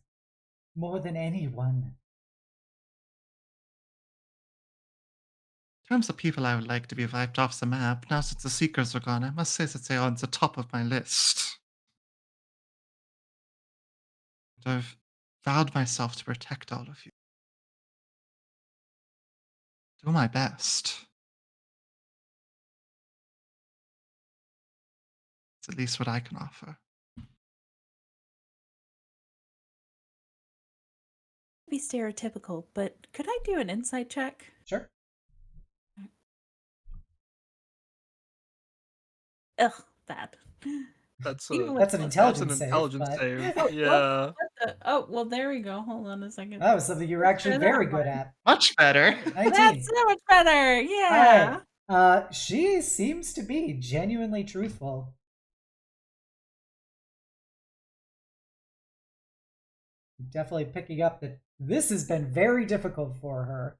more than anyone. In terms of people I would like to be wiped off the map, now that the Seekers are gone, I must say that they are on the top of my list. And I've vowed myself to protect all of you. Do my best. It's at least what I can offer. Be stereotypical, but could I do an insight check? Sure. Ugh, bad. That's Even a with That's an plus- intelligence that's an save, intelligence but save. Oh, Yeah. oh, well, there we go. Hold on a second. that was something you were actually very good at. Much better. 19. That's so much better. All Yeah. right. She seems to be genuinely truthful. Definitely picking up that this has been very difficult for her,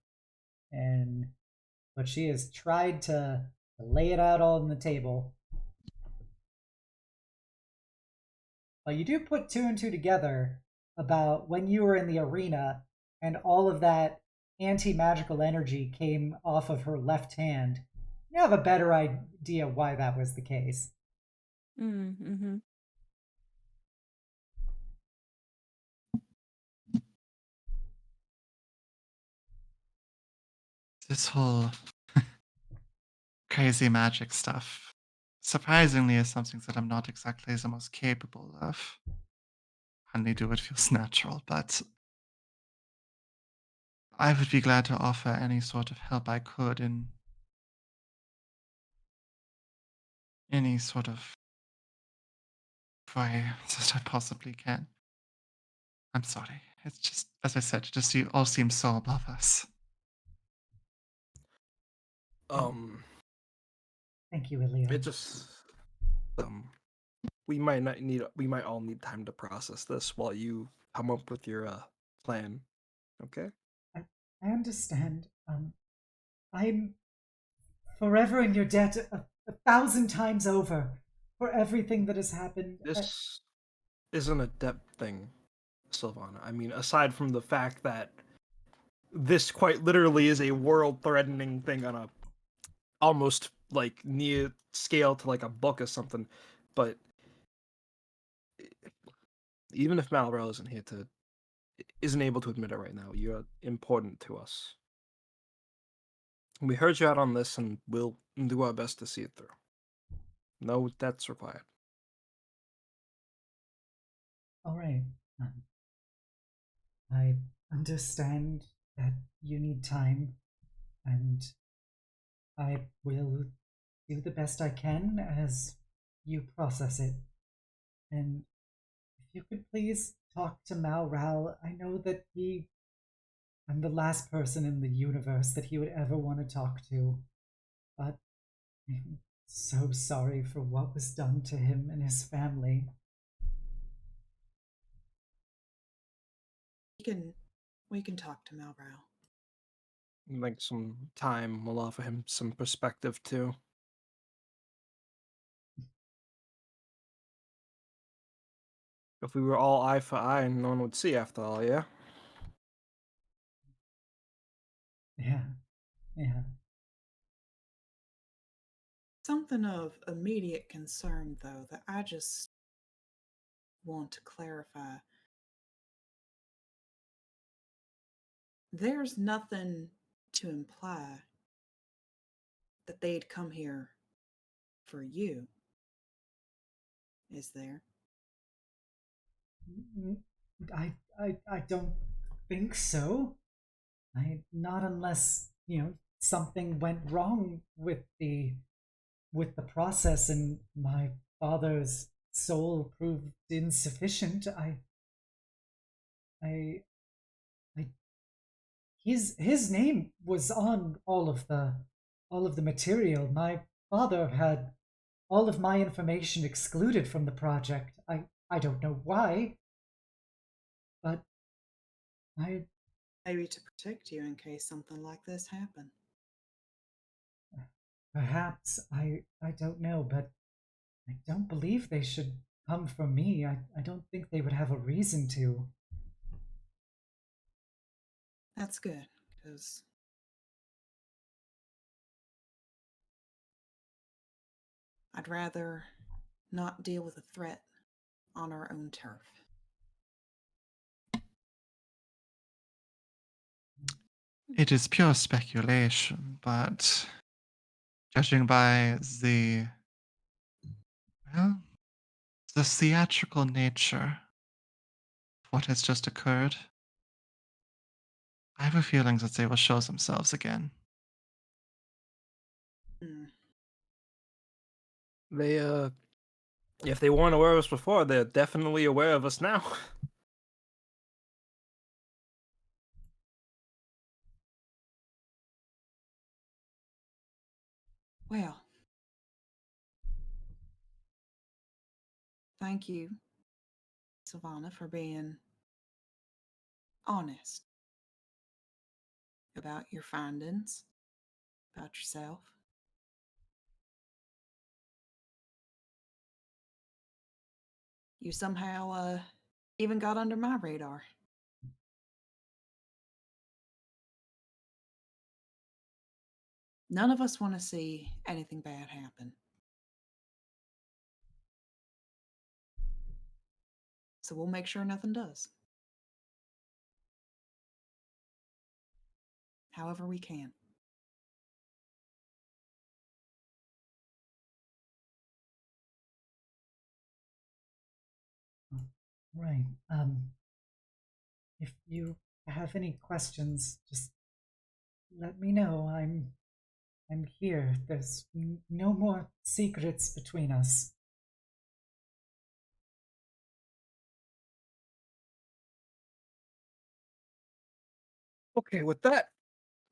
but she has tried to lay it out all on the table. Well, you do put two and two together about when you were in the arena and all of that anti-magical energy came off of her left hand. You have a better idea why that was the case. Mm-hmm. This whole crazy magic stuff, surprisingly, is something that I'm not exactly the most capable of. I only do what feels natural, but I would be glad to offer any sort of help I could in any sort of way that I possibly can. I'm sorry. It's just, as I said, you all seem so above us. Thank you, Illya. It just we might all need time to process this while you come up with your plan. Okay? I understand. I'm forever in your debt a 1,000 times over for everything that has happened. This isn't a depth thing, Sylvana. I mean, aside from the fact that this quite literally is a world-threatening thing on a almost like near scale to like a book or something. But even if Malral isn't able to admit it right now, you're important to us. We heard you out on this, and we'll do our best to see it through. No debts required. All right. I understand that you need time, and I will do the best I can as you process it. And if you could please talk to Malral, I know that I'm the last person in the universe that he would ever want to talk to, but I'm so sorry for what was done to him and his family. We can talk to Malral. I think some time will offer him some perspective too. If we were all eye for eye, no one would see after all, yeah? Yeah, yeah. Something of immediate concern, though, that I just want to clarify. There's nothing to imply that they'd come here for you, is there? I don't think so. Not unless, something went wrong with the process and my father's soul proved insufficient. I, I his name was on all of the material. My father had all of my information excluded from the project. I don't know why, but I Maybe to protect you in case something like this happened. perhaps I don't know, but I don't believe they should come for me. I don't think they would have a reason to. That's good, because I'd rather not deal with a threat on our own turf. It is pure speculation, but judging by well, the theatrical nature of what has just occurred, I have a feeling that they will show themselves again. Hmm. They, if they weren't aware of us before, they're definitely aware of us now. Well, thank you, Sylvana, for being honest about your findings, about yourself. You somehow even got under my radar. None of us want to see anything bad happen. So we'll make sure nothing does. However we can. Right. If you have any questions, just let me know. I'm here. There's no more secrets between us. Okay, with that,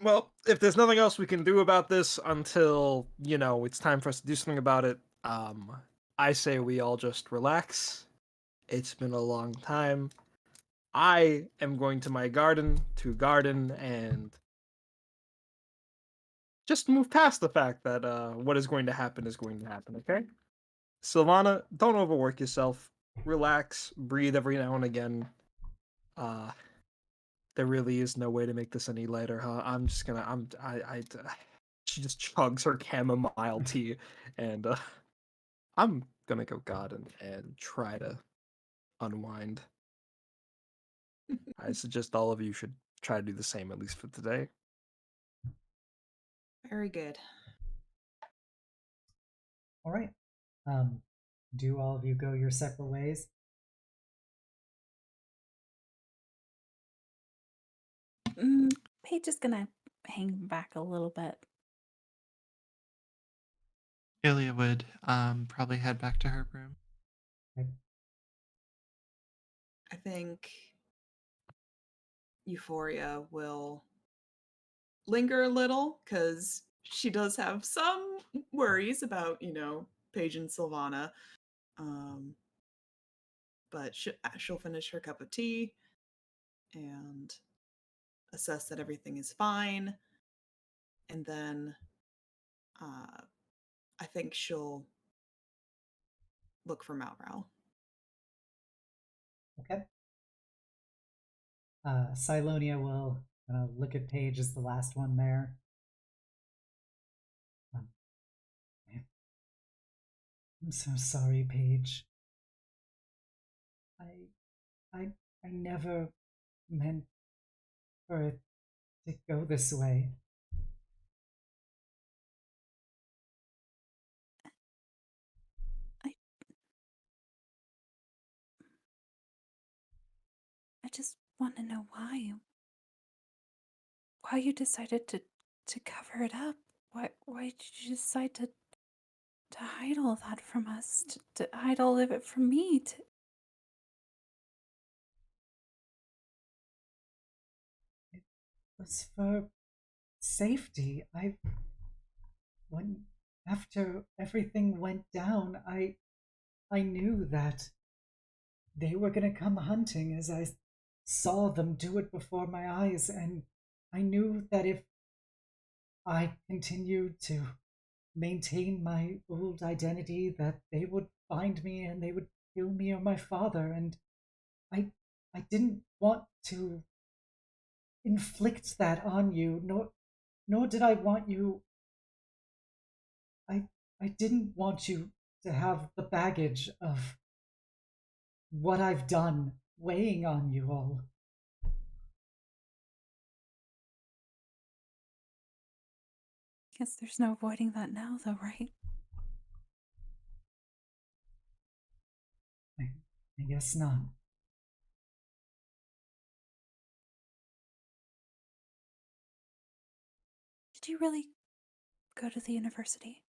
well, if there's nothing else we can do about this until, it's time for us to do something about it, I say we all just relax. It's been a long time. I am going to my garden to garden and just move past the fact that what is going to happen is going to happen, okay? Sylvana, don't overwork yourself. Relax, breathe every now and again. Uh, there really is no way to make this any lighter, huh? I'm just gonna she just chugs her chamomile tea, and I'm gonna go God and try to unwind. I suggest all of you should try to do the same, at least for today. Very good. All right. Um, do all of you go your separate ways? Paige is gonna hang back a little bit. Illya would probably head back to her room. I think Euphoria will linger a little because she does have some worries about, Paige and Sylvana. But she'll finish her cup of tea and assess that everything is fine. And then I think she'll look for Malral. Okay. Silonia will look at Paige as the last one there. I'm so sorry, Paige. I never meant for it to go this way. I just want to know why. Why you decided to cover it up? Why did you decide to hide all that from us? To hide all of it from me? It was for safety. When after everything went down, I knew that they were going to come hunting as I saw them do it before my eyes, and I knew that if I continued to maintain my old identity, that they would find me and they would kill me or my father, and I I didn't want to inflict that on you, nor did I want you I I didn't want you to have the baggage of what I've done weighing on you all. Guess there's no avoiding that now, though, right? I guess not. Did you really go to the university?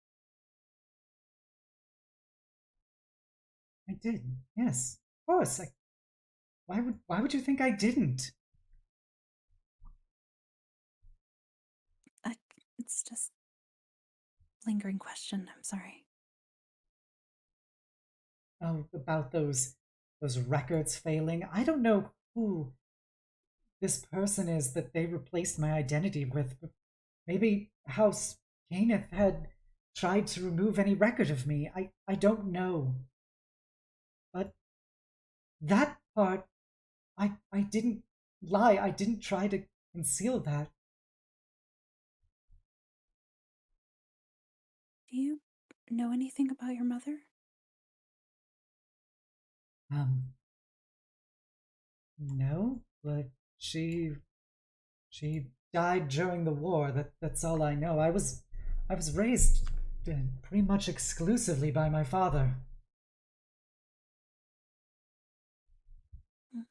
I did, yes. Of course. Like, why would you think I didn't? It's just lingering question. I'm sorry. Oh, about those records failing. I don't know who this person is that they replaced my identity with. But maybe House Caneth had tried to remove any record of me. I don't know. But that part, I didn't lie. I didn't try to conceal that. Do you know anything about your mother? No, but she died during the war. That's all I know. I was raised pretty much exclusively by my father. Mm.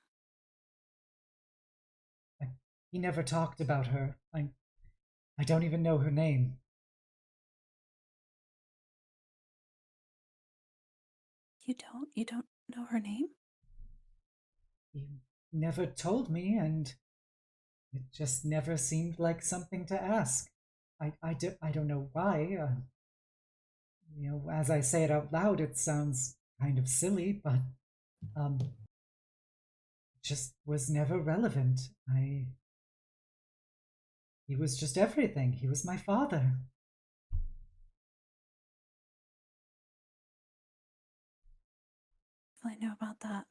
He never talked about her. I don't even know her name. You don't know her name? He never told me, and it just never seemed like something to ask. I don't know why. As I say it out loud, it sounds kind of silly, but it just was never relevant. He was just everything. He was my father. I know about that.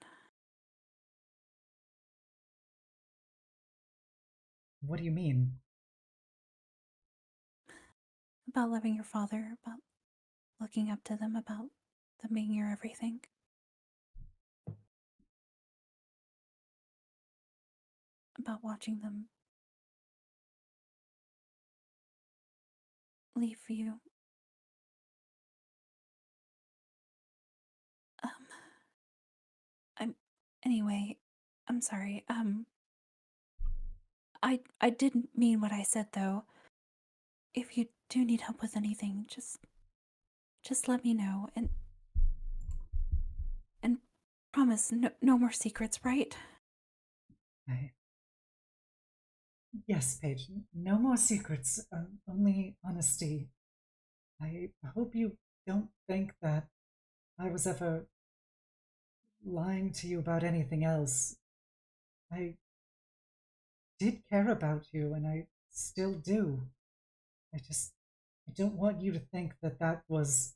What do you mean? About loving your father, about looking up to them, about them being your everything. About watching them leave for you. Um, anyway, I'm sorry. I didn't mean what I said though. If you do need help with anything, just let me know and promise no more secrets, right? I... Yes, Paige. No more secrets. Only honesty. I hope you don't think that I was ever lying to you about anything else. I did care about you, and I still do. I don't want you to think that that was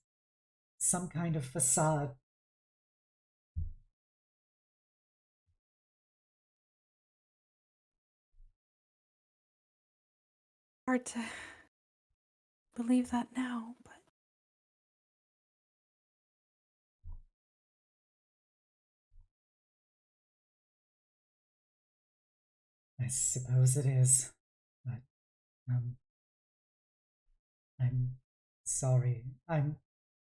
some kind of facade. Hard to believe that now, but I suppose it is. But, um, I'm sorry. I'm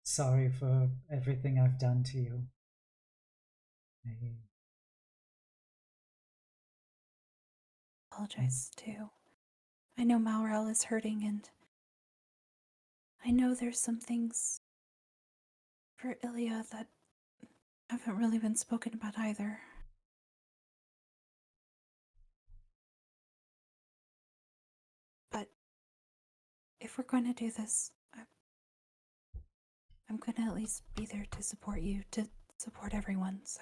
sorry for everything I've done to you. I, apologize too. I know Malral is hurting, and I know there's some things for Illya that haven't really been spoken about either. But if we're going to do this, I'm going to at least be there to support you, to support everyone. So.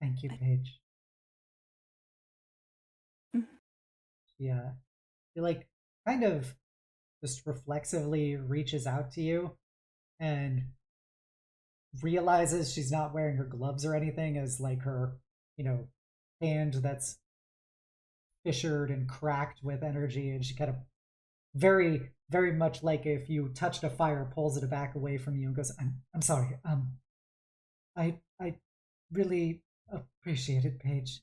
thank you, Paige. Yeah. He, like, kind of just reflexively reaches out to you and realizes she's not wearing her gloves or anything, as like her, hand that's fissured and cracked with energy, and she kind of very, very much like if you touched a fire, pulls it back away from you and goes, I'm sorry. I really appreciate it, Paige.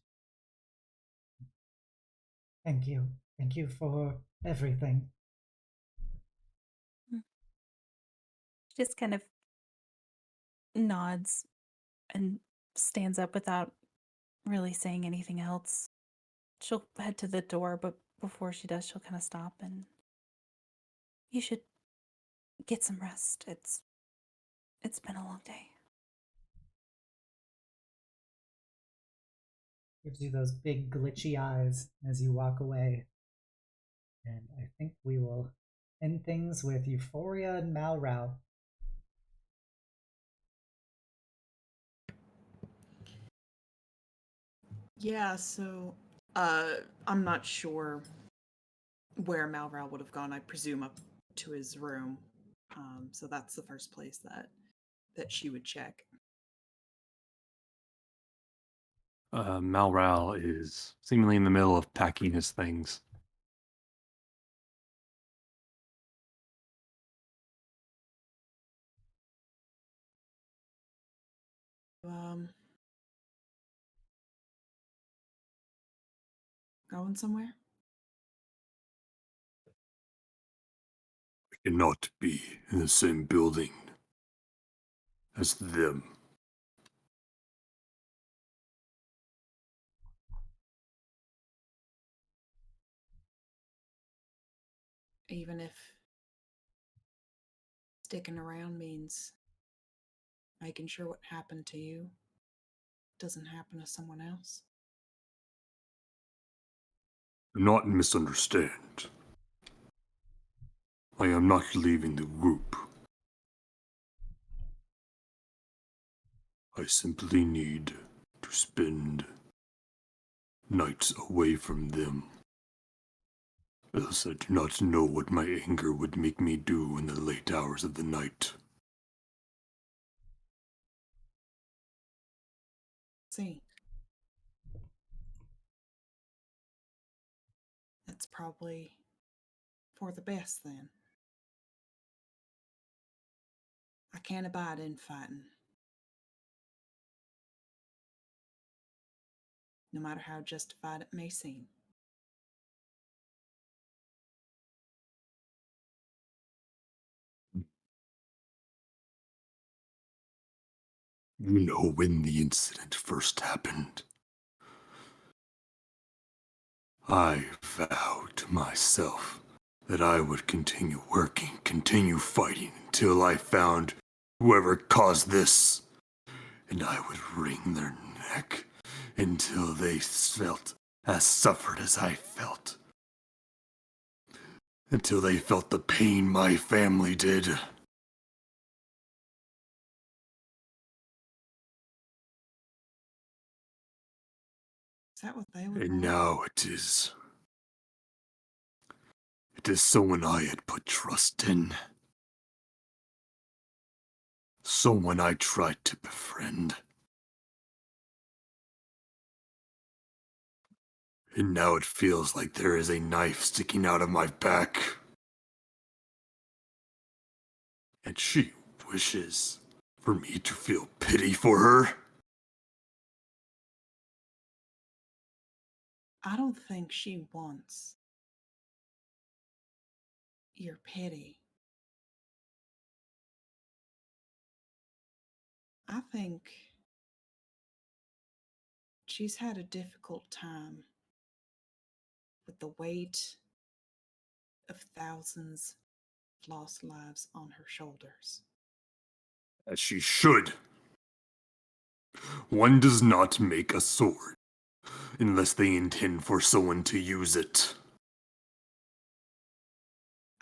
Thank you. Thank you for everything. She just kind of nods and stands up without really saying anything else. She'll head to the door, but before she does, she'll kind of stop and you should get some rest. It's been a long day. Gives you those big glitchy eyes as you walk away. And I think we will end things with Euphoria and Malral. Yeah, so I'm not sure where Malral would have gone. I presume up to his room. So that's the first place that she would check. Malral is seemingly in the middle of packing his things. Going somewhere? I cannot be in the same building as them. Even if sticking around means making sure what happened to you doesn't happen to someone else. Do not misunderstand. I am not leaving the group. I simply need to spend nights away from them. Else I do not know what my anger would make me do in the late hours of the night. See. probably for the best then. I can't abide infighting. No matter how justified it may seem. You know when the incident first happened, I vowed to myself that I would continue working, continue fighting until I found whoever caused this, and I would wring their neck until they felt as suffered as I felt. Until they felt the pain my family did. Is that what they would And want? now it is. It is someone I had put trust in. Someone I tried to befriend. And now it feels like there is a knife sticking out of my back. And she wishes for me to feel pity for her. I don't think she wants your pity. I think she's had a difficult time with the weight of thousands of lost lives on her shoulders. As she should. One does not make a sword unless they intend for someone to use it.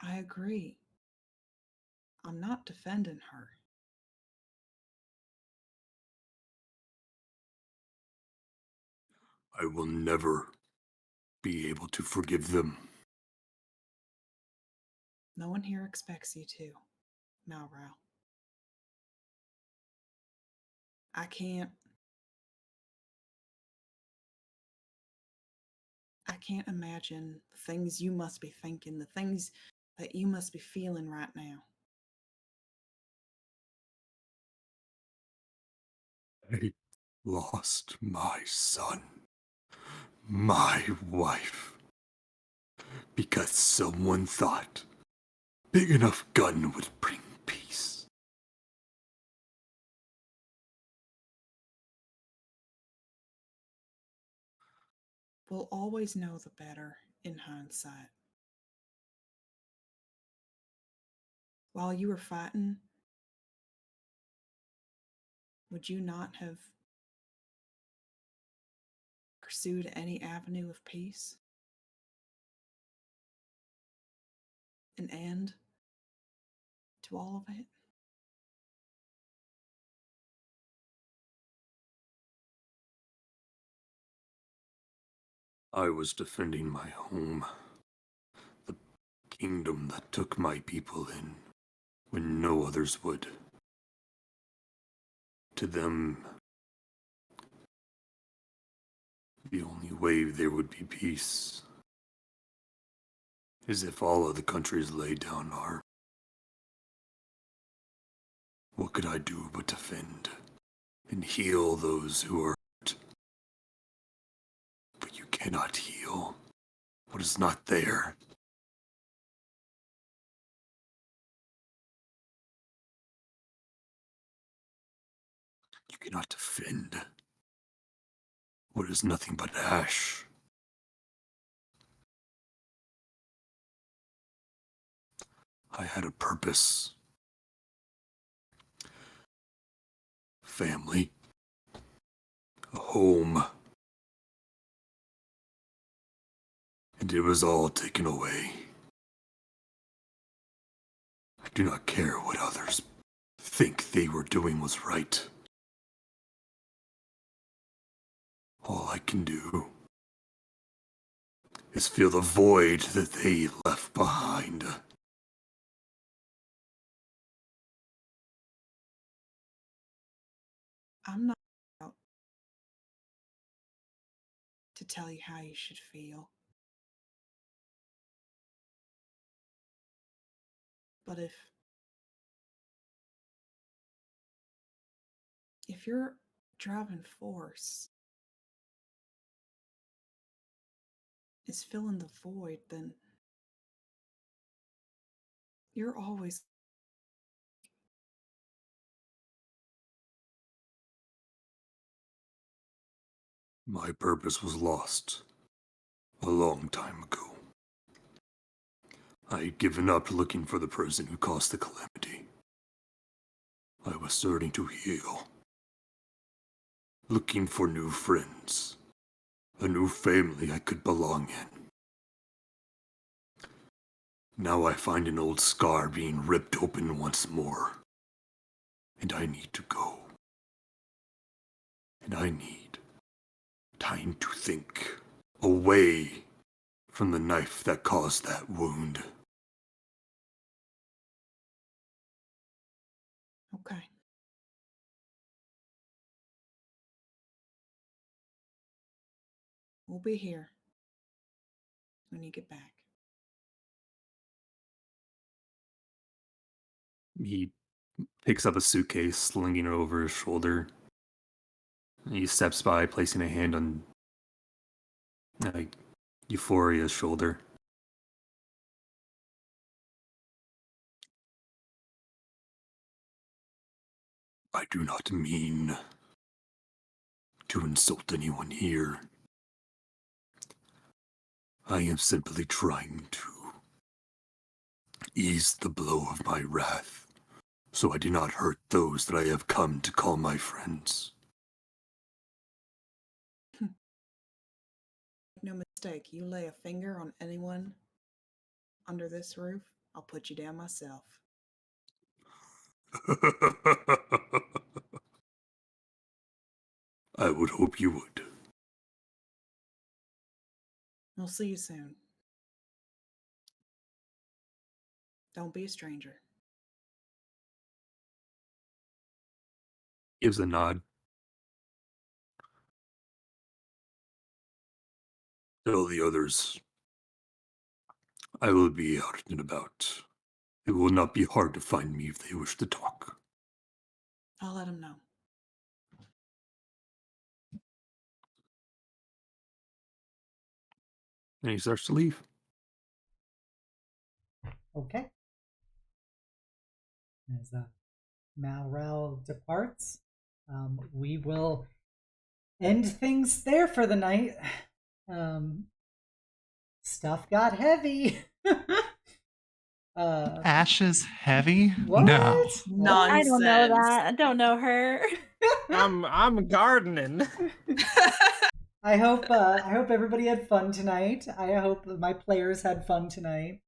I agree. I'm not defending her. I will never be able to forgive them. No one here expects you to, Malral. I can't imagine the things you must be thinking, the things that you must be feeling right now. I lost my son, my wife, because someone thought big enough gun would bring peace. We'll always know the better in hindsight. While you were fighting, would you not have pursued any avenue of peace? An end to all of it? I was defending my home, the kingdom that took my people in when no others would. To them, the only way there would be peace is if all other countries laid down arms. What could I do but defend and heal those who are hurt? But you cannot heal what is not there. You cannot defend what is nothing but ash. I had a purpose. Family. A home. And it was all taken away. I do not care what others think they were doing was right. All I can do is fill the void that they left behind. I'm not out to tell you how you should feel. But if your driving force is filling the void, then you're always... My purpose was lost a long time ago. I had given up looking for the person who caused the calamity. I was starting to heal. Looking for new friends. A new family I could belong in. Now I find an old scar being ripped open once more. And I need to go. And I need time to think, away from the knife that caused that wound. Okay. We'll be here when you get back. He picks up a suitcase, slinging it over his shoulder. And he steps by, placing a hand on Euphoria's shoulder. I do not mean to insult anyone here. I am simply trying to ease the blow of my wrath, so I do not hurt those that I have come to call my friends. No mistake, you lay a finger on anyone under this roof, I'll put you down myself. I would hope you would. We'll see you soon. Don't be a stranger. Gives a nod. Tell the others I will be out and about. It will not be hard to find me if they wish to talk. I'll let them know. And he starts to leave. Okay. As Malral departs, we will end things there for the night. Stuff got heavy. Ash is heavy? What? No. Nonsense. I don't know that. I don't know her. I'm gardening. I hope everybody had fun tonight. I hope my players had fun tonight.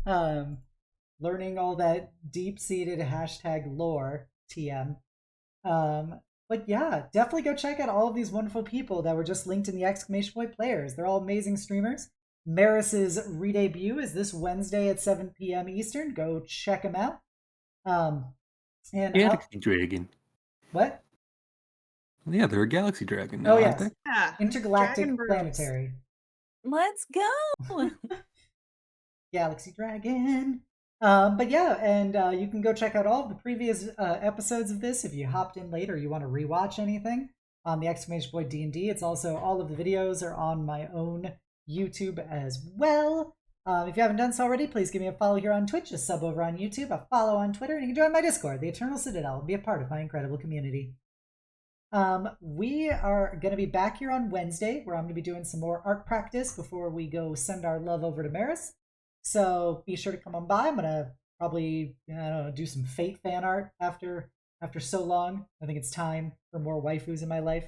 Learning all that deep-seated hashtag lore, TM. But yeah, definitely go check out all of these wonderful people that were just linked in the exclamation point players. They're all amazing streamers. Maris's re-debut is this Wednesday at 7 p.m. Eastern. Go check him out. And Galaxy Dragon. what? Yeah, they're a Galaxy Dragon now, Oh, aren't yes. they? Yeah. Intergalactic Dragon Bros. Planetary. Let's go. Galaxy Dragon. But yeah, and you can go check out all of the previous episodes of this if you hopped in late or you want to rewatch anything on the exclamation point D&D. It's also all of the videos are on my own YouTube as well. If you haven't done so already, please give me a follow here on Twitch, a sub over on YouTube, a follow on Twitter, and you can join my Discord, the Eternal Citadel, and be a part of my incredible community. We are going to be back here on Wednesday, where I'm going to be doing some more art practice before we go send our love over to Maris. So be sure to come on by. I'm going to probably do some Fate fan art after so long. I think it's time for more waifus in my life.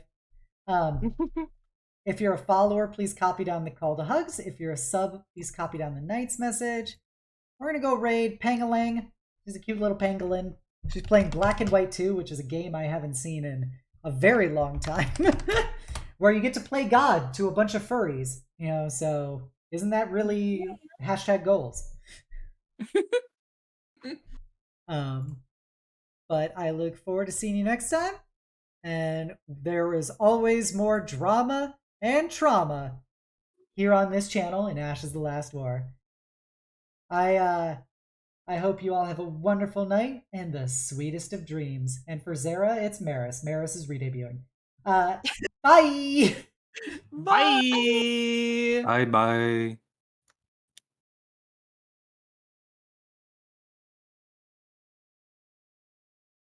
If you're a follower, please copy down the call to hugs. If you're a sub, please copy down the knight's message. We're going to go raid Pangalang. She's a cute little pangolin. She's playing Black and White 2, which is a game I haven't seen in a very long time. Where you get to play God to a bunch of furries. So isn't that really hashtag goals? But I look forward to seeing you next time. And there is always more drama and trauma here on this channel in Ash is the Last War. I I hope you all have a wonderful night and the sweetest of dreams. And for Zara, it's Maris. Maris is redebuting. Bye! Bye. Bye bye.